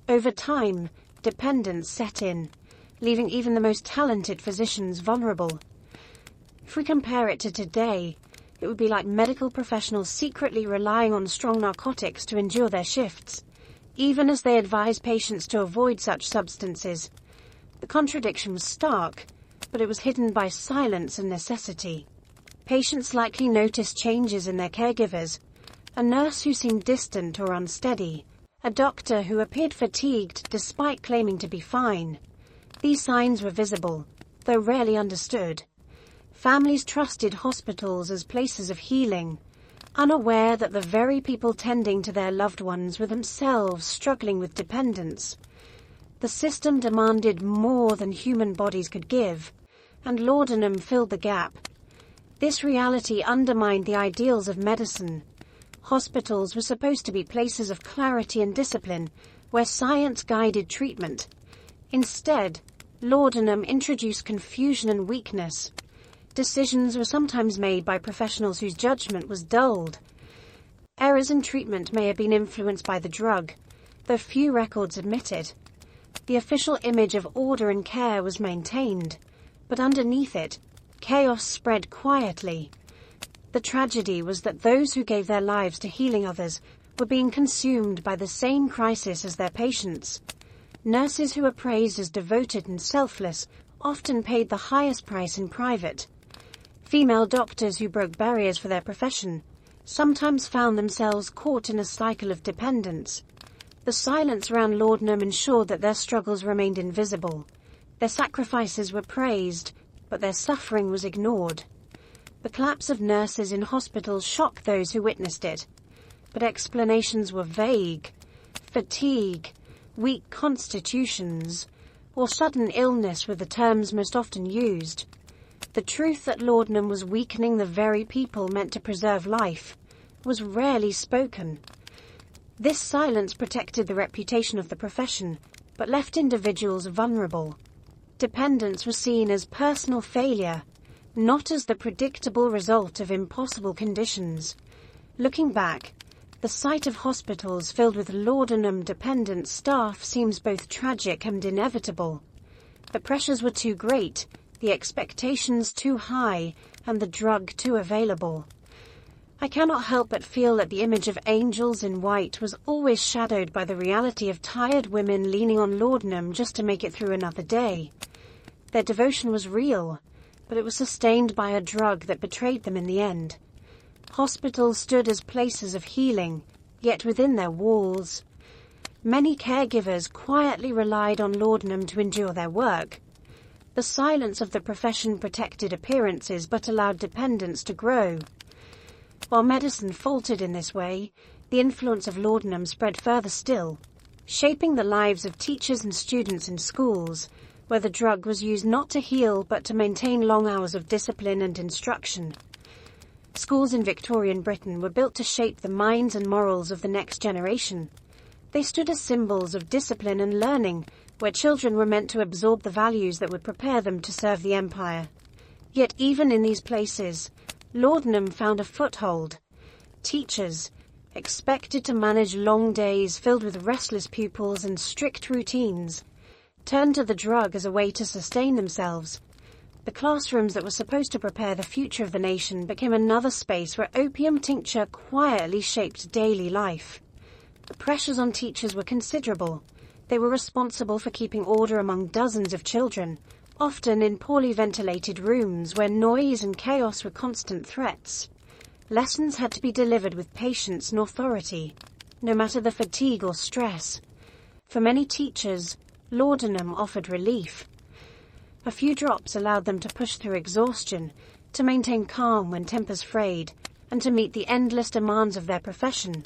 Over time, dependence set in, leaving even the most talented physicians vulnerable. If we compare it to today, it would be like medical professionals secretly relying on strong narcotics to endure their shifts, even as they advise patients to avoid such substances. The contradiction was stark, but it was hidden by silence and necessity. Patients likely noticed changes in their caregivers, a nurse who seemed distant or unsteady, a doctor who appeared fatigued despite claiming to be fine. These signs were visible, though rarely understood. Families trusted hospitals as places of healing, unaware that the very people tending to their loved ones were themselves struggling with dependence. The system demanded more than human bodies could give, and laudanum filled the gap. This reality undermined the ideals of medicine. Hospitals were supposed to be places of clarity and discipline, where science guided treatment. Instead, laudanum introduced confusion and weakness. Decisions were sometimes made by professionals whose judgment was dulled. Errors in treatment may have been influenced by the drug, though few records admit it. The official image of order and care was maintained, but underneath it, chaos spread quietly. The tragedy was that those who gave their lives to healing others were being consumed by the same crisis as their patients. Nurses who were praised as devoted and selfless often paid the highest price in private. Female doctors who broke barriers for their profession sometimes found themselves caught in a cycle of dependence. The silence around laudanum ensured that their struggles remained invisible. Their sacrifices were praised, but their suffering was ignored. The collapse of nurses in hospitals shocked those who witnessed it, but explanations were vague. Fatigue, weak constitutions, or sudden illness were the terms most often used. The truth that laudanum was weakening the very people meant to preserve life was rarely spoken. This silence protected the reputation of the profession, but left individuals vulnerable. Dependence was seen as personal failure, not as the predictable result of impossible conditions. Looking back, the sight of hospitals filled with laudanum-dependent staff seems both tragic and inevitable. The pressures were too great, the expectations too high, and the drug too available. I cannot help but feel that the image of angels in white was always shadowed by the reality of tired women leaning on laudanum just to make it through another day. Their devotion was real, but it was sustained by a drug that betrayed them in the end. Hospitals stood as places of healing, yet within their walls. Many caregivers quietly relied on laudanum to endure their work. The silence of the profession protected appearances but allowed dependence to grow. While medicine faltered in this way, the influence of laudanum spread further still, shaping the lives of teachers and students in schools, where the drug was used not to heal but to maintain long hours of discipline and instruction. Schools in Victorian Britain were built to shape the minds and morals of the next generation. They stood as symbols of discipline and learning, where children were meant to absorb the values that would prepare them to serve the empire. Yet even in these places, laudanum found a foothold. Teachers, expected to manage long days filled with restless pupils and strict routines, turned to the drug as a way to sustain themselves. The classrooms that were supposed to prepare the future of the nation became another space where opium tincture quietly shaped daily life. The pressures on teachers were considerable. They were responsible for keeping order among dozens of children, often in poorly ventilated rooms where noise and chaos were constant threats. Lessons had to be delivered with patience and authority, no matter the fatigue or stress. For many teachers, laudanum offered relief. A few drops allowed them to push through exhaustion, to maintain calm when tempers frayed, and to meet the endless demands of their profession.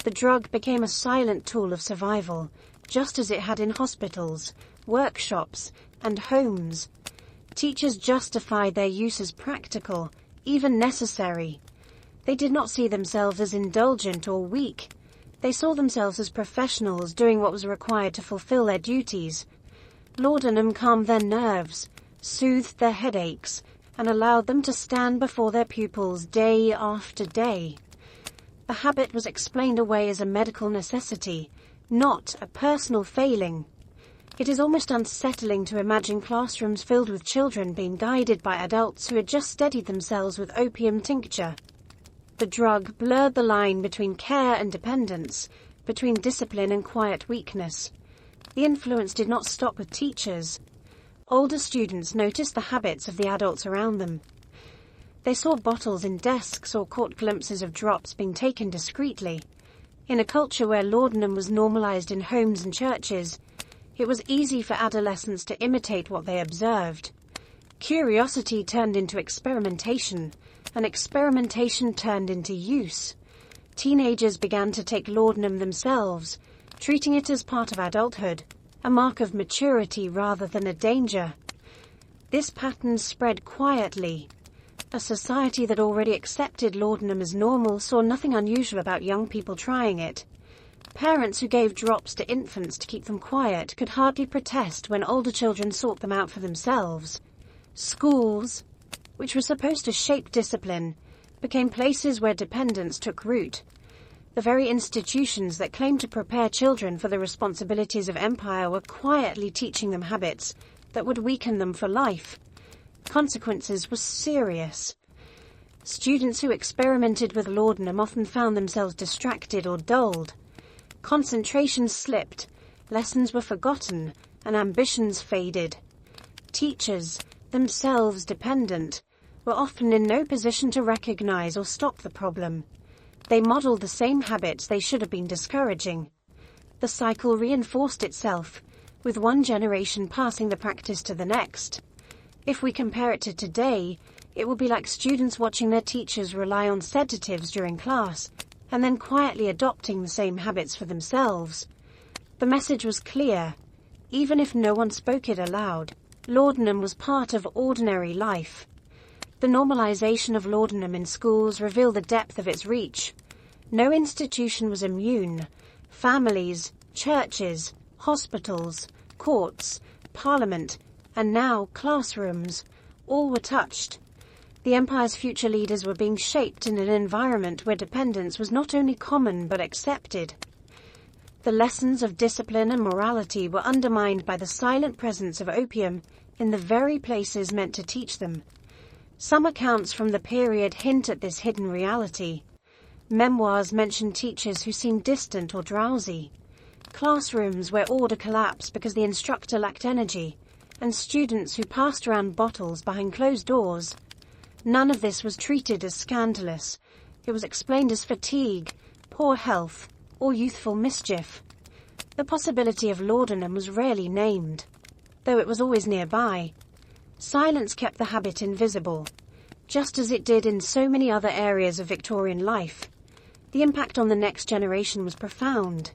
The drug became a silent tool of survival, just as it had in hospitals, workshops, and homes. Teachers justified their use as practical, even necessary. They did not see themselves as indulgent or weak. They saw themselves as professionals doing what was required to fulfill their duties. Laudanum calmed their nerves, soothed their headaches, and allowed them to stand before their pupils day after day. The habit was explained away as a medical necessity, not a personal failing. It is almost unsettling to imagine classrooms filled with children being guided by adults who had just steadied themselves with opium tincture. The drug blurred the line between care and dependence, between discipline and quiet weakness. The influence did not stop with teachers. Older students noticed the habits of the adults around them. They saw bottles in desks or caught glimpses of drops being taken discreetly. In a culture where laudanum was normalized in homes and churches, it was easy for adolescents to imitate what they observed. Curiosity turned into experimentation, and experimentation turned into use. Teenagers began to take laudanum themselves, treating it as part of adulthood, a mark of maturity rather than a danger. This pattern spread quietly. A society that already accepted laudanum as normal saw nothing unusual about young people trying it. Parents who gave drops to infants to keep them quiet could hardly protest when older children sought them out for themselves. Schools, which were supposed to shape discipline, became places where dependence took root. The very institutions that claimed to prepare children for the responsibilities of empire were quietly teaching them habits that would weaken them for life. Consequences were serious. Students who experimented with laudanum often found themselves distracted or dulled. Concentration slipped, lessons were forgotten, and ambitions faded. Teachers, themselves dependent, were often in no position to recognize or stop the problem. They modeled the same habits they should have been discouraging. The cycle reinforced itself, with one generation passing the practice to the next. If we compare it to today, it will be like students watching their teachers rely on sedatives during class, and then quietly adopting the same habits for themselves. The message was clear. Even if no one spoke it aloud, laudanum was part of ordinary life. The normalization of laudanum in schools revealed the depth of its reach. No institution was immune. Families, churches, hospitals, courts, parliament, and now classrooms, all were touched. The empire's future leaders were being shaped in an environment where dependence was not only common but accepted. The lessons of discipline and morality were undermined by the silent presence of opium in the very places meant to teach them. Some accounts from the period hint at this hidden reality. Memoirs mention teachers who seemed distant or drowsy, classrooms where order collapsed because the instructor lacked energy, and students who passed around bottles behind closed doors. None of this was treated as scandalous. It was explained as fatigue, poor health, or youthful mischief. The possibility of laudanum was rarely named, though it was always nearby. Silence kept the habit invisible, just as it did in so many other areas of Victorian life. The impact on the next generation was profound.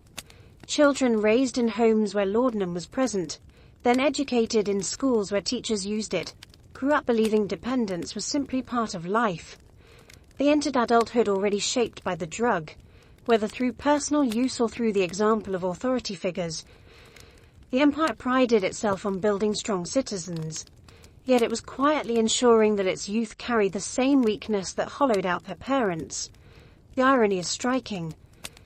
Children raised in homes where laudanum was present, then educated in schools where teachers used it, grew up believing dependence was simply part of life. They entered adulthood already shaped by the drug, whether through personal use or through the example of authority figures. The empire prided itself on building strong citizens, yet it was quietly ensuring that its youth carried the same weakness that hollowed out their parents. The irony is striking.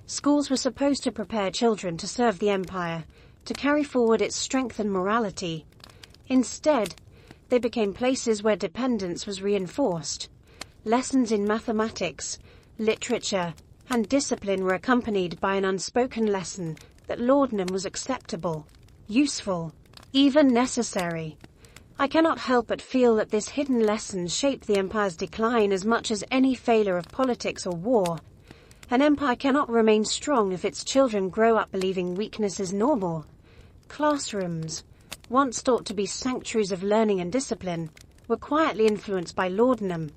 Schools were supposed to prepare children to serve the empire, to carry forward its strength and morality. Instead, they became places where dependence was reinforced. Lessons in mathematics, literature, and discipline were accompanied by an unspoken lesson that laudanum was acceptable, useful, even necessary. I cannot help but feel that this hidden lesson shaped the empire's decline as much as any failure of politics or war. An empire cannot remain strong if its children grow up believing weakness is normal. Classrooms, once thought to be sanctuaries of learning and discipline, were quietly influenced by laudanum.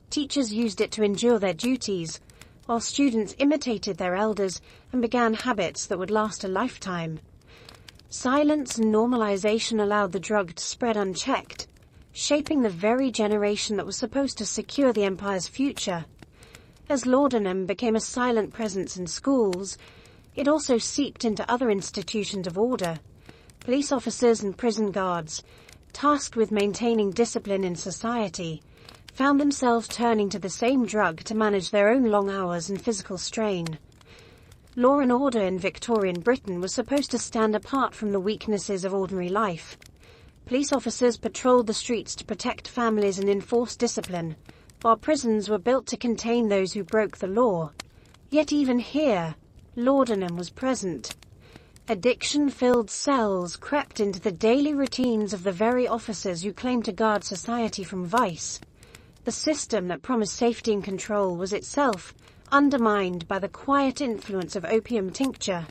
Teachers used it to endure their duties, while students imitated their elders and began habits that would last a lifetime. Silence and normalization allowed the drug to spread unchecked, shaping the very generation that was supposed to secure the empire's future. As laudanum became a silent presence in schools, it also seeped into other institutions of order. Police officers and prison guards, tasked with maintaining discipline in society, found themselves turning to the same drug to manage their own long hours and physical strain. Law and order in Victorian Britain was supposed to stand apart from the weaknesses of ordinary life. Police officers patrolled the streets to protect families and enforce discipline, while prisons were built to contain those who broke the law. Yet even here, laudanum was present. Addiction-filled cells crept into the daily routines of the very officers who claimed to guard society from vice. The system that promised safety and control was itself undermined by the quiet influence of opium tincture.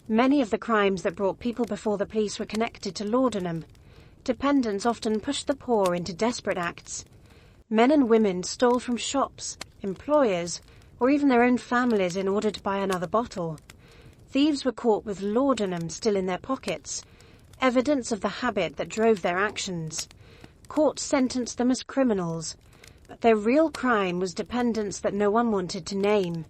Many of the crimes that brought people before the police were connected to laudanum. Dependents often pushed the poor into desperate acts. Men and women stole from shops, employers, or even their own families in order to buy another bottle. Thieves were caught with laudanum still in their pockets, evidence of the habit that drove their actions. Courts sentenced them as criminals, but their real crime was dependence that no one wanted to name.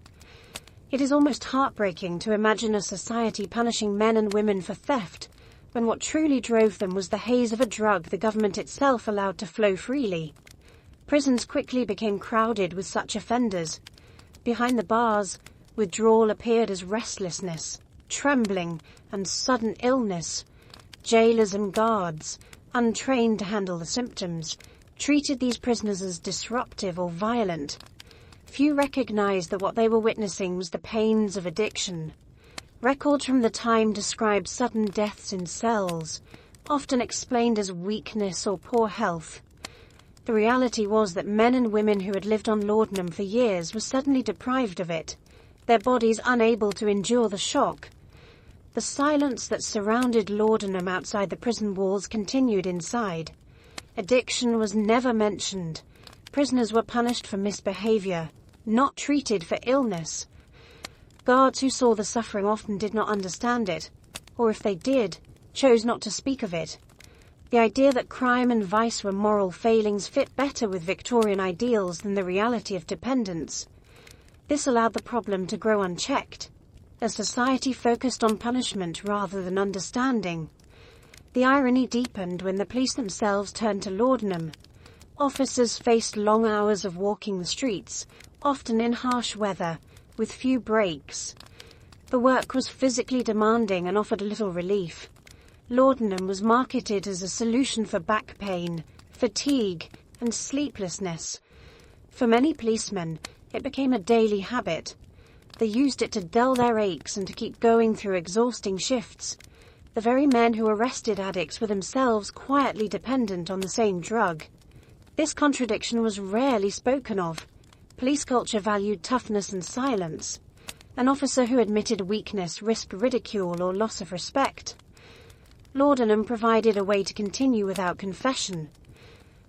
It is almost heartbreaking to imagine a society punishing men and women for theft, when what truly drove them was the haze of a drug the government itself allowed to flow freely. Prisons quickly became crowded with such offenders. Behind the bars, withdrawal appeared as restlessness, trembling, and sudden illness. Jailers and guards, untrained to handle the symptoms, treated these prisoners as disruptive or violent. Few recognized that what they were witnessing was the pains of addiction. Records from the time described sudden deaths in cells, often explained as weakness or poor health. The reality was that men and women who had lived on laudanum for years were suddenly deprived of it, their bodies unable to endure the shock. The silence that surrounded laudanum outside the prison walls continued inside. Addiction was never mentioned. Prisoners were punished for misbehavior, not treated for illness. Guards who saw the suffering often did not understand it, or if they did, chose not to speak of it. The idea that crime and vice were moral failings fit better with Victorian ideals than the reality of dependence. This allowed the problem to grow unchecked, as society focused on punishment rather than understanding. The irony deepened when the police themselves turned to laudanum. Officers faced long hours of walking the streets, often in harsh weather, with few breaks. The work was physically demanding and offered little relief. Laudanum was marketed as a solution for back pain, fatigue, and sleeplessness. For many policemen, it became a daily habit. They used it to dull their aches and to keep going through exhausting shifts. The very men who arrested addicts were themselves quietly dependent on the same drug. This contradiction was rarely spoken of. Police culture valued toughness and silence. An officer who admitted weakness risked ridicule or loss of respect. Laudanum provided a way to continue without confession.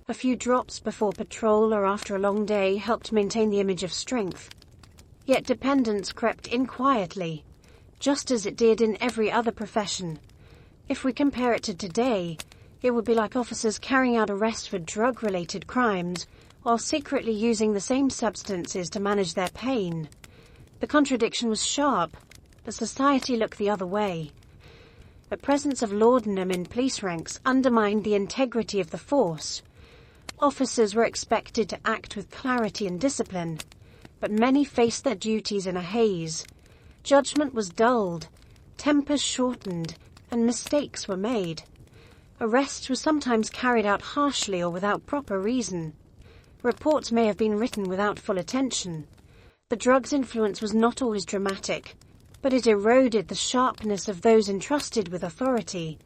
A few drops before patrol or after a long day helped maintain the image of strength. Yet dependence crept in quietly, just as it did in every other profession. If we compare it to today, it would be like officers carrying out arrests for drug-related crimes while secretly using the same substances to manage their pain. The contradiction was sharp, but society looked the other way. The presence of laudanum in police ranks undermined the integrity of the force. Officers were expected to act with clarity and discipline, but many faced their duties in a haze. Judgment was dulled, tempers shortened, and mistakes were made. Arrests were sometimes carried out harshly or without proper reason. Reports may have been written without full attention. The drug's influence was not always dramatic, but it eroded the sharpness of those entrusted with authority.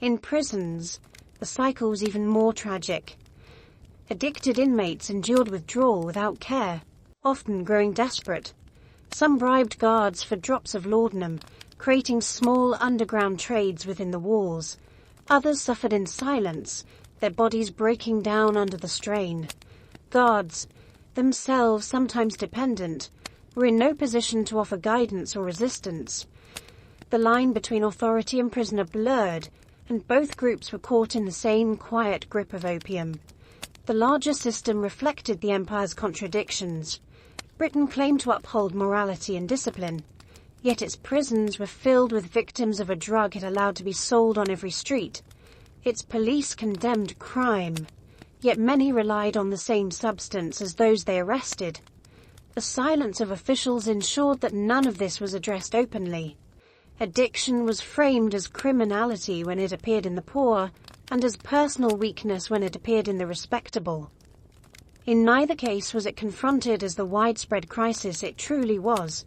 In prisons, The cycle was even more tragic. Addicted inmates endured withdrawal without care, often growing desperate. Some bribed guards for drops of laudanum, creating small underground trades within the walls. Others suffered in silence, their bodies breaking down under the strain. Guards, themselves sometimes dependent, were in no position to offer guidance or resistance. The line between authority and prisoner blurred, and both groups were caught in the same quiet grip of opium. The larger system reflected the empire's contradictions. Britain claimed to uphold morality and discipline, yet its prisons were filled with victims of a drug it allowed to be sold on every street. Its police condemned crime, yet many relied on the same substance as those they arrested. The silence of officials ensured that none of this was addressed openly. Addiction was framed as criminality when it appeared in the poor, and as personal weakness when it appeared in the respectable. In neither case was it confronted as the widespread crisis it truly was.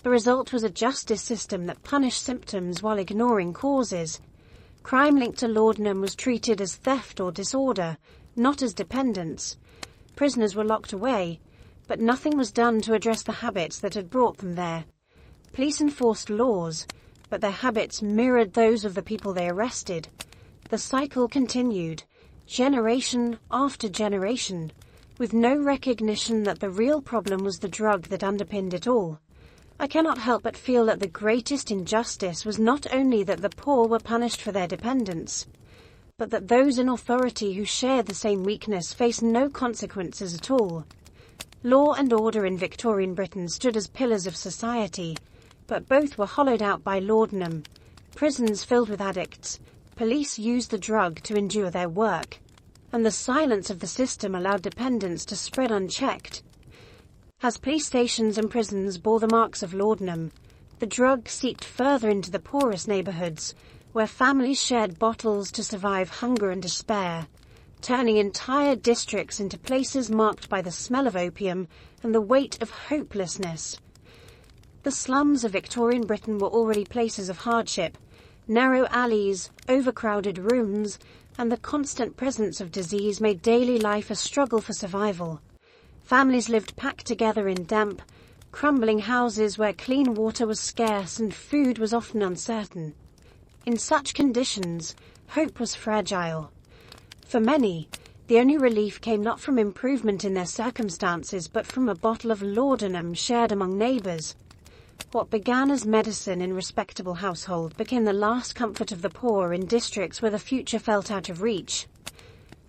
The result was a justice system that punished symptoms while ignoring causes. Crime linked to laudanum was treated as theft or disorder, not as dependence. Prisoners were locked away, but nothing was done to address the habits that had brought them there. Police enforced laws, but their habits mirrored those of the people they arrested. The cycle continued, generation after generation, with no recognition that the real problem was the drug that underpinned it all. I cannot help but feel that the greatest injustice was not only that the poor were punished for their dependence, but that those in authority who shared the same weakness faced no consequences at all. Law and order in Victorian Britain stood as pillars of society, but both were hollowed out by laudanum. Prisons filled with addicts, police used the drug to endure their work, and the silence of the system allowed dependence to spread unchecked. As police stations and prisons bore the marks of laudanum, the drug seeped further into the poorest neighborhoods, where families shared bottles to survive hunger and despair, turning entire districts into places marked by the smell of opium and the weight of hopelessness. The slums of Victorian Britain were already places of hardship. Narrow alleys, overcrowded rooms, and the constant presence of disease made daily life a struggle for survival. Families lived packed together in damp, crumbling houses where clean water was scarce and food was often uncertain. In such conditions, hope was fragile. For many, the only relief came not from improvement in their circumstances but from a bottle of laudanum shared among neighbours. What began as medicine in respectable households became the last comfort of the poor in districts where the future felt out of reach.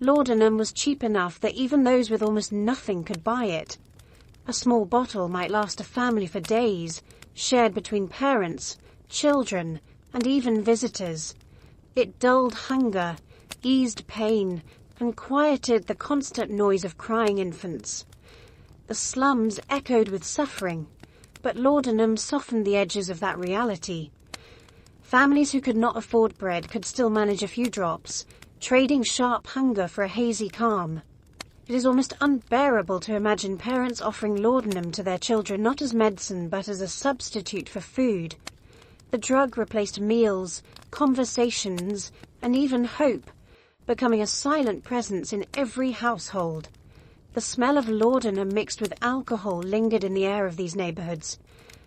Laudanum was cheap enough that even those with almost nothing could buy it. A small bottle might last a family for days, shared between parents, children, and even visitors. It dulled hunger, eased pain, and quieted the constant noise of crying infants. The slums echoed with suffering, but laudanum softened the edges of that reality. Families who could not afford bread could still manage a few drops, trading sharp hunger for a hazy calm. It is almost unbearable to imagine parents offering laudanum to their children not as medicine but as a substitute for food. The drug replaced meals, conversations, and even hope, becoming a silent presence in every household. The smell of laudanum mixed with alcohol lingered in the air of these neighborhoods.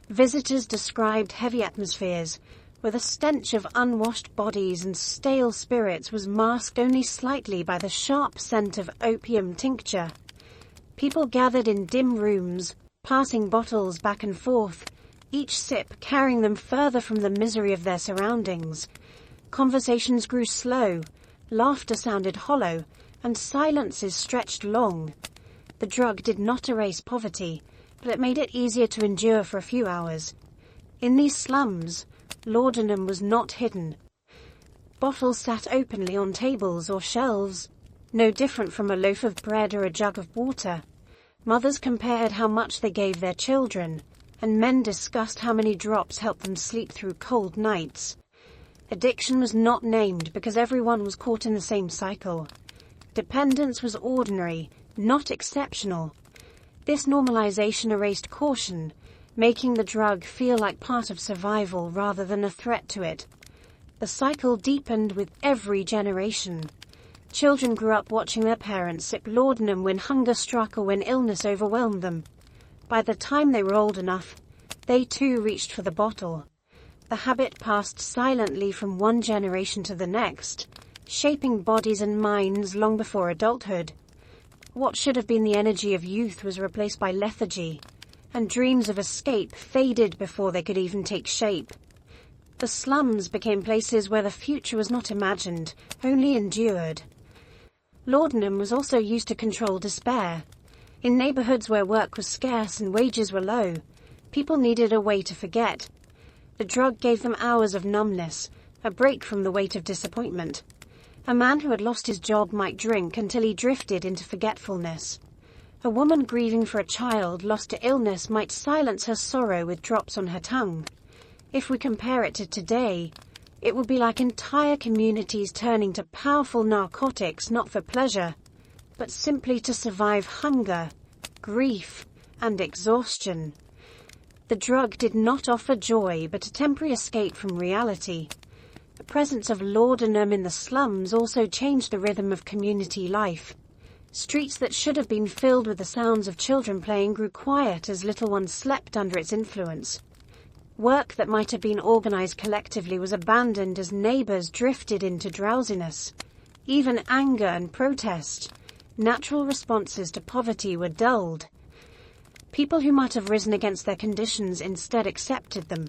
Visitors described heavy atmospheres, where the stench of unwashed bodies and stale spirits was masked only slightly by the sharp scent of opium tincture. People gathered in dim rooms, passing bottles back and forth, each sip carrying them further from the misery of their surroundings. Conversations grew slow, laughter sounded hollow, and silences stretched long. The drug did not erase poverty, but it made it easier to endure for a few hours. In these slums, laudanum was not hidden. Bottles sat openly on tables or shelves, no different from a loaf of bread or a jug of water. Mothers compared how much they gave their children, and men discussed how many drops helped them sleep through cold nights. Addiction was not named because everyone was caught in the same cycle. Dependence was ordinary, not exceptional. This normalization erased caution, making the drug feel like part of survival rather than a threat to it. The cycle deepened with every generation. Children grew up watching their parents sip laudanum when hunger struck or when illness overwhelmed them. By the time they were old enough, they too reached for the bottle. The habit passed silently from one generation to the next, shaping bodies and minds long before adulthood. What should have been the energy of youth was replaced by lethargy, and dreams of escape faded before they could even take shape. The slums became places where the future was not imagined, only endured. Laudanum was also used to control despair. In neighborhoods where work was scarce and wages were low, people needed a way to forget. The drug gave them hours of numbness, a break from the weight of disappointment. A man who had lost his job might drink until he drifted into forgetfulness. A woman grieving for a child lost to illness might silence her sorrow with drops on her tongue. If we compare it to today, it would be like entire communities turning to powerful narcotics not for pleasure, but simply to survive hunger, grief, and exhaustion. The drug did not offer joy, but a temporary escape from reality. The presence of laudanum in the slums also changed the rhythm of community life. Streets that should have been filled with the sounds of children playing grew quiet as little ones slept under its influence. Work that might have been organized collectively was abandoned as neighbors drifted into drowsiness. Even anger and protest, natural responses to poverty, were dulled. People who might have risen against their conditions instead accepted them,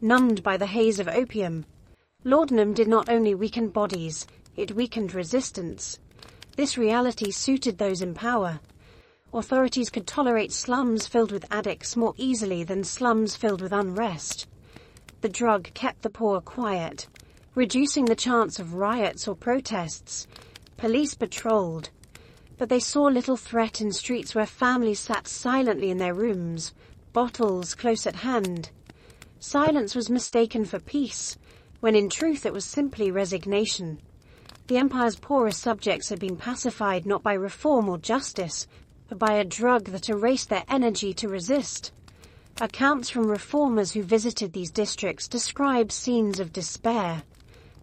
numbed by the haze of opium. Laudanum did not only weaken bodies, it weakened resistance. This reality suited those in power. Authorities could tolerate slums filled with addicts more easily than slums filled with unrest. The drug kept the poor quiet, reducing the chance of riots or protests. Police patrolled, but they saw little threat in streets where families sat silently in their rooms, bottles close at hand. Silence was mistaken for peace, when in truth it was simply resignation. The empire's poorest subjects had been pacified not by reform or justice, but by a drug that erased their energy to resist. Accounts from reformers who visited these districts describe scenes of despair.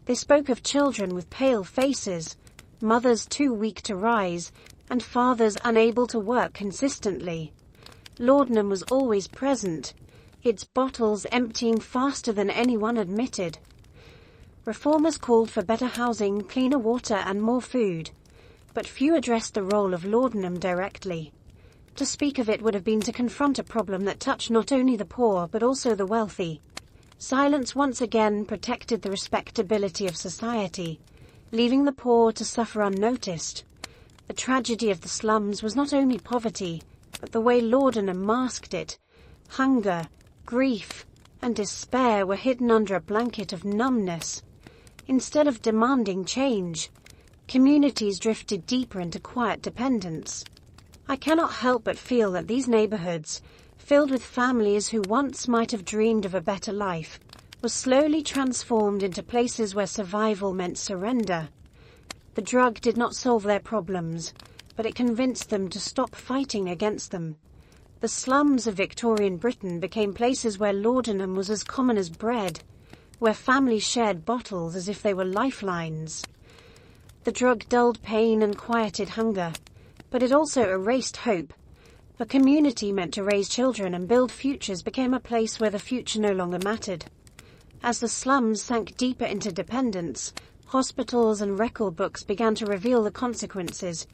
They spoke of children with pale faces, mothers too weak to rise, and fathers unable to work consistently. Laudanum was always present, its bottles emptying faster than anyone admitted. Reformers called for better housing, cleaner water, and more food, but few addressed the role of laudanum directly. To speak of it would have been to confront a problem that touched not only the poor but also the wealthy. Silence once again protected the respectability of society, leaving the poor to suffer unnoticed. The tragedy of the slums was not only poverty, but the way laudanum masked it. Hunger, grief, and despair were hidden under a blanket of numbness. Instead of demanding change, communities drifted deeper into quiet dependence. I cannot help but feel that these neighborhoods, filled with families who once might have dreamed of a better life, were slowly transformed into places where survival meant surrender. The drug did not solve their problems, but it convinced them to stop fighting against them. The slums of Victorian Britain became places where laudanum was as common as bread, where families shared bottles as if they were lifelines. The drug dulled pain and quieted hunger, but it also erased hope. A community meant to raise children and build futures became a place where the future no longer mattered. As the slums sank deeper into dependence, hospitals and record books began to reveal the consequences.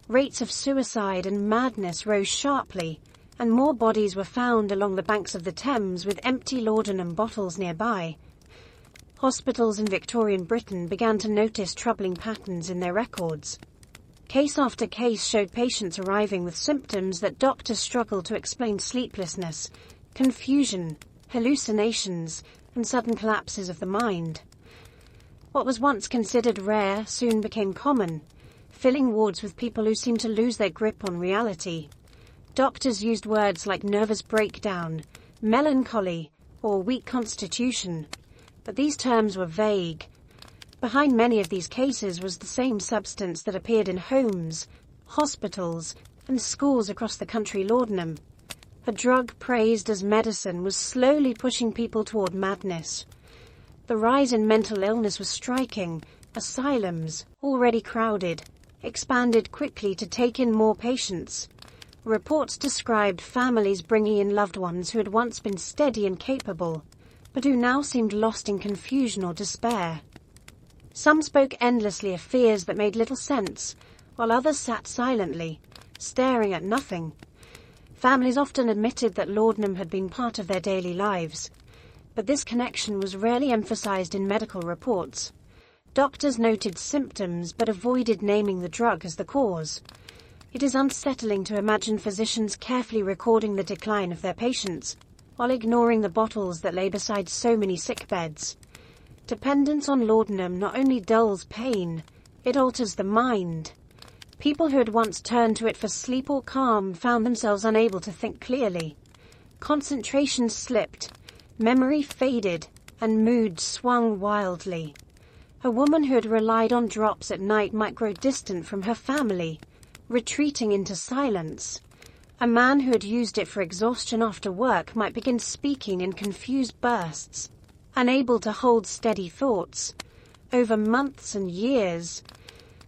Rates of suicide and madness rose sharply, and more bodies were found along the banks of the Thames with empty laudanum bottles nearby. Hospitals in Victorian Britain began to notice troubling patterns in their records. Case after case showed patients arriving with symptoms that doctors struggled to explain: sleeplessness, confusion, hallucinations, and sudden collapses of the mind. What was once considered rare soon became common, filling wards with people who seemed to lose their grip on reality. Doctors used words like nervous breakdown, melancholy, or weak constitution, but these terms were vague. Behind many of these cases was the same substance that appeared in homes, hospitals, and schools across the country: laudanum. A drug praised as medicine was slowly pushing people toward madness. The rise in mental illness was striking, Asylums, already crowded, expanded quickly to take in more patients. Reports described families bringing in loved ones who had once been steady and capable, but who now seemed lost in confusion or despair. Some spoke endlessly of fears that made little sense, while others sat silently, staring at nothing. Families often admitted that laudanum had been part of their daily lives, but this connection was rarely emphasized in medical reports. Doctors noted symptoms but avoided naming the drug as the cause. It is unsettling to imagine physicians carefully recording the decline of their patients, while ignoring the bottles that lay beside so many sick beds. Dependence on laudanum not only dulls pain, it alters the mind. People who had once turned to it for sleep or calm found themselves unable to think clearly. Concentration slipped, memory faded, and mood swung wildly. A woman who had relied on drops at night might grow distant from her family, retreating into silence. A man who had used it for exhaustion after work might begin speaking in confused bursts, unable to hold steady thoughts. Over months and years,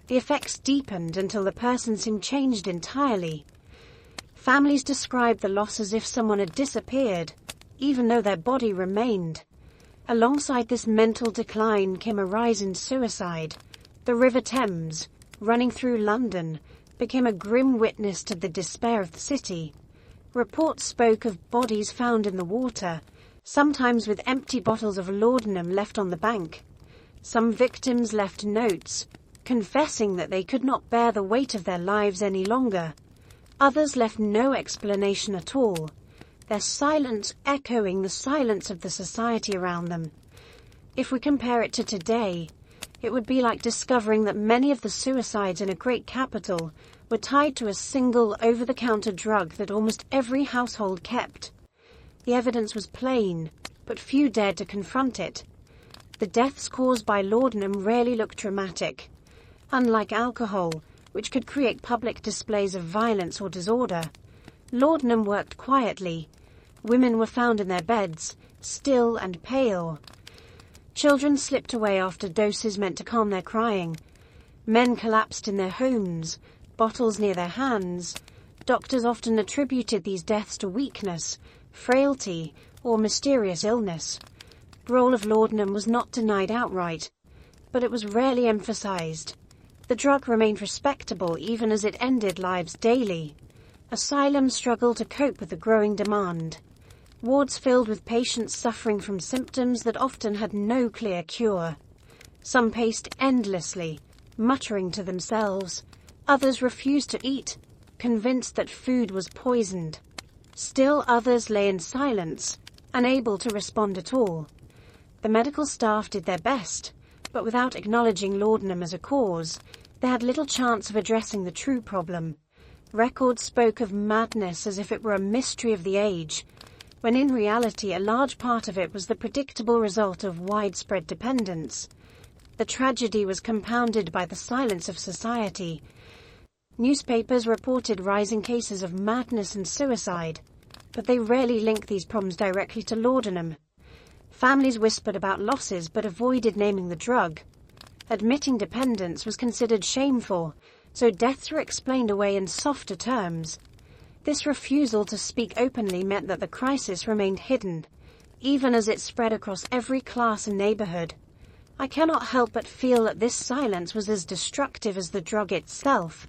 the effects deepened until the person seemed changed entirely. Families described the loss as if someone had disappeared, even though their body remained. Alongside this mental decline came a rise in suicide. The River Thames, running through London, became a grim witness to the despair of the city. Reports spoke of bodies found in the water, sometimes with empty bottles of laudanum left on the bank. Some victims left notes, confessing that they could not bear the weight of their lives any longer. Others left no explanation at all, their silence echoing the silence of the society around them. If we compare it to today, it would be like discovering that many of the suicides in a great capital were tied to a single over-the-counter drug that almost every household kept. The evidence was plain, but few dared to confront it. The deaths caused by laudanum rarely looked dramatic. Unlike alcohol, which could create public displays of violence or disorder, laudanum worked quietly. Women were found in their beds, still and pale. Children slipped away after doses meant to calm their crying. Men collapsed in their homes, bottles near their hands. Doctors often attributed these deaths to weakness, frailty, or mysterious illness. The role of laudanum was not denied outright, but it was rarely emphasized. The drug remained respectable even as it ended lives daily. Asylums struggled to cope with the growing demand. Wards filled with patients suffering from symptoms that often had no clear cure. Some paced endlessly, muttering to themselves. Others refused to eat, convinced that food was poisoned. Still others lay in silence, unable to respond at all. The medical staff did their best, but without acknowledging laudanum as a cause, they had little chance of addressing the true problem. Records spoke of madness as if it were a mystery of the age, when in reality a large part of it was the predictable result of widespread dependence. The tragedy was compounded by the silence of society. Newspapers reported rising cases of madness and suicide, but they rarely linked these problems directly to laudanum. Families whispered about losses but avoided naming the drug. Admitting dependence was considered shameful, so deaths were explained away in softer terms. This refusal to speak openly meant that the crisis remained hidden, even as it spread across every class and neighborhood. I cannot help but feel that this silence was as destructive as the drug itself,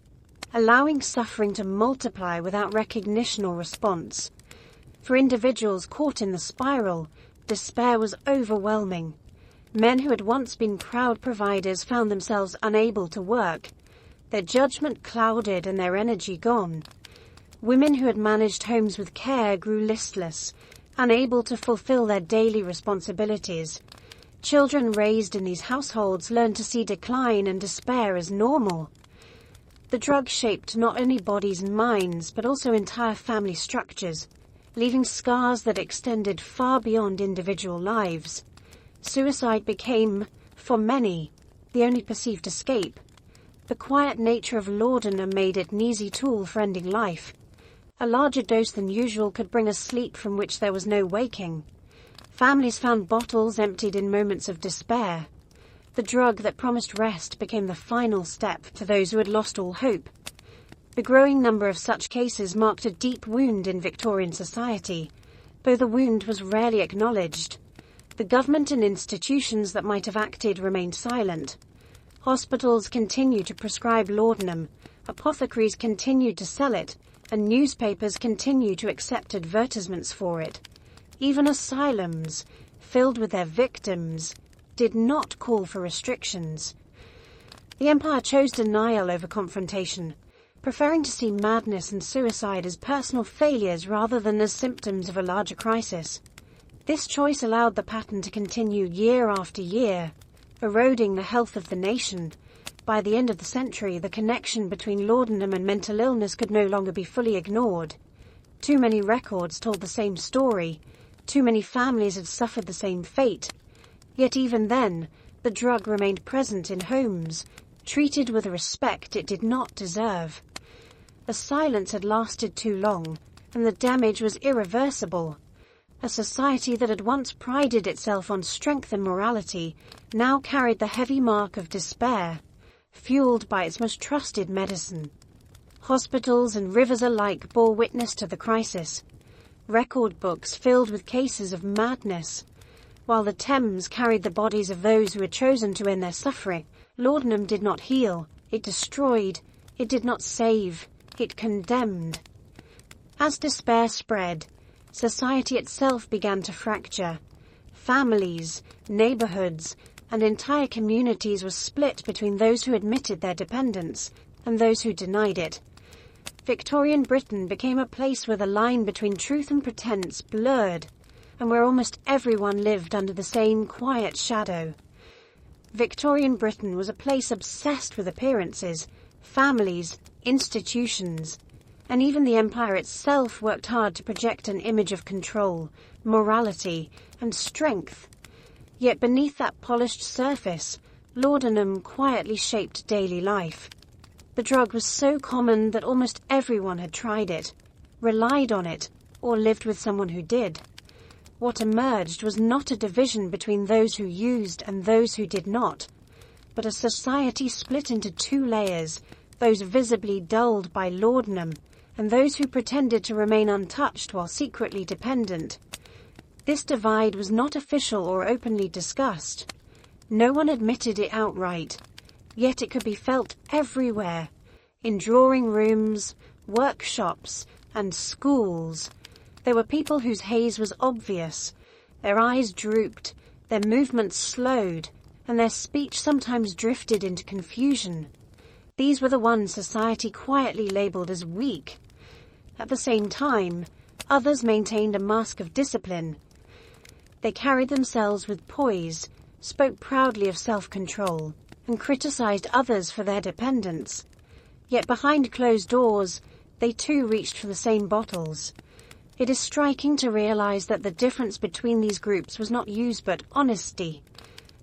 allowing suffering to multiply without recognition or response. For individuals caught in the spiral, despair was overwhelming. Men who had once been proud providers found themselves unable to work, their judgment clouded and their energy gone. Women who had managed homes with care grew listless, unable to fulfill their daily responsibilities. Children raised in these households learned to see decline and despair as normal. The drug shaped not only bodies and minds, but also entire family structures, leaving scars that extended far beyond individual lives. Suicide became, for many, the only perceived escape. The quiet nature of laudanum made it an easy tool for ending life. A larger dose than usual could bring a sleep from which there was no waking. Families found bottles emptied in moments of despair. The drug that promised rest became the final step for those who had lost all hope. The growing number of such cases marked a deep wound in Victorian society, though the wound was rarely acknowledged. The government and institutions that might have acted remained silent. Hospitals continued to prescribe laudanum, apothecaries continued to sell it, and newspapers continued to accept advertisements for it. Even asylums, filled with their victims, did not call for restrictions. The empire chose denial over confrontation, preferring to see madness and suicide as personal failures rather than as symptoms of a larger crisis. This choice allowed the pattern to continue year after year, eroding the health of the nation. By the end of the century, the connection between laudanum and mental illness could no longer be fully ignored. Too many records told the same story. Too many families had suffered the same fate. Yet even then, the drug remained present in homes, treated with a respect it did not deserve. The silence had lasted too long, and the damage was irreversible. A society that had once prided itself on strength and morality now carried the heavy mark of despair, fueled by its most trusted medicine. Hospitals and rivers alike bore witness to the crisis. Record books filled with cases of madness. While the Thames carried the bodies of those who had chosen to end their suffering, laudanum did not heal, it destroyed, it did not save, it condemned. As despair spread, society itself began to fracture. Families, neighborhoods, and entire communities were split between those who admitted their dependence and those who denied it. Victorian Britain became a place where the line between truth and pretense blurred, and where almost everyone lived under the same quiet shadow. Victorian Britain was a place obsessed with appearances, families, institutions, and even the empire itself worked hard to project an image of control, morality, and strength. Yet beneath that polished surface, laudanum quietly shaped daily life. The drug was so common that almost everyone had tried it, relied on it, or lived with someone who did. What emerged was not a division between those who used and those who did not, but a society split into two layers, those visibly dulled by laudanum, and those who pretended to remain untouched while secretly dependent. This divide was not official or openly discussed. No one admitted it outright, yet it could be felt everywhere, in drawing rooms, workshops, and schools. There were people whose haze was obvious. Their eyes drooped, their movements slowed, and their speech sometimes drifted into confusion. These were the ones society quietly labeled as weak. At the same time, others maintained a mask of discipline. They carried themselves with poise, spoke proudly of self-control, and criticized others for their dependence. Yet behind closed doors, they too reached for the same bottles. It is striking to realize that the difference between these groups was not use but honesty.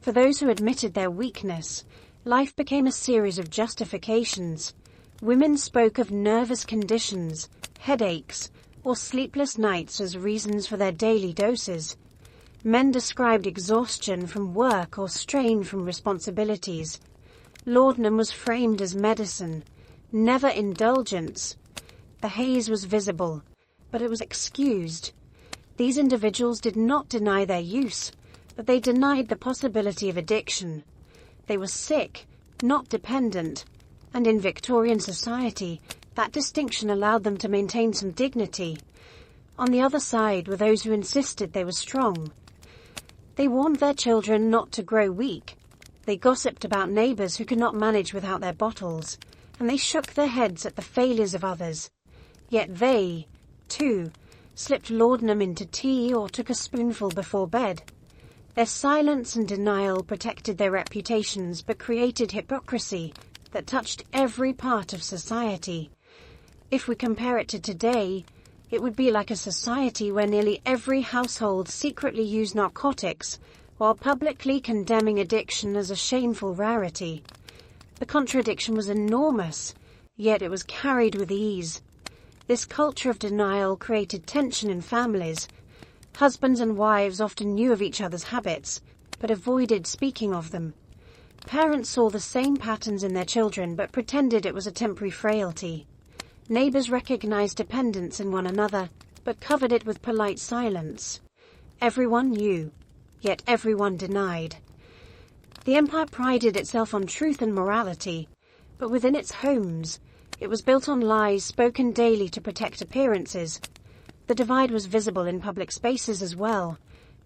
For those who admitted their weakness, life became a series of justifications. Women spoke of nervous conditions, headaches, or sleepless nights as reasons for their daily doses. Men described exhaustion from work or strain from responsibilities. Laudanum was framed as medicine, never indulgence. The haze was visible, but it was excused. These individuals did not deny their use, but they denied the possibility of addiction. They were sick, not dependent, and in Victorian society, that distinction allowed them to maintain some dignity. On the other side were those who insisted they were strong. They warned their children not to grow weak. They gossiped about neighbors who could not manage without their bottles, and they shook their heads at the failures of others. Yet they, too, slipped laudanum into tea or took a spoonful before bed. Their silence and denial protected their reputations but created hypocrisy that touched every part of society. If we compare it to today, it would be like a society where nearly every household secretly used narcotics while publicly condemning addiction as a shameful rarity. The contradiction was enormous, yet it was carried with ease. This culture of denial created tension in families. Husbands and wives often knew of each other's habits, but avoided speaking of them. Parents saw the same patterns in their children but pretended it was a temporary frailty. Neighbors recognized dependence in one another, but covered it with polite silence. Everyone knew, yet everyone denied. The empire prided itself on truth and morality, but within its homes, it was built on lies spoken daily to protect appearances. The divide was visible in public spaces as well.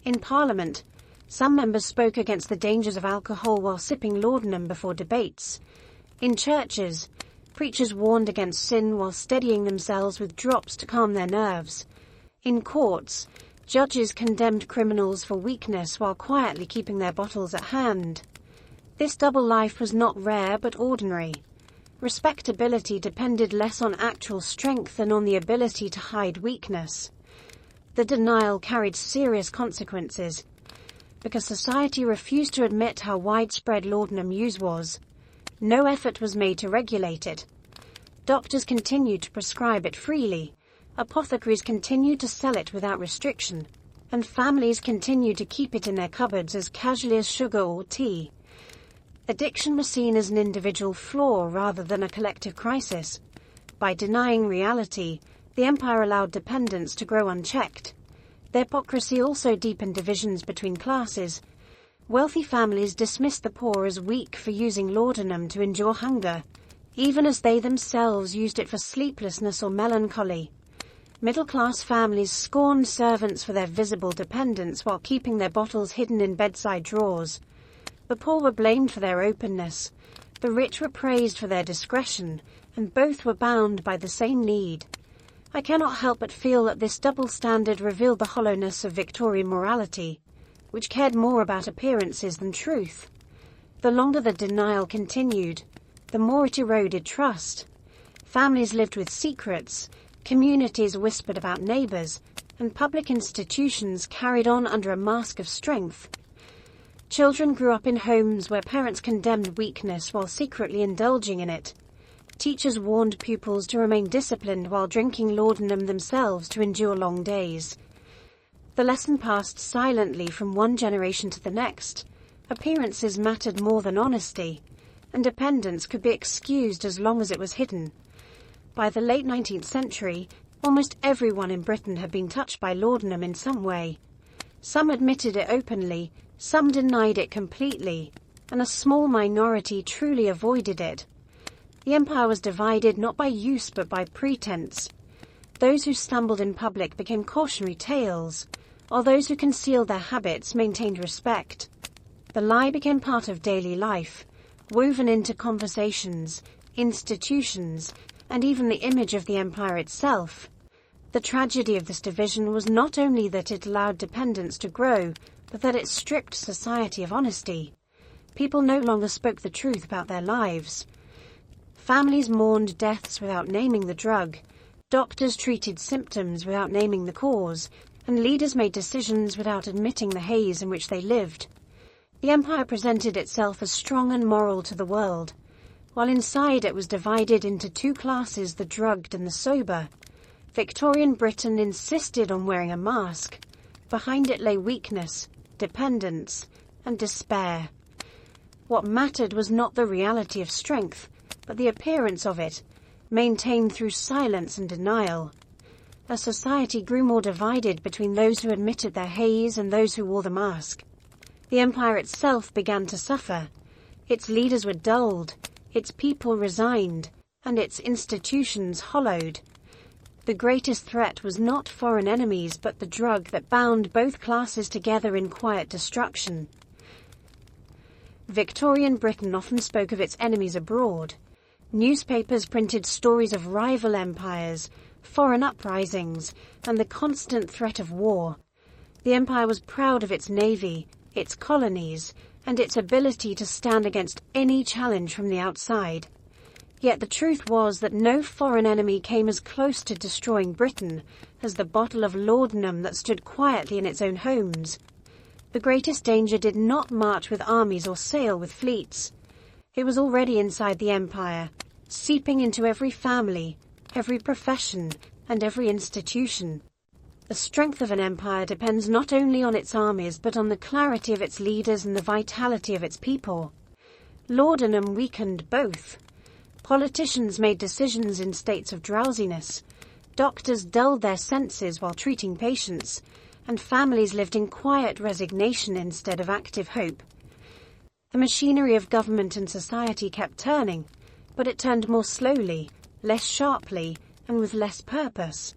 In Parliament, some members spoke against the dangers of alcohol while sipping laudanum before debates. In churches, preachers warned against sin while steadying themselves with drops to calm their nerves. In courts, judges condemned criminals for weakness while quietly keeping their bottles at hand. This double life was not rare but ordinary. Respectability depended less on actual strength than on the ability to hide weakness. The denial carried serious consequences, because society refused to admit how widespread laudanum use was. No effort was made to regulate it. Doctors continued to prescribe it freely, apothecaries continued to sell it without restriction, and families continued to keep it in their cupboards as casually as sugar or tea. Addiction was seen as an individual flaw rather than a collective crisis. By denying reality, the empire allowed dependence to grow unchecked. The hypocrisy also deepened divisions between classes. Wealthy families dismissed the poor as weak for using laudanum to endure hunger, even as they themselves used it for sleeplessness or melancholy. Middle-class families scorned servants for their visible dependence while keeping their bottles hidden in bedside drawers. The poor were blamed for their openness, the rich were praised for their discretion, and both were bound by the same need. I cannot help but feel that this double standard revealed the hollowness of Victorian morality, which cared more about appearances than truth. The longer the denial continued, the more it eroded trust. Families lived with secrets, communities whispered about neighbors, and public institutions carried on under a mask of strength. Children grew up in homes where parents condemned weakness while secretly indulging in it. Teachers warned pupils to remain disciplined while drinking laudanum themselves to endure long days. The lesson passed silently from one generation to the next. Appearances mattered more than honesty, and dependence could be excused as long as it was hidden. By the late 19th century, almost everyone in Britain had been touched by laudanum in some way. Some admitted it openly, some denied it completely, and a small minority truly avoided it. The empire was divided not by use but by pretense. Those who stumbled in public became cautionary tales, while those who concealed their habits maintained respect. The lie became part of daily life, woven into conversations, institutions, and even the image of the empire itself. The tragedy of this division was not only that it allowed dependence to grow, but that it stripped society of honesty. People no longer spoke the truth about their lives. Families mourned deaths without naming the drug, doctors treated symptoms without naming the cause, and leaders made decisions without admitting the haze in which they lived. The empire presented itself as strong and moral to the world, while inside it was divided into two classes, the drugged and the sober. Victorian Britain insisted on wearing a mask. Behind it lay weakness, dependence, and despair. What mattered was not the reality of strength, but the appearance of it, maintained through silence and denial. A society grew more divided between those who admitted their haze and those who wore the mask. The empire itself began to suffer. Its leaders were dulled, its people resigned, and its institutions hollowed. The greatest threat was not foreign enemies but the drug that bound both classes together in quiet destruction. Victorian Britain often spoke of its enemies abroad. Newspapers printed stories of rival empires, foreign uprisings, and the constant threat of war. The empire was proud of its navy, its colonies, and its ability to stand against any challenge from the outside. Yet the truth was that no foreign enemy came as close to destroying Britain as the bottle of laudanum that stood quietly in its own homes. The greatest danger did not march with armies or sail with fleets. It was already inside the empire, seeping into every family, every profession, and every institution. The strength of an empire depends not only on its armies but on the clarity of its leaders and the vitality of its people. Laudanum weakened both. Politicians made decisions in states of drowsiness, doctors dulled their senses while treating patients, and families lived in quiet resignation instead of active hope. The machinery of government and society kept turning, but it turned more slowly, less sharply, and with less purpose.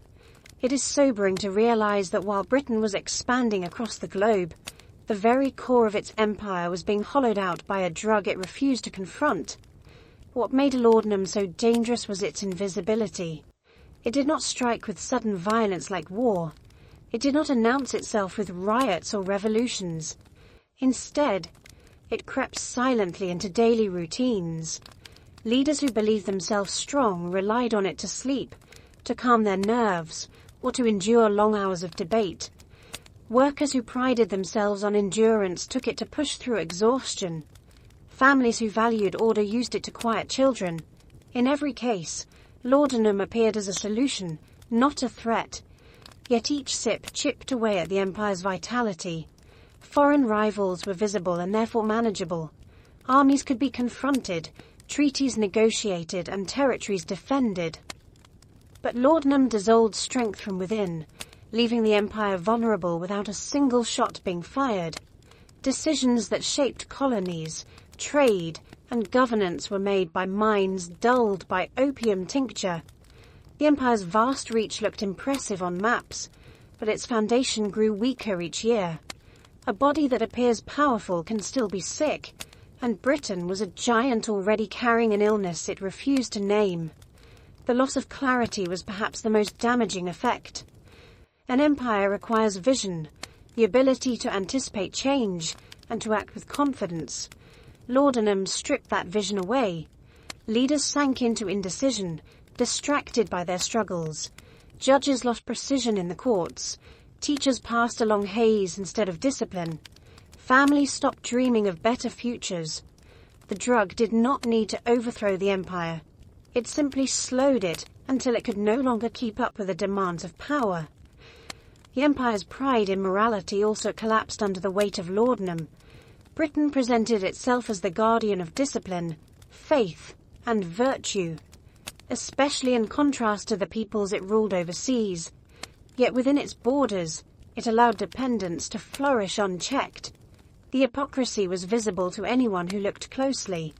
It is sobering to realize that while Britain was expanding across the globe, the very core of its empire was being hollowed out by a drug it refused to confront. What made laudanum so dangerous was its invisibility. It did not strike with sudden violence like war. It did not announce itself with riots or revolutions. Instead, it crept silently into daily routines. Leaders who believed themselves strong relied on it to sleep, to calm their nerves, or to endure long hours of debate. Workers who prided themselves on endurance took it to push through exhaustion. Families who valued order used it to quiet children. In every case, laudanum appeared as a solution, not a threat. Yet each sip chipped away at the empire's vitality. Foreign rivals were visible and therefore manageable. Armies could be confronted, treaties negotiated, and territories defended. But laudanum dissolved strength from within, leaving the empire vulnerable without a single shot being fired. Decisions that shaped colonies, trade, and governance were made by minds dulled by opium tincture. The empire's vast reach looked impressive on maps, but its foundation grew weaker each year. A body that appears powerful can still be sick, and Britain was a giant already carrying an illness it refused to name. The loss of clarity was perhaps the most damaging effect. An empire requires vision, the ability to anticipate change, and to act with confidence. Laudanum stripped that vision away. Leaders sank into indecision, distracted by their struggles. Judges lost precision in the courts. Teachers passed along haze instead of discipline. Families stopped dreaming of better futures. The drug did not need to overthrow the empire. It simply slowed it until it could no longer keep up with the demands of power. The empire's pride in morality also collapsed under the weight of laudanum. Britain presented itself as the guardian of discipline, faith, and virtue, especially in contrast to the peoples it ruled overseas. Yet within its borders, it allowed dependence to flourish unchecked. The hypocrisy was visible to anyone who looked closely.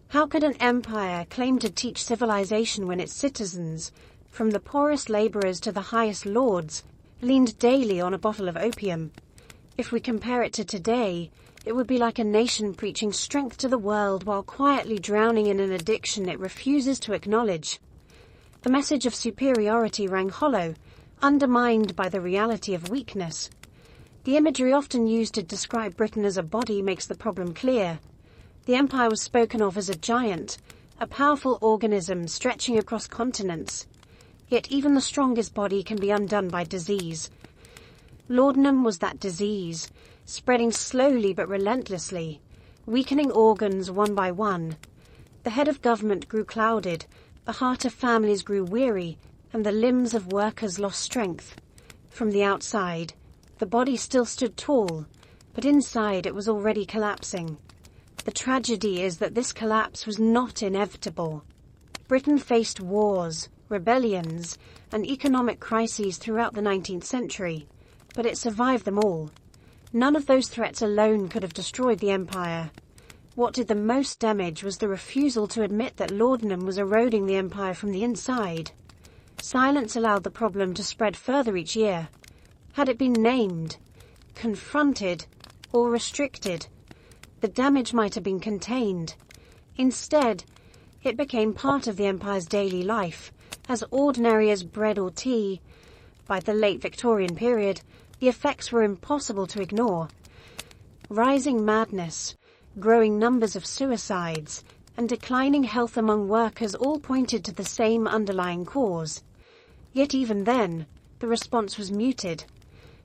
How could an empire claim to teach civilization when its citizens, from the poorest laborers to the highest lords, leaned daily on a bottle of opium? If we compare it to today, it would be like a nation preaching strength to the world while quietly drowning in an addiction it refuses to acknowledge. The message of superiority rang hollow, undermined by the reality of weakness. The imagery often used to describe Britain as a body makes the problem clear. The empire was spoken of as a giant, a powerful organism stretching across continents. Yet even the strongest body can be undone by disease. Laudanum was that disease, spreading slowly but relentlessly, weakening organs one by one. The head of government grew clouded, the heart of families grew weary, and the limbs of workers lost strength. From the outside, the body still stood tall, but inside it was already collapsing. The tragedy is that this collapse was not inevitable. Britain faced wars, rebellions, and economic crises throughout the 19th century, but it survived them all. None of those threats alone could have destroyed the empire. What did the most damage was the refusal to admit that laudanum was eroding the empire from the inside. Silence allowed the problem to spread further each year. Had it been named, confronted, or restricted, the damage might have been contained. Instead, it became part of the empire's daily life, as ordinary as bread or tea. By the late Victorian period, the effects were impossible to ignore. Rising madness, growing numbers of suicides, and declining health among workers all pointed to the same underlying cause. Yet even then, the response was muted.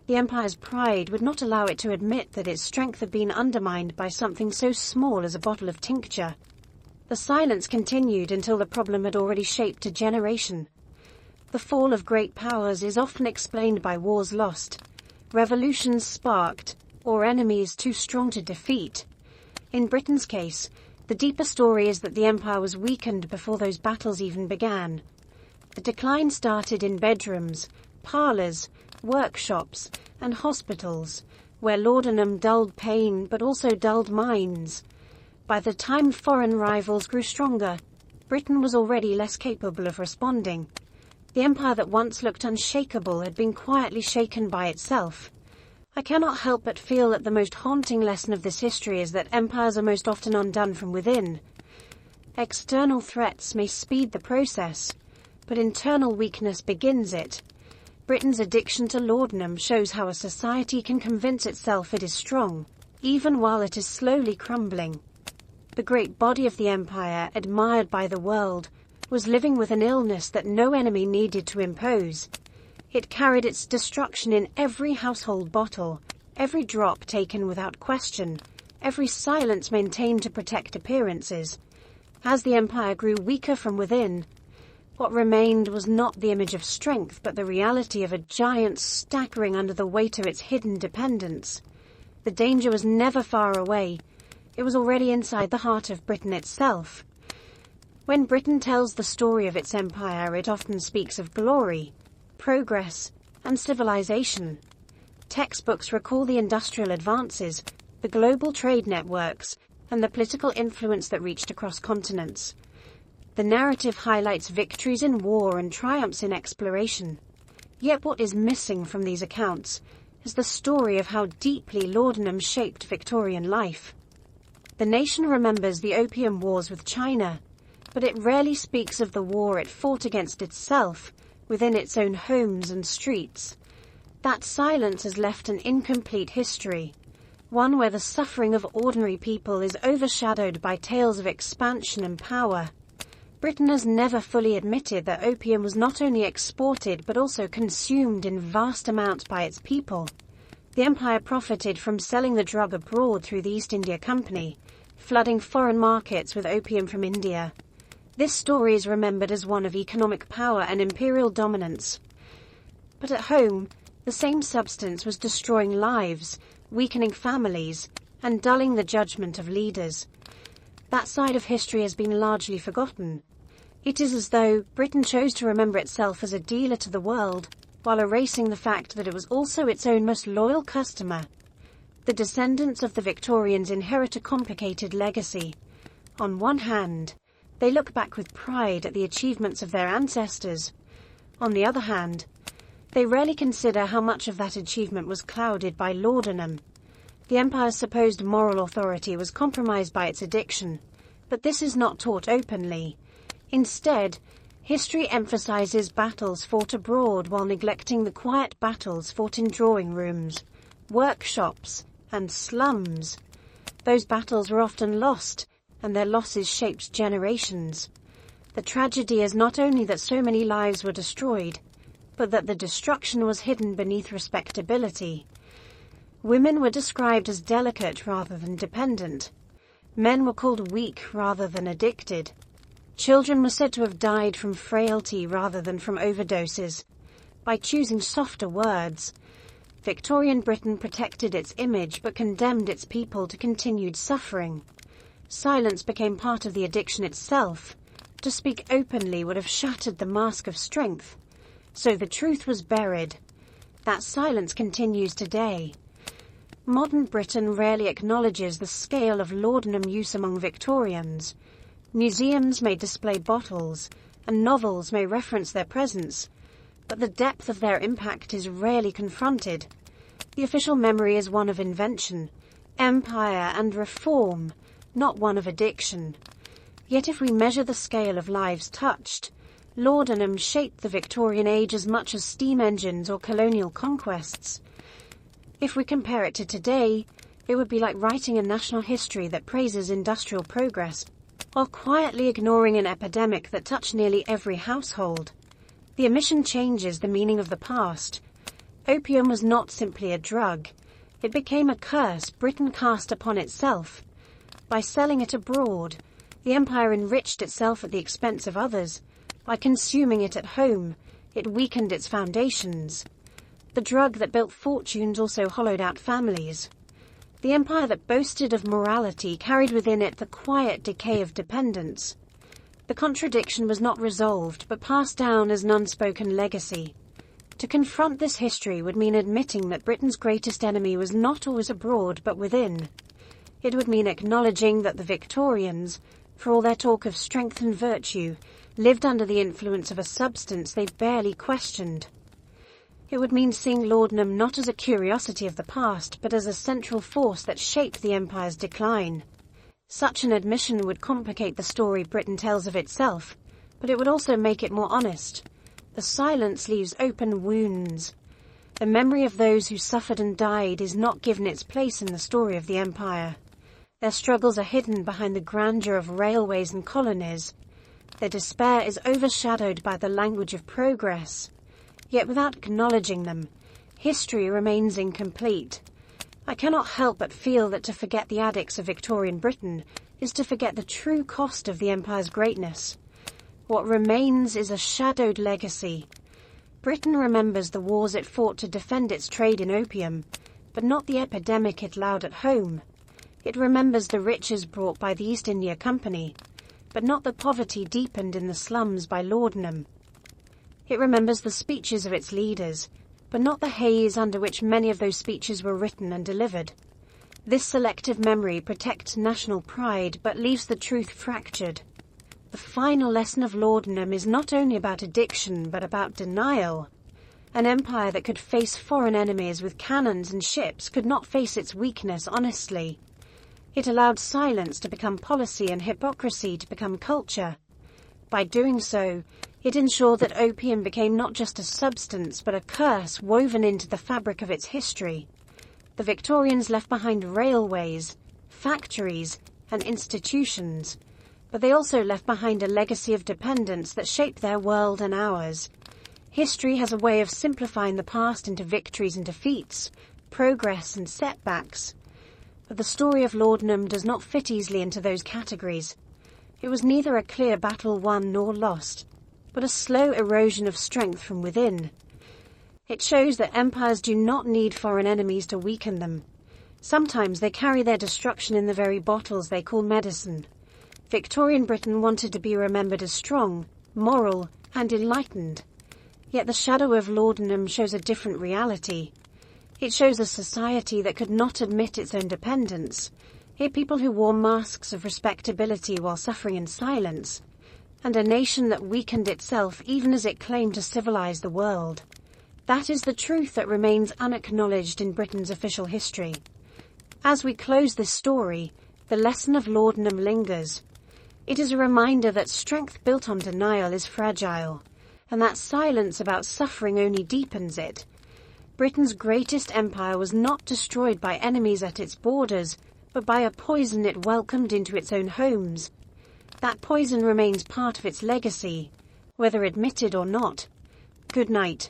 The empire's pride would not allow it to admit that its strength had been undermined by something so small as a bottle of tincture. The silence continued until the problem had already shaped a generation. The fall of great powers is often explained by wars lost, revolutions sparked, or enemies too strong to defeat. In Britain's case, The deeper story is that the empire was weakened before those battles even began. The decline started in bedrooms, parlors, workshops, and hospitals, where laudanum dulled pain but also dulled minds. By the time foreign rivals grew stronger, Britain was already less capable of responding. The empire that once looked unshakable had been quietly shaken by itself. I cannot help but feel that the most haunting lesson of this history is that empires are most often undone from within. External threats may speed the process, but internal weakness begins it. Britain's addiction to laudanum shows how a society can convince itself it is strong, even while it is slowly crumbling. The great body of the empire, admired by the world, was living with an illness that no enemy needed to impose. It carried its destruction in every household bottle, every drop taken without question, every silence maintained to protect appearances. As the empire grew weaker from within, what remained was not the image of strength, but the reality of a giant staggering under the weight of its hidden dependence. The danger was never far away. It was already inside the heart of Britain itself. When Britain tells the story of its empire, it often speaks of glory, progress, and civilization. Textbooks recall the industrial advances, the global trade networks, and the political influence that reached across continents. The narrative highlights victories in war and triumphs in exploration. Yet what is missing from these accounts is the story of how deeply laudanum shaped Victorian life. The nation remembers the opium wars with China, but it rarely speaks of the war it fought against itself, within its own homes and streets. That silence has left an incomplete history, one where the suffering of ordinary people is overshadowed by tales of expansion and power. Britain has never fully admitted that opium was not only exported but also consumed in vast amounts by its people. The empire profited from selling the drug abroad through the East India Company, flooding foreign markets with opium from India. This story is remembered as one of economic power and imperial dominance. But at home, the same substance was destroying lives, weakening families, and dulling the judgment of leaders. That side of history has been largely forgotten. It is as though Britain chose to remember itself as a dealer to the world, while erasing the fact that it was also its own most loyal customer. The descendants of the Victorians inherit a complicated legacy. On one hand, they look back with pride at the achievements of their ancestors. On the other hand, they rarely consider how much of that achievement was clouded by laudanum. The empire's supposed moral authority was compromised by its addiction, but this is not taught openly. Instead, history emphasizes battles fought abroad while neglecting the quiet battles fought in drawing rooms, workshops, and slums. Those battles were often lost, and their losses shaped generations. The tragedy is not only that so many lives were destroyed, but that the destruction was hidden beneath respectability. Women were described as delicate rather than dependent. Men were called weak rather than addicted. Children were said to have died from frailty rather than from overdoses. By choosing softer words, Victorian Britain protected its image but condemned its people to continued suffering. Silence became part of the addiction itself. To speak openly would have shattered the mask of strength. So the truth was buried. That silence continues today. Modern Britain rarely acknowledges the scale of laudanum use among Victorians. Museums may display bottles, and novels may reference their presence, but the depth of their impact is rarely confronted. The official memory is one of invention, empire, and reform, not one of addiction. Yet if we measure the scale of lives touched, laudanum shaped the Victorian age as much as steam engines or colonial conquests. If we compare it to today, it would be like writing a national history that praises industrial progress, while quietly ignoring an epidemic that touched nearly every household. The omission changes the meaning of the past. Opium was not simply a drug. It became a curse Britain cast upon itself. By selling it abroad, the empire enriched itself at the expense of others. By consuming it at home, it weakened its foundations. The drug that built fortunes also hollowed out families. The The empire that boasted of morality carried within it the quiet decay of dependence. The contradiction was not resolved, but passed down as an unspoken legacy. To confront this history would mean admitting that Britain's greatest enemy was not always abroad, but within. It would mean acknowledging that the Victorians, for all their talk of strength and virtue, lived under the influence of a substance they barely questioned. It would mean seeing laudanum not as a curiosity of the past, but as a central force that shaped the empire's decline. Such an admission would complicate the story Britain tells of itself, but it would also make it more honest. The silence leaves open wounds. The memory of those who suffered and died is not given its place in the story of the empire. Their struggles are hidden behind the grandeur of railways and colonies. Their despair is overshadowed by the language of progress. Yet without acknowledging them, history remains incomplete. I cannot help but feel that to forget the addicts of Victorian Britain is to forget the true cost of the empire's greatness. What remains is a shadowed legacy. Britain remembers the wars it fought to defend its trade in opium, but not the epidemic it allowed at home. It remembers the riches brought by the East India Company, but not the poverty deepened in the slums by laudanum. It remembers the speeches of its leaders, but not the haze under which many of those speeches were written and delivered. This selective memory protects national pride, but leaves the truth fractured. The final lesson of laudanum is not only about addiction, but about denial. An empire that could face foreign enemies with cannons and ships could not face its weakness honestly. It allowed silence to become policy and hypocrisy to become culture. By doing so, it ensured that opium became not just a substance, but a curse woven into the fabric of its history. The Victorians left behind railways, factories, and institutions, but they also left behind a legacy of dependence that shaped their world and ours. History has a way of simplifying the past into victories and defeats, progress and setbacks. But the story of laudanum does not fit easily into those categories. It was neither a clear battle won nor lost, but a slow erosion of strength from within. It shows that empires do not need foreign enemies to weaken them. Sometimes they carry their destruction in the very bottles they call medicine. Victorian Britain wanted to be remembered as strong, moral, and enlightened. Yet the shadow of laudanum shows a different reality. It shows a society that could not admit its own dependence, a people who wore masks of respectability while suffering in silence, and a nation that weakened itself even as it claimed to civilize the world. That is the truth that remains unacknowledged in Britain's official history. As we close this story, the lesson of laudanum lingers. It is a reminder that strength built on denial is fragile, and that silence about suffering only deepens it. Britain's greatest empire was not destroyed by enemies at its borders, but by a poison it welcomed into its own homes. That poison remains part of its legacy, whether admitted or not. Good night.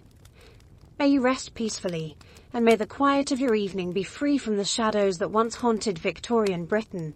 May you rest peacefully, and may the quiet of your evening be free from the shadows that once haunted Victorian Britain.